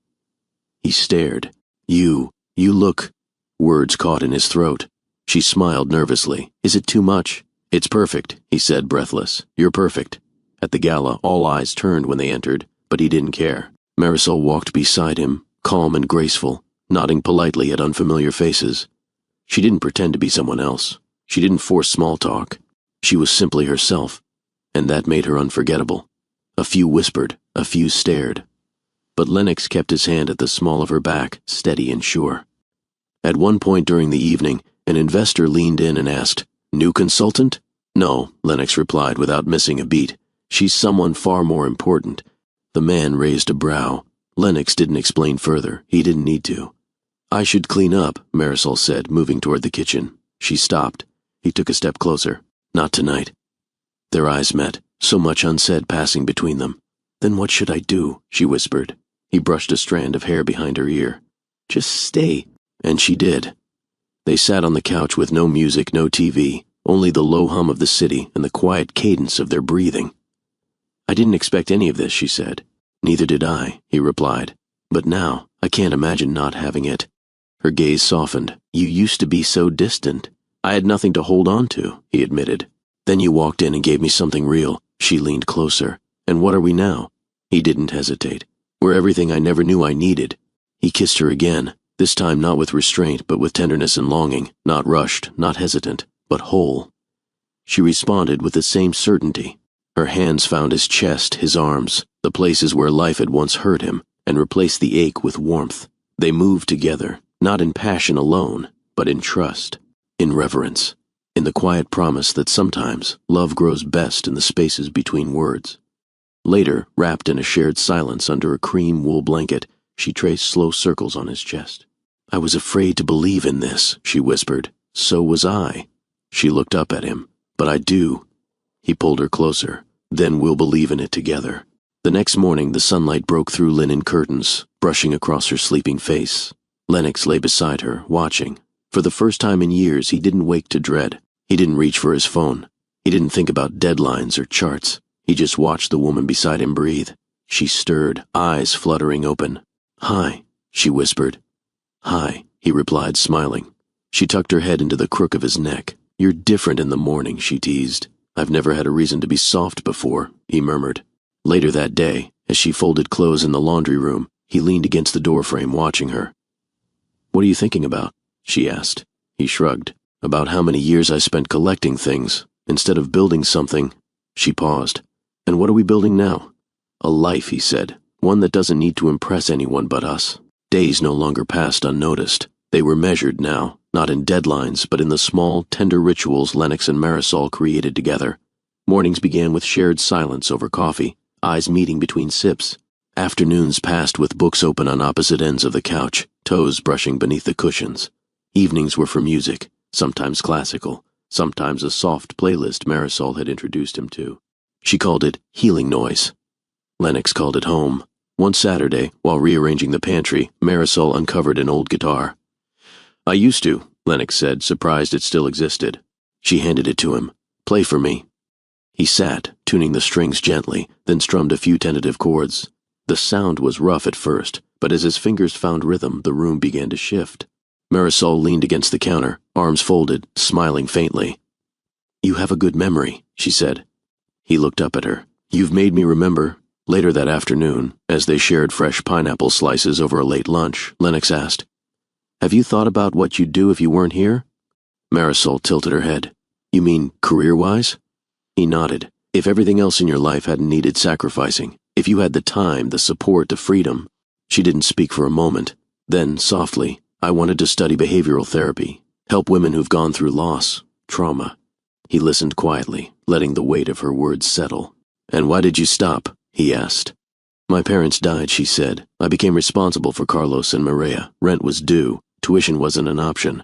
He stared. You look—" Words caught in his throat. She smiled nervously. "Is it too much?" "It's perfect," he said, breathless. "You're perfect." At the gala, all eyes turned when they entered, but he didn't care. Marisol walked beside him, calm and graceful, nodding politely at unfamiliar faces. She didn't pretend to be someone else. She didn't force small talk. She was simply herself, and that made her unforgettable. A few whispered, a few stared. But Lennox kept his hand at the small of her back, steady and sure. At one point during the evening, an investor leaned in and asked, "New consultant?" "No," Lennox replied without missing a beat. "She's someone far more important." The man raised a brow. Lennox didn't explain further. He didn't need to. "I should clean up," Marisol said, moving toward the kitchen. She stopped. He took a step closer. "Not tonight." Their eyes met, so much unsaid passing between them. "Then what should I do?" she whispered. He brushed a strand of hair behind her ear. "Just stay." And she did. They sat on the couch with no music, no TV, only the low hum of the city and the quiet cadence of their breathing. "I didn't expect any of this," she said. "Neither did I," he replied. "But now, I can't imagine not having it." Her gaze softened. "You used to be so distant." "I had nothing to hold on to," he admitted. "Then you walked in and gave me something real." She leaned closer. "And what are we now?" He didn't hesitate. "We're everything I never knew I needed." He kissed her again, this time not with restraint but with tenderness and longing, not rushed, not hesitant, but whole. She responded with the same certainty. Her hands found his chest, his arms, the places where life had once hurt him, and replaced the ache with warmth. They moved together, not in passion alone, but in trust, in reverence, in the quiet promise that sometimes love grows best in the spaces between words. Later, wrapped in a shared silence under a cream wool blanket, she traced slow circles on his chest. "I was afraid to believe in this," she whispered. "So was I." She looked up at him. "But I do." He pulled her closer. "Then we'll believe in it together." The next morning, the sunlight broke through linen curtains, brushing across her sleeping face. Lennox lay beside her, watching. For the first time in years, he didn't wake to dread. He didn't reach for his phone. He didn't think about deadlines or charts. He just watched the woman beside him breathe. She stirred, eyes fluttering open. "Hi," she whispered. "Hi," he replied, smiling. She tucked her head into the crook of his neck. "You're different in the morning," she teased. "I've never had a reason to be soft before," he murmured. Later that day, as she folded clothes in the laundry room, he leaned against the doorframe watching her. "What are you thinking about?" she asked. He shrugged. "About how many years I spent collecting things, instead of building something." She paused. "And what are we building now?" "A life," he said. "One that doesn't need to impress anyone but us." Days no longer passed unnoticed. They were measured now, not in deadlines, but in the small, tender rituals Lennox and Marisol created together. Mornings began with shared silence over coffee, eyes meeting between sips. Afternoons passed with books open on opposite ends of the couch, toes brushing beneath the cushions. Evenings were for music, sometimes classical, sometimes a soft playlist Marisol had introduced him to. She called it healing noise. Lennox called it home. One Saturday, while rearranging the pantry, Marisol uncovered an old guitar. "I used to," Lennox said, surprised it still existed. She handed it to him. "Play for me." He sat, tuning the strings gently, then strummed a few tentative chords. The sound was rough at first, but as his fingers found rhythm, the room began to shift. Marisol leaned against the counter, arms folded, smiling faintly. You have a good memory, she said. He looked up at her. You've made me remember. Later that afternoon, as they shared fresh pineapple slices over a late lunch, Lennox asked, Have you thought about what you'd do if you weren't here? Marisol tilted her head. You mean career-wise? He nodded. If everything else in your life hadn't needed sacrificing, if you had the time, the support, the freedom. She didn't speak for a moment. Then, softly, I wanted to study behavioral therapy, help women who've gone through loss, trauma. He listened quietly, letting the weight of her words settle. And why did you stop? He asked. My parents died, she said. I became responsible for Carlos and Maria. Rent was due. Tuition wasn't an option.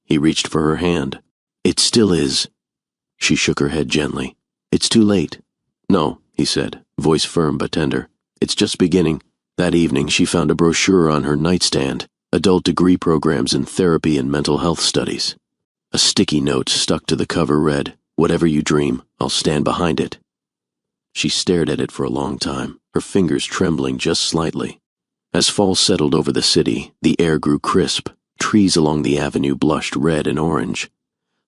He reached for her hand. It still is. She shook her head gently. It's too late. No, he said, voice firm but tender. It's just beginning. That evening she found a brochure on her nightstand, adult degree programs in therapy and mental health studies. A sticky note stuck to the cover read, Whatever you dream, I'll stand behind it. She stared at it for a long time, her fingers trembling just slightly. As fall settled over the city, the air grew crisp. Trees along the avenue blushed red and orange.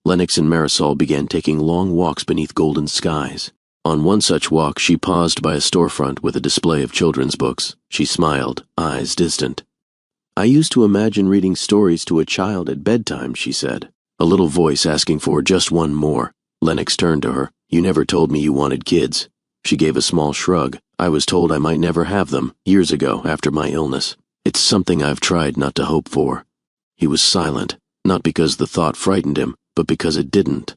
Lennox and Marisol began taking long walks beneath golden skies. On one such walk, she paused by a storefront with a display of children's books. She smiled, eyes distant. I used to imagine reading stories to a child at bedtime, she said. A little voice asking for just one more. Lennox turned to her. You never told me you wanted kids. She gave a small shrug. I was told I might never have them, years ago, after my illness. It's something I've tried not to hope for. He was silent, not because the thought frightened him, but because it didn't.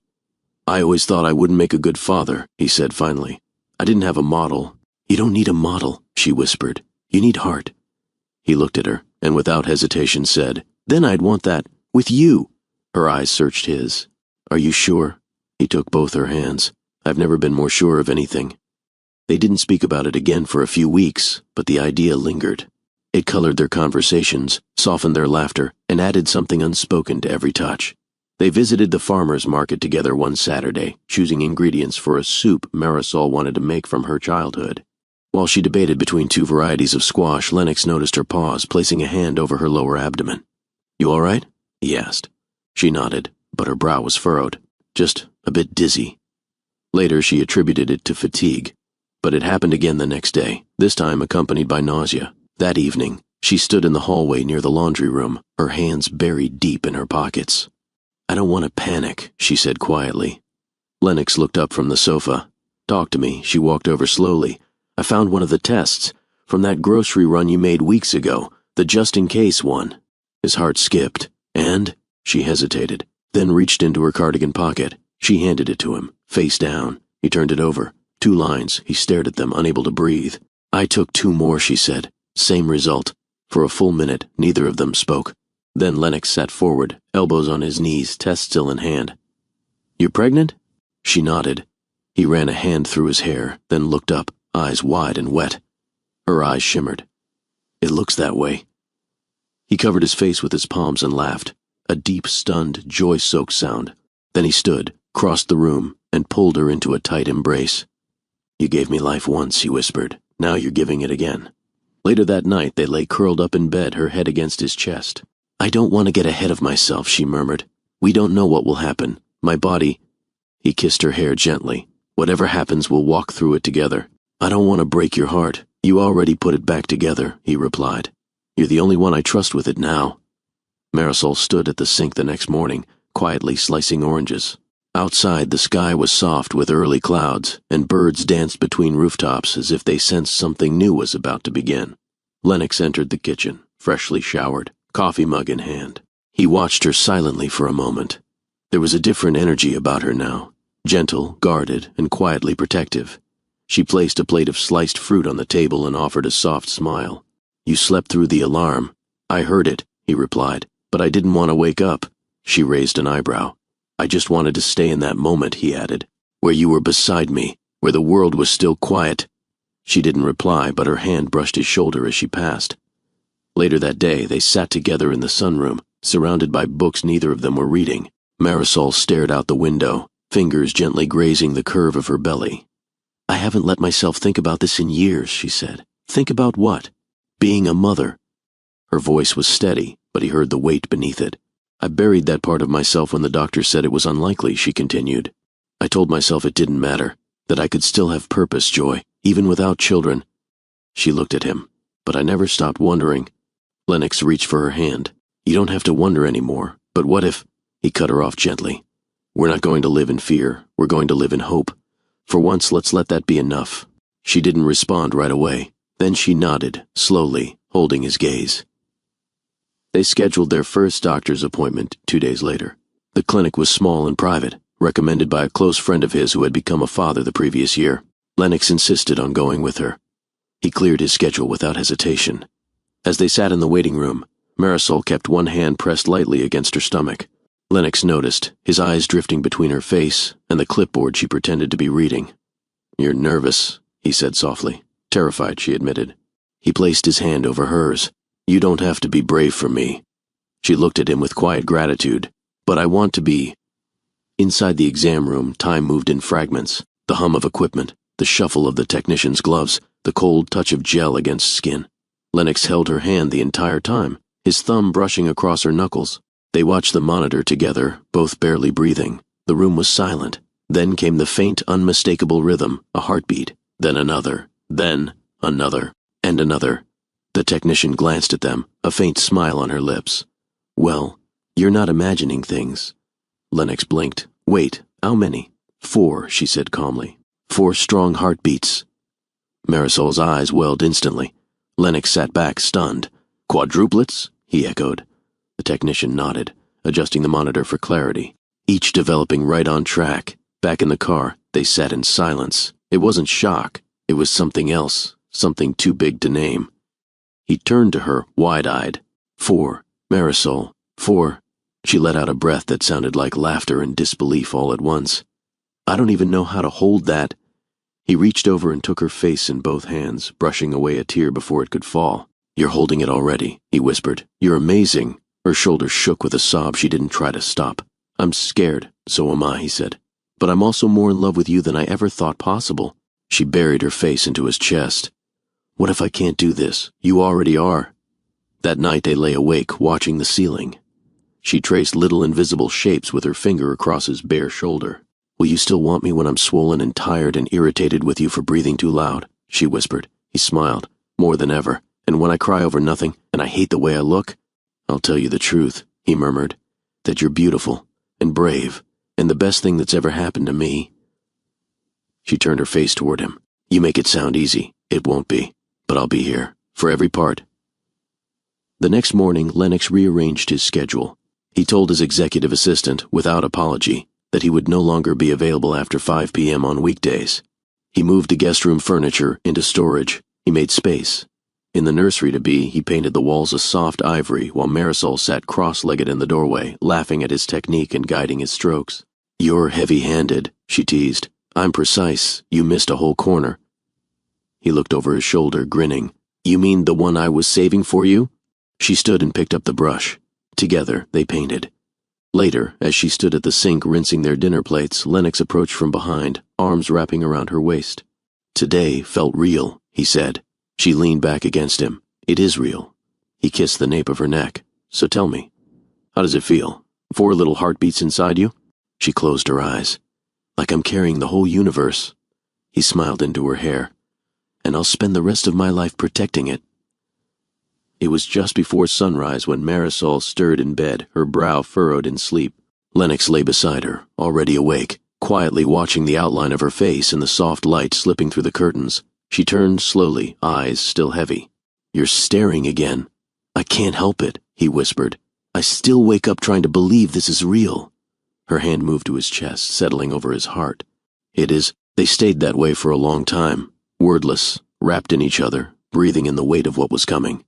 I always thought I wouldn't make a good father, he said finally. I didn't have a model. You don't need a model, she whispered. You need heart. He looked at her, and without hesitation said, Then I'd want that, with you. Her eyes searched his. Are you sure? He took both her hands. I've never been more sure of anything. They didn't speak about it again for a few weeks, but the idea lingered. It colored their conversations, softened their laughter, and added something unspoken to every touch. They visited the farmer's market together one Saturday, choosing ingredients for a soup Marisol wanted to make from her childhood. While she debated between two varieties of squash, Lennox noticed her pause, placing a hand over her lower abdomen. You all right? He asked. She nodded, but her brow was furrowed. Just a bit dizzy. Later, she attributed it to fatigue. But it happened again the next day, this time accompanied by nausea. That evening, she stood in the hallway near the laundry room, her hands buried deep in her pockets. I don't want to panic, she said quietly. Lennox looked up from the sofa. Talk to me, she walked over slowly. I found one of the tests, from that grocery run you made weeks ago, the just-in-case one. His heart skipped, and, she hesitated, then reached into her cardigan pocket. She handed it to him, face down. He turned it over. 2 lines, he stared at them, unable to breathe. I took 2 more, she said. Same result. For a full minute, neither of them spoke. Then Lennox sat forward, elbows on his knees, test still in hand. You pregnant? She nodded. He ran a hand through his hair, then looked up, eyes wide and wet. Her eyes shimmered. It looks that way. He covered his face with his palms and laughed, a deep, stunned, joy-soaked sound. Then he stood, crossed the room, and pulled her into a tight embrace. You gave me life once, he whispered. Now you're giving it again. Later that night, they lay curled up in bed, her head against his chest. I don't want to get ahead of myself, she murmured. We don't know what will happen. My body... He kissed her hair gently. Whatever happens, we'll walk through it together. I don't want to break your heart. You already put it back together, he replied. You're the only one I trust with it now. Marisol stood at the sink the next morning, quietly slicing oranges. Outside, the sky was soft with early clouds, and birds danced between rooftops as if they sensed something new was about to begin. Lennox entered the kitchen, freshly showered, coffee mug in hand. He watched her silently for a moment. There was a different energy about her now, gentle, guarded, and quietly protective. She placed a plate of sliced fruit on the table and offered a soft smile. You slept through the alarm. I heard it, he replied, but I didn't want to wake up. She raised an eyebrow. I just wanted to stay in that moment, he added, where you were beside me, where the world was still quiet. She didn't reply, but her hand brushed his shoulder as she passed. Later that day, they sat together in the sunroom, surrounded by books neither of them were reading. Marisol stared out the window, fingers gently grazing the curve of her belly. I haven't let myself think about this in years, she said. Think about what? Being a mother. Her voice was steady, but he heard the weight beneath it. I buried that part of myself when the doctor said it was unlikely, she continued. I told myself it didn't matter, that I could still have purpose, Joy, even without children. She looked at him, but I never stopped wondering. Lennox reached for her hand. You don't have to wonder anymore, but what if— He cut her off gently. We're not going to live in fear, we're going to live in hope. For once, let's let that be enough. She didn't respond right away. Then she nodded, slowly, holding his gaze. They scheduled their first doctor's appointment 2 days later. The clinic was small and private, recommended by a close friend of his who had become a father the previous year. Lennox insisted on going with her. He cleared his schedule without hesitation. As they sat in the waiting room, Marisol kept one hand pressed lightly against her stomach. Lennox noticed, his eyes drifting between her face and the clipboard she pretended to be reading. You're nervous, he said softly. Terrified, she admitted. He placed his hand over hers. You don't have to be brave for me. She looked at him with quiet gratitude. But I want to be. Inside the exam room, time moved in fragments. The hum of equipment, the shuffle of the technician's gloves, the cold touch of gel against skin. Lennox held her hand the entire time, his thumb brushing across her knuckles. They watched the monitor together, both barely breathing. The room was silent. Then came the faint, unmistakable rhythm, a heartbeat, then another, then another, and another. The technician glanced at them, a faint smile on her lips. Well, you're not imagining things. Lennox blinked. Wait, how many? 4, she said calmly. 4 strong heartbeats. Marisol's eyes welled instantly. Lennox sat back, stunned. Quadruplets? He echoed. The technician nodded, adjusting the monitor for clarity. Each developing right on track. Back in the car, they sat in silence. It wasn't shock. It was something else, something too big to name. He turned to her, wide-eyed. 4. Marisol. 4. She let out a breath that sounded like laughter and disbelief all at once. I don't even know how to hold that. He reached over and took her face in both hands, brushing away a tear before it could fall. You're holding it already, he whispered. You're amazing. Her shoulders shook with a sob she didn't try to stop. I'm scared, so am I, he said. But I'm also more in love with you than I ever thought possible. She buried her face into his chest. What if I can't do this? You already are. That night they lay awake, watching the ceiling. She traced little invisible shapes with her finger across his bare shoulder. Will you still want me when I'm swollen and tired and irritated with you for breathing too loud? She whispered. He smiled. More than ever. And when I cry over nothing, and I hate the way I look? I'll tell you the truth, he murmured. That you're beautiful, and brave, and the best thing that's ever happened to me. She turned her face toward him. You make it sound easy. It won't be. But I'll be here, for every part. The next morning, Lennox rearranged his schedule. He told his executive assistant, without apology, that he would no longer be available after 5 p.m. on weekdays. He moved the guest room furniture into storage. He made space. In the nursery-to-be, he painted the walls a soft ivory while Marisol sat cross-legged in the doorway, laughing at his technique and guiding his strokes. You're heavy-handed, she teased. I'm precise. You missed a whole corner. He looked over his shoulder, grinning. You mean the one I was saving for you? She stood and picked up the brush. Together, they painted. Later, as she stood at the sink rinsing their dinner plates, Lennox approached from behind, arms wrapping around her waist. Today felt real, he said. She leaned back against him. It is real. He kissed the nape of her neck. So tell me, how does it feel? 4 little heartbeats inside you? She closed her eyes. Like I'm carrying the whole universe. He smiled into her hair. And I'll spend the rest of my life protecting it. It was just before sunrise when Marisol stirred in bed, her brow furrowed in sleep. Lennox lay beside her, already awake, quietly watching the outline of her face in the soft light slipping through the curtains. She turned slowly, eyes still heavy. You're staring again. I can't help it, he whispered. I still wake up trying to believe this is real. Her hand moved to his chest, settling over his heart. It is. They stayed that way for a long time, wordless, wrapped in each other, breathing in the weight of what was coming.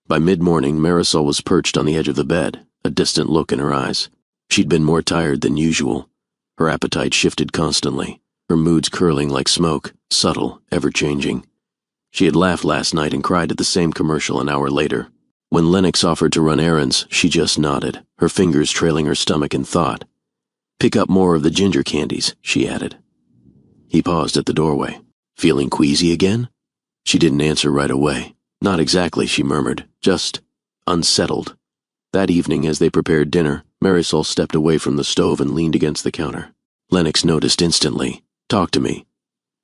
By mid-morning, Marisol was perched on the edge of the bed, a distant look in her eyes. She'd been more tired than usual. Her appetite shifted constantly, her moods curling like smoke, subtle, ever-changing. She had laughed last night and cried at the same commercial an hour later. When Lennox offered to run errands, she just nodded, her fingers trailing her stomach in thought. Pick up more of the ginger candies, she added. He paused at the doorway. Feeling queasy again? She didn't answer right away. Not exactly, she murmured, just unsettled. That evening, as they prepared dinner, Marisol stepped away from the stove and leaned against the counter. Lennox noticed instantly. "Talk to me."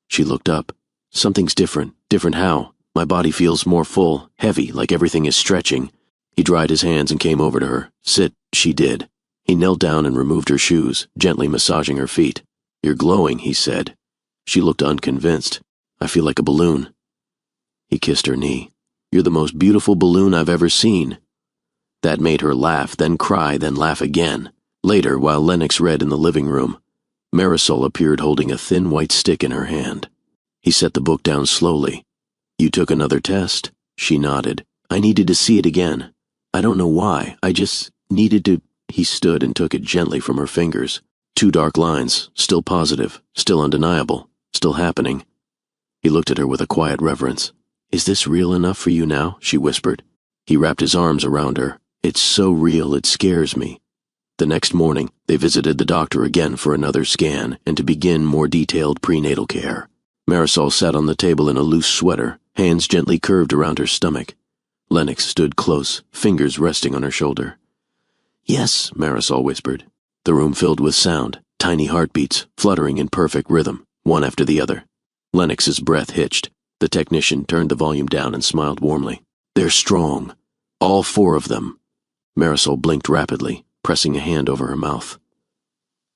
She looked up. "Something's different. Different how? My body feels more full, heavy, like everything is stretching." He dried his hands and came over to her. "Sit." She did. He knelt down and removed her shoes, gently massaging her feet. "You're glowing," he said. She looked unconvinced. "I feel like a balloon." He kissed her knee. "You're the most beautiful balloon I've ever seen." That made her laugh, then cry, then laugh again. Later, while Lennox read in the living room, Marisol appeared holding a thin white stick in her hand. He set the book down slowly. "You took another test?" She nodded. "I needed to see it again. I don't know why. I just needed to." He stood and took it gently from her fingers. 2 dark lines, still positive, still undeniable, still happening. He looked at her with a quiet reverence. "Is this real enough for you now?" she whispered. He wrapped his arms around her. "It's so real it scares me." The next morning, they visited the doctor again for another scan and to begin more detailed prenatal care. Marisol sat on the table in a loose sweater, hands gently curved around her stomach. Lennox stood close, fingers resting on her shoulder. "Yes," Marisol whispered. The room filled with sound, tiny heartbeats, fluttering in perfect rhythm, one after the other. Lennox's breath hitched. The technician turned the volume down and smiled warmly. "They're strong. All 4 of them." Marisol blinked rapidly, pressing a hand over her mouth.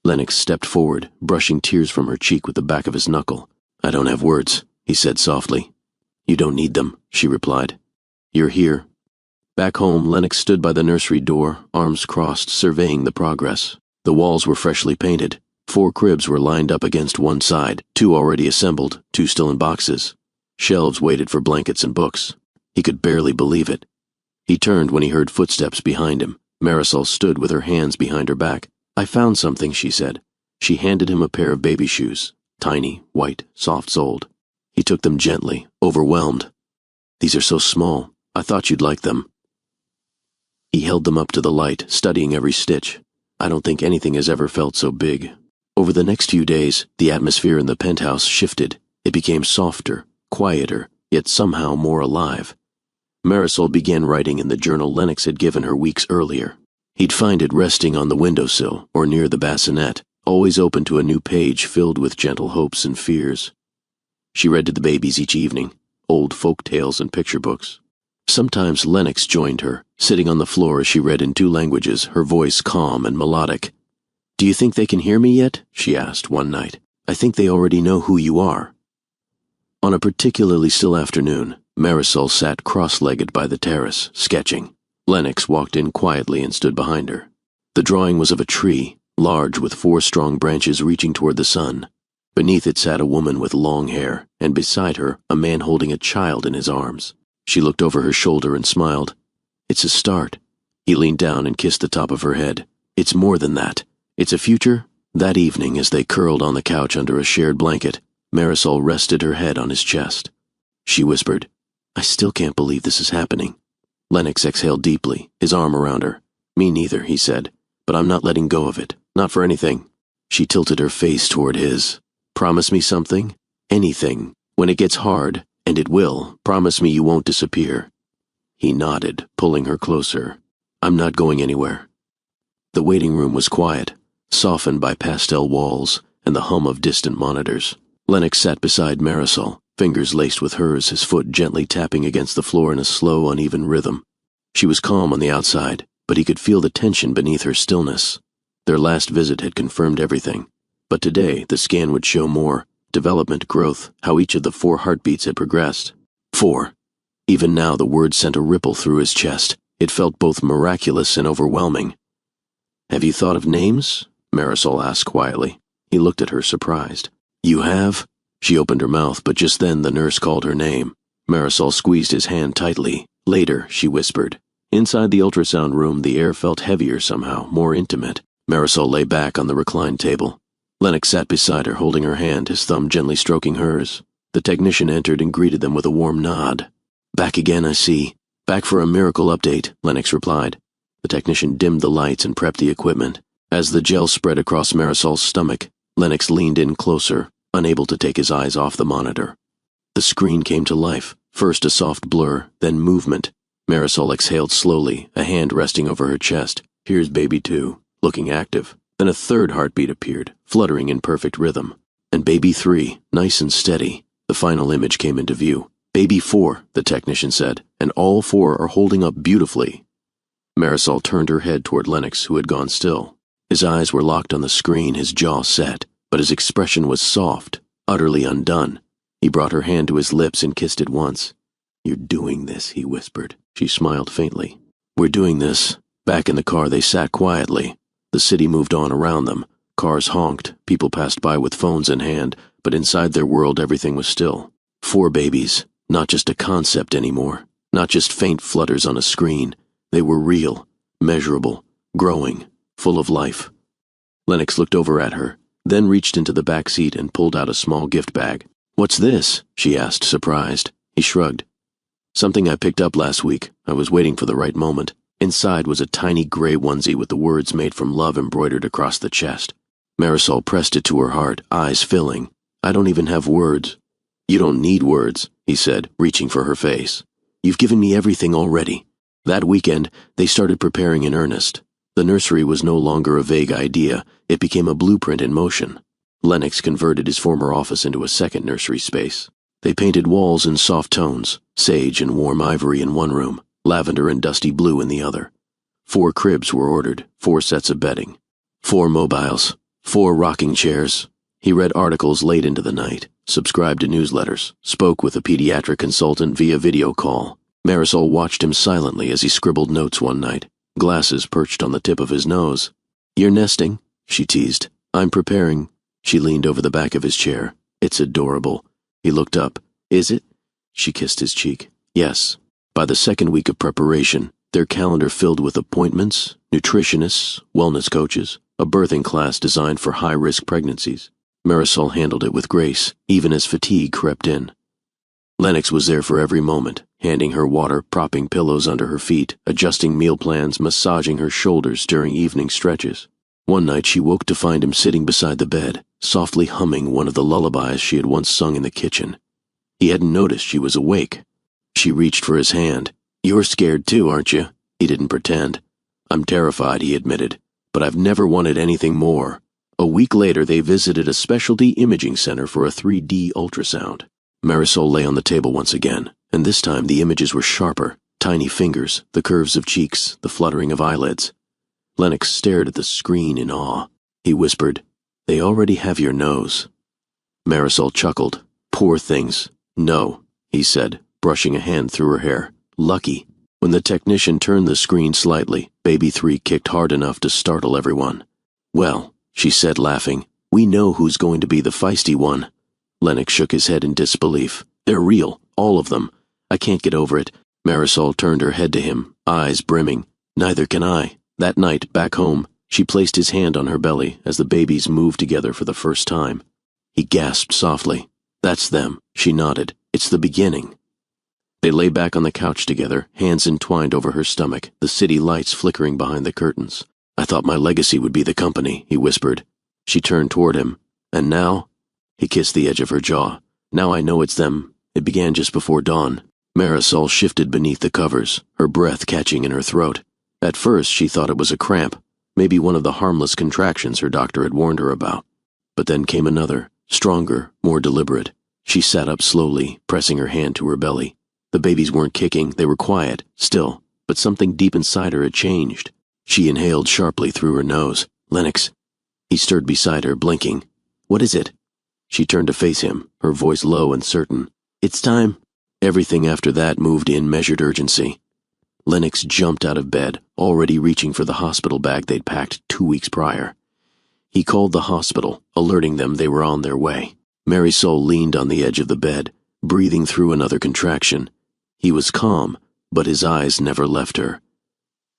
Lennox stepped forward, brushing tears from her cheek with the back of his knuckle. "I don't have words," he said softly. "You don't need them," she replied. "You're here." Back home, Lennox stood by the nursery door, arms crossed, surveying the progress. The walls were freshly painted. 4 cribs were lined up against one side, 2 already assembled, 2 still in boxes. Shelves waited for blankets and books. He could barely believe it. He turned when he heard footsteps behind him. Marisol stood with her hands behind her back. "I found something," she said. She handed him a pair of baby shoes, tiny, white, soft-soled. He took them gently, overwhelmed. "These are so small. I thought you'd like them." He held them up to the light, studying every stitch. "I don't think anything has ever felt so big." Over the next few days, the atmosphere in the penthouse shifted. It became softer, quieter, yet somehow more alive. Marisol began writing in the journal Lennox had given her weeks earlier. He'd find it resting on the windowsill or near the bassinet, always open to a new page filled with gentle hopes and fears. She read to the babies each evening, old folk tales and picture books. Sometimes Lennox joined her, sitting on the floor as she read in 2 languages, her voice calm and melodic. "Do you think they can hear me yet?" she asked one night. "I think they already know who you are." On a particularly still afternoon, Marisol sat cross-legged by the terrace, sketching. Lennox walked in quietly and stood behind her. The drawing was of a tree, large with 4 strong branches reaching toward the sun. Beneath it sat a woman with long hair, and beside her a man holding a child in his arms. She looked over her shoulder and smiled. "It's a start." He leaned down and kissed the top of her head. "It's more than that. It's a future." That evening, as they curled on the couch under a shared blanket, Marisol rested her head on his chest. She whispered, "I still can't believe this is happening." Lennox exhaled deeply, his arm around her. "Me neither," he said, "but I'm not letting go of it. Not for anything." She tilted her face toward his. "Promise me something? Anything. When it gets hard, and it will, promise me you won't disappear." He nodded, pulling her closer. "I'm not going anywhere." The waiting room was quiet, softened by pastel walls and the hum of distant monitors. Lennox sat beside Marisol, fingers laced with hers, his foot gently tapping against the floor in a slow, uneven rhythm. She was calm on the outside, but he could feel the tension beneath her stillness. Their last visit had confirmed everything, but today the scan would show more: development, growth, how each of the 4 heartbeats had progressed. 4. Even now the word sent a ripple through his chest. It felt both miraculous and overwhelming. "Have you thought of names?" Marisol asked quietly. He looked at her, surprised. "You have?" She opened her mouth, but just then the nurse called her name. Marisol squeezed his hand tightly. "Later," she whispered. Inside the ultrasound room, the air felt heavier somehow, more intimate. Marisol lay back on the reclined table. Lennox sat beside her, holding her hand, his thumb gently stroking hers. The technician entered and greeted them with a warm nod. "Back again, I see." "Back for a miracle update," Lennox replied. The technician dimmed the lights and prepped the equipment. As the gel spread across Marisol's stomach, Lennox leaned in closer, unable to take his eyes off the monitor. The screen came to life, first a soft blur, then movement. Marisol exhaled slowly, a hand resting over her chest. "Here's baby 2, looking active." Then a third heartbeat appeared, fluttering in perfect rhythm. And baby 3, nice and steady. The final image came into view. Baby 4, the technician said, and all 4 are holding up beautifully. Marisol turned her head toward Lennox, who had gone still. His eyes were locked on the screen, his jaw set, but his expression was soft, utterly undone. He brought her hand to his lips and kissed it once. "You're doing this," he whispered. She smiled faintly. "We're doing this." Back in the car they sat quietly. The city moved on around them. Cars honked, people passed by with phones in hand, but inside their world everything was still. 4 babies, not just a concept anymore, not just faint flutters on a screen. They were real, measurable, growing, full of life. Lennox looked over at her, then reached into the back seat and pulled out a small gift bag. "What's this?" she asked, surprised. He shrugged. "Something I picked up last week. I was waiting for the right moment." Inside was a tiny gray onesie with the words made from love embroidered across the chest. Marisol pressed it to her heart, eyes filling. "I don't even have words." "You don't need words," he said, reaching for her face. "You've given me everything already." That weekend, they started preparing in earnest. The nursery was no longer a vague idea. It became a blueprint in motion. Lennox converted his former office into a second nursery space. They painted walls in soft tones, sage and warm ivory in one room, lavender and dusty blue in the other. 4 cribs were ordered, 4 sets of bedding, 4 mobiles, 4 rocking chairs. He read articles late into the night, subscribed to newsletters, spoke with a pediatric consultant via video call. Marisol watched him silently as he scribbled notes one night, glasses perched on the tip of his nose. "You're nesting?" she teased. "I'm preparing." She leaned over the back of his chair. "It's adorable." He looked up. "Is it?" She kissed his cheek. "Yes." By the second week of preparation, their calendar filled with appointments, nutritionists, wellness coaches, a birthing class designed for high-risk pregnancies. Marisol handled it with grace, even as fatigue crept in. Lennox was there for every moment, handing her water, propping pillows under her feet, adjusting meal plans, massaging her shoulders during evening stretches. One night she woke to find him sitting beside the bed, softly humming one of the lullabies she had once sung in the kitchen. He hadn't noticed she was awake. She reached for his hand. "You're scared too, aren't you?" He didn't pretend. "I'm terrified," he admitted, "but I've never wanted anything more." A week later they visited a specialty imaging center for a 3D ultrasound. Marisol lay on the table once again, and this time the images were sharper, tiny fingers, the curves of cheeks, the fluttering of eyelids. Lennox stared at the screen in awe. He whispered, "They already have your nose." Marisol chuckled. "Poor things." "No," he said, brushing a hand through her hair. "Lucky." When the technician turned the screen slightly, baby 3 kicked hard enough to startle everyone. "Well," she said, laughing, "we know who's going to be the feisty one." Lennox shook his head in disbelief. "They're real, all of them. I can't get over it." Marisol turned her head to him, eyes brimming. "Neither can I." That night, back home, she placed his hand on her belly as the babies moved together for the first time. He gasped softly. "That's them." She nodded. "It's the beginning." They lay back on the couch together, hands entwined over her stomach, the city lights flickering behind the curtains. "I thought my legacy would be the company," he whispered. She turned toward him. "And now?" He kissed the edge of her jaw. "Now I know it's them. It began just before dawn." Marisol shifted beneath the covers, her breath catching in her throat. At first she thought it was a cramp, maybe one of the harmless contractions her doctor had warned her about. But then came another, stronger, more deliberate. She sat up slowly, pressing her hand to her belly. The babies weren't kicking, they were quiet, still, but something deep inside her had changed. She inhaled sharply through her nose. "Lennox." He stirred beside her, blinking. "What is it?" She turned to face him, her voice low and certain. "It's time." Everything after that moved in measured urgency. Lennox jumped out of bed, already reaching for the hospital bag they'd packed 2 weeks prior. He called the hospital, alerting them they were on their way. Marisol leaned on the edge of the bed, breathing through another contraction. He was calm, but his eyes never left her.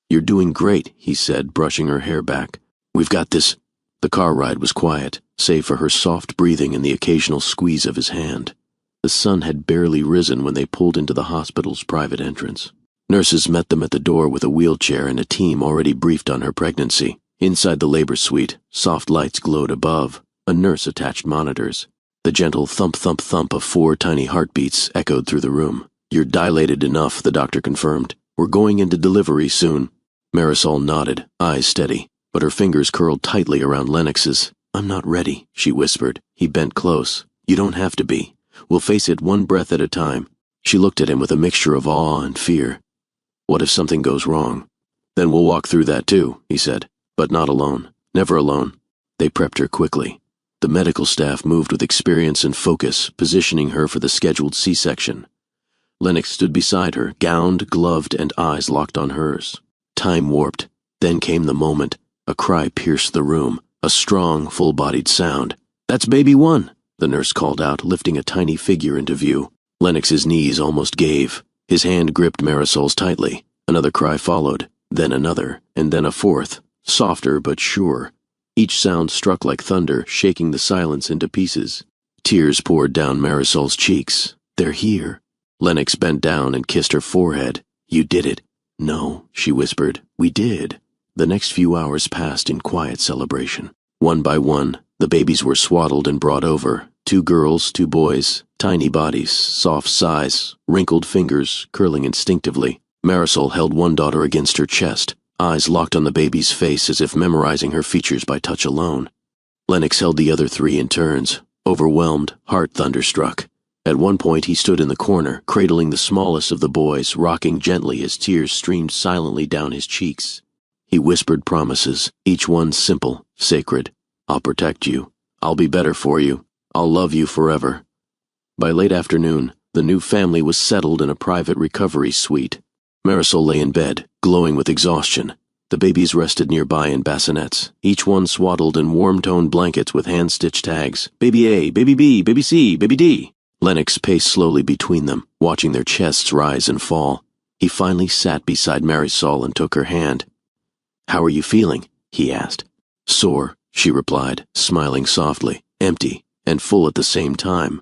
"You're doing great," he said, brushing her hair back. "We've got this." The car ride was quiet, save for her soft breathing and the occasional squeeze of his hand. The sun had barely risen when they pulled into the hospital's private entrance. Nurses met them at the door with a wheelchair and a team already briefed on her pregnancy. Inside the labor suite, soft lights glowed above. A nurse attached monitors. The gentle thump-thump-thump of 4 tiny heartbeats echoed through the room. "You're dilated enough," the doctor confirmed. "We're going into delivery soon." Marisol nodded, eyes steady. but her fingers curled tightly around Lennox's. "I'm not ready," she whispered. He bent close. "You don't have to be. We'll face it one breath at a time." She looked at him with a mixture of awe and fear. "What if something goes wrong?" "Then we'll walk through that too," he said. "But not alone. Never alone." They prepped her quickly. The medical staff moved with experience and focus, positioning her for the scheduled C-section. Lennox stood beside her, gowned, gloved, and eyes locked on hers. Time warped. Then came the moment. A cry pierced the room, a strong, full-bodied sound. "That's baby one," the nurse called out, lifting a tiny figure into view. Lennox's knees almost gave. His hand gripped Marisol's tightly. Another cry followed, then another, and then a fourth, softer but sure. Each sound struck like thunder, shaking the silence into pieces. Tears poured down Marisol's cheeks. "They're here." Lennox bent down and kissed her forehead. "You did it." "No," she whispered. "We did." The next few hours passed in quiet celebration. One by one, the babies were swaddled and brought over. 2 girls, 2 boys, tiny bodies, soft sighs, wrinkled fingers, curling instinctively. Marisol held one daughter against her chest, eyes locked on the baby's face as if memorizing her features by touch alone. Lennox held the other 3 in turns, overwhelmed, heart thunderstruck. At one point he stood in the corner, cradling the smallest of the boys, rocking gently as tears streamed silently down his cheeks. He whispered promises, each one simple, sacred. "I'll protect you. I'll be better for you. I'll love you forever." By late afternoon, the new family was settled in a private recovery suite. Marisol lay in bed, glowing with exhaustion. The babies rested nearby in bassinets, each one swaddled in warm-toned blankets with hand-stitched tags. "Baby A, Baby B, Baby C, Baby D." Lennox paced slowly between them, watching their chests rise and fall. He finally sat beside Marisol and took her hand. "How are you feeling?" he asked. "Sore," she replied, smiling softly, empty, and full at the same time.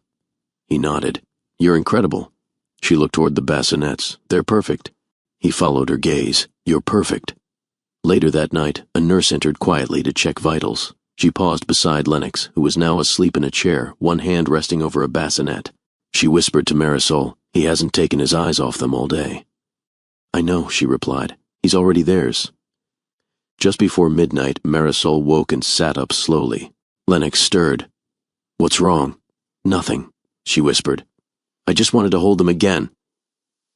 He nodded. "You're incredible." She looked toward the bassinets. "They're perfect." He followed her gaze. "You're perfect." Later that night, a nurse entered quietly to check vitals. She paused beside Lennox, who was now asleep in a chair, one hand resting over a bassinet. She whispered to Marisol, "He hasn't taken his eyes off them all day." "I know," she replied. "He's already theirs." Just before midnight, Marisol woke and sat up slowly. Lennox stirred. "What's wrong?" "Nothing," she whispered. "I just wanted to hold them again."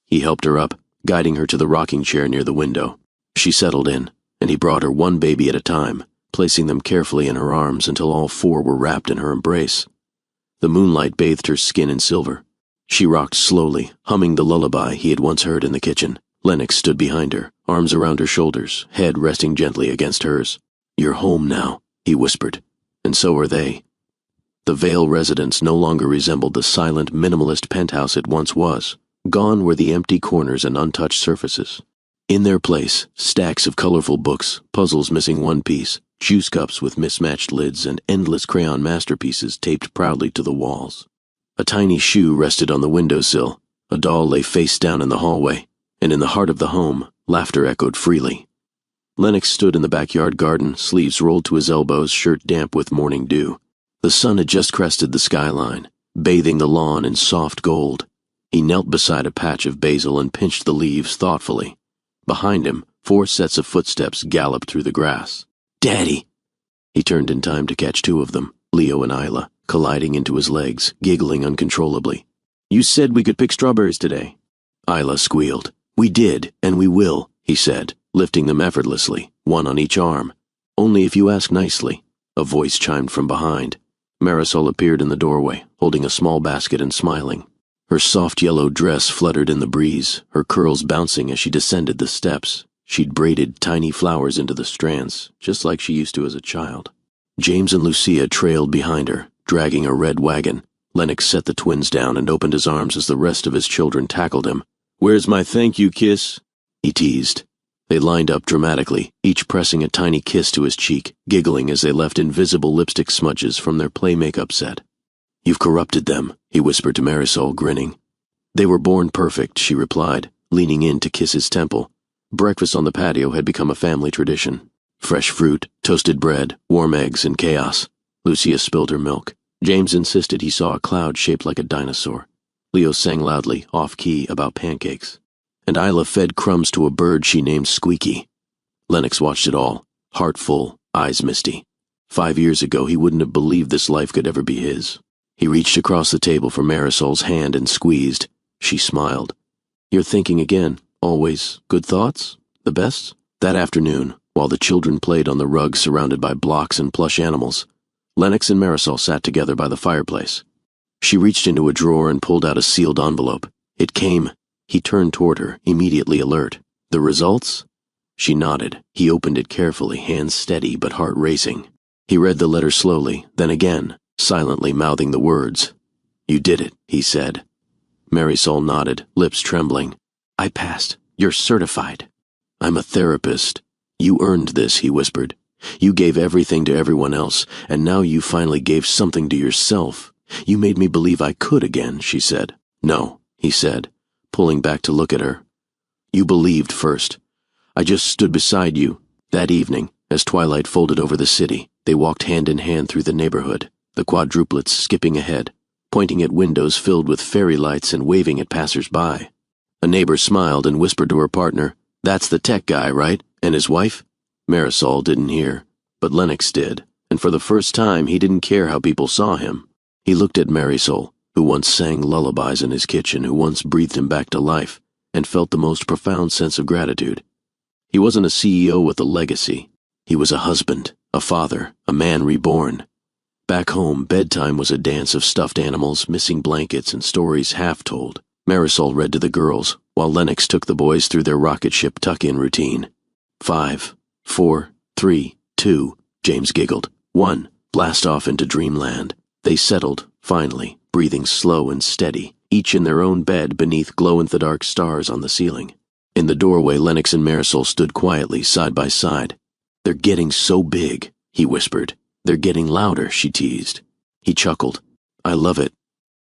He helped her up, guiding her to the rocking chair near the window. She settled in, and he brought her one baby at a time, placing them carefully in her arms until all 4 were wrapped in her embrace. The moonlight bathed her skin in silver. She rocked slowly, humming the lullaby he had once heard in the kitchen. Lennox stood behind her, arms around her shoulders, head resting gently against hers. "You're home now," he whispered, "and so are they." The Vale residence no longer resembled the silent, minimalist penthouse it once was. Gone were the empty corners and untouched surfaces. In their place, stacks of colorful books, puzzles missing one piece, juice cups with mismatched lids, and endless crayon masterpieces taped proudly to the walls. A tiny shoe rested on the windowsill, a doll lay face down in the hallway, and in the heart of the home, laughter echoed freely. Lennox stood in the backyard garden, sleeves rolled to his elbows, shirt damp with morning dew. The sun had just crested the skyline, bathing the lawn in soft gold. He knelt beside a patch of basil and pinched the leaves thoughtfully. Behind him, 4 sets of footsteps galloped through the grass. "Daddy!" He turned in time to catch 2 of them, Leo and Isla, colliding into his legs, giggling uncontrollably. "You said we could pick strawberries today." Isla squealed. "We did, and we will," he said, lifting them effortlessly, one on each arm. "Only if you ask nicely," a voice chimed from behind. Marisol appeared in the doorway, holding a small basket and smiling. Her soft yellow dress fluttered in the breeze, her curls bouncing as she descended the steps. She'd braided tiny flowers into the strands, just like she used to as a child. James and Lucia trailed behind her, dragging a red wagon. Lennox set the twins down and opened his arms as the rest of his children tackled him. "Where's my thank you kiss?" he teased. They lined up dramatically, each pressing a tiny kiss to his cheek, giggling as they left invisible lipstick smudges from their play makeup set. "You've corrupted them," he whispered to Marisol, grinning. "They were born perfect," she replied, leaning in to kiss his temple. Breakfast on the patio had become a family tradition. Fresh fruit, toasted bread, warm eggs, and chaos. Lucia spilled her milk. James insisted he saw a cloud shaped like a dinosaur. Leo sang loudly, off-key, about pancakes. And Isla fed crumbs to a bird she named Squeaky. Lennox watched it all, heart full, eyes misty. 5 years ago, he wouldn't have believed this life could ever be his. He reached across the table for Marisol's hand and squeezed. She smiled. "You're thinking again. Always good thoughts? The best?" That afternoon, while the children played on the rug surrounded by blocks and plush animals, Lennox and Marisol sat together by the fireplace. She reached into a drawer and pulled out a sealed envelope. It came. He turned toward her, immediately alert. "The results?" She nodded. He opened it carefully, hands steady but heart racing. He read the letter slowly, then again, silently mouthing the words. "You did it," he said. Marisol nodded, lips trembling. "I passed. You're certified." "I'm a therapist. You earned this," he whispered. "You gave everything to everyone else, and now you finally gave something to yourself. You made me believe I could again," she said. "No," he said, pulling back to look at her. "You believed first. I just stood beside you." That evening, as twilight folded over the city, they walked hand in hand through the neighborhood, the quadruplets skipping ahead, pointing at windows filled with fairy lights and waving at passers-by. A neighbor smiled and whispered to her partner, "That's the tech guy, right? And his wife?" Marisol didn't hear, but Lennox did, and for the first time he didn't care how people saw him. He looked at Marisol, who once sang lullabies in his kitchen, who once breathed him back to life, and felt the most profound sense of gratitude. He wasn't a CEO with a legacy. He was a husband, a father, a man reborn. Back home, bedtime was a dance of stuffed animals, missing blankets, and stories half told. Marisol read to the girls, while Lennox took the boys through their rocket ship tuck-in routine. 5, 4, 3, 2, James giggled. 1, blast off into dreamland. They settled, finally, breathing slow and steady, each in their own bed beneath glow-in-the-dark stars on the ceiling. In the doorway, Lennox and Marisol stood quietly, side by side. "They're getting so big," he whispered. "They're getting louder," she teased. He chuckled. "I love it."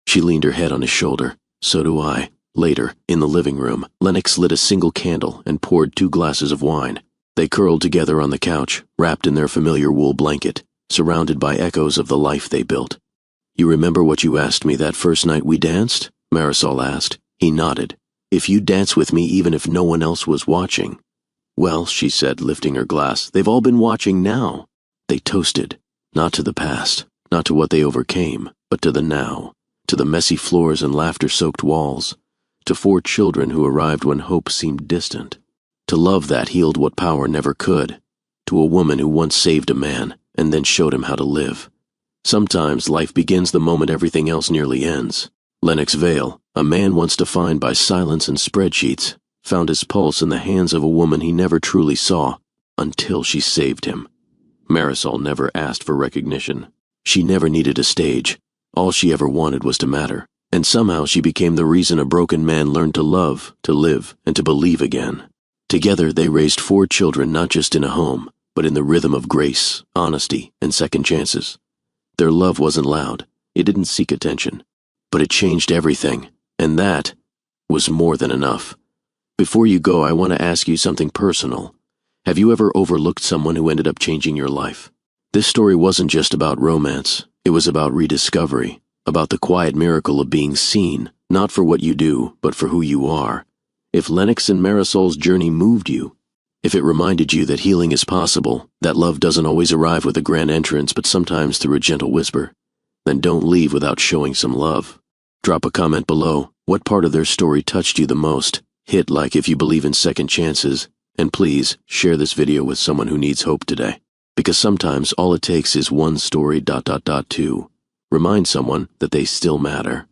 She leaned her head on his shoulder. "So do I." Later, in the living room, Lennox lit a single candle and poured 2 glasses of wine. They curled together on the couch, wrapped in their familiar wool blanket, surrounded by echoes of the life they built. "You remember what you asked me that first night we danced?" Marisol asked. He nodded. "If you'd dance with me even if no one else was watching." "Well," she said, lifting her glass, "they've all been watching now." They toasted, not to the past, not to what they overcame, but to the now, to the messy floors and laughter-soaked walls, to 4 children who arrived when hope seemed distant, to love that healed what power never could, to a woman who once saved a man and then showed him how to live. Sometimes life begins the moment everything else nearly ends. Lennox Vale, a man once defined by silence and spreadsheets, found his pulse in the hands of a woman he never truly saw, until she saved him. Marisol never asked for recognition. She never needed a stage. All she ever wanted was to matter, and somehow she became the reason a broken man learned to love, to live, and to believe again. Together they raised 4 children not just in a home, but in the rhythm of grace, honesty, and second chances. Their love wasn't loud. It didn't seek attention. But it changed everything, and that was more than enough. Before you go, I want to ask you something personal. Have you ever overlooked someone who ended up changing your life? This story wasn't just about romance. It was about rediscovery, about the quiet miracle of being seen, not for what you do, but for who you are. If Lennox and Marisol's journey moved you, if it reminded you that healing is possible, that love doesn't always arrive with a grand entrance but sometimes through a gentle whisper, then don't leave without showing some love. Drop a comment below. What part of their story touched you the most? Hit like if you believe in second chances, and please share this video with someone who needs hope today. Because sometimes all it takes is one story ... to remind someone that they still matter.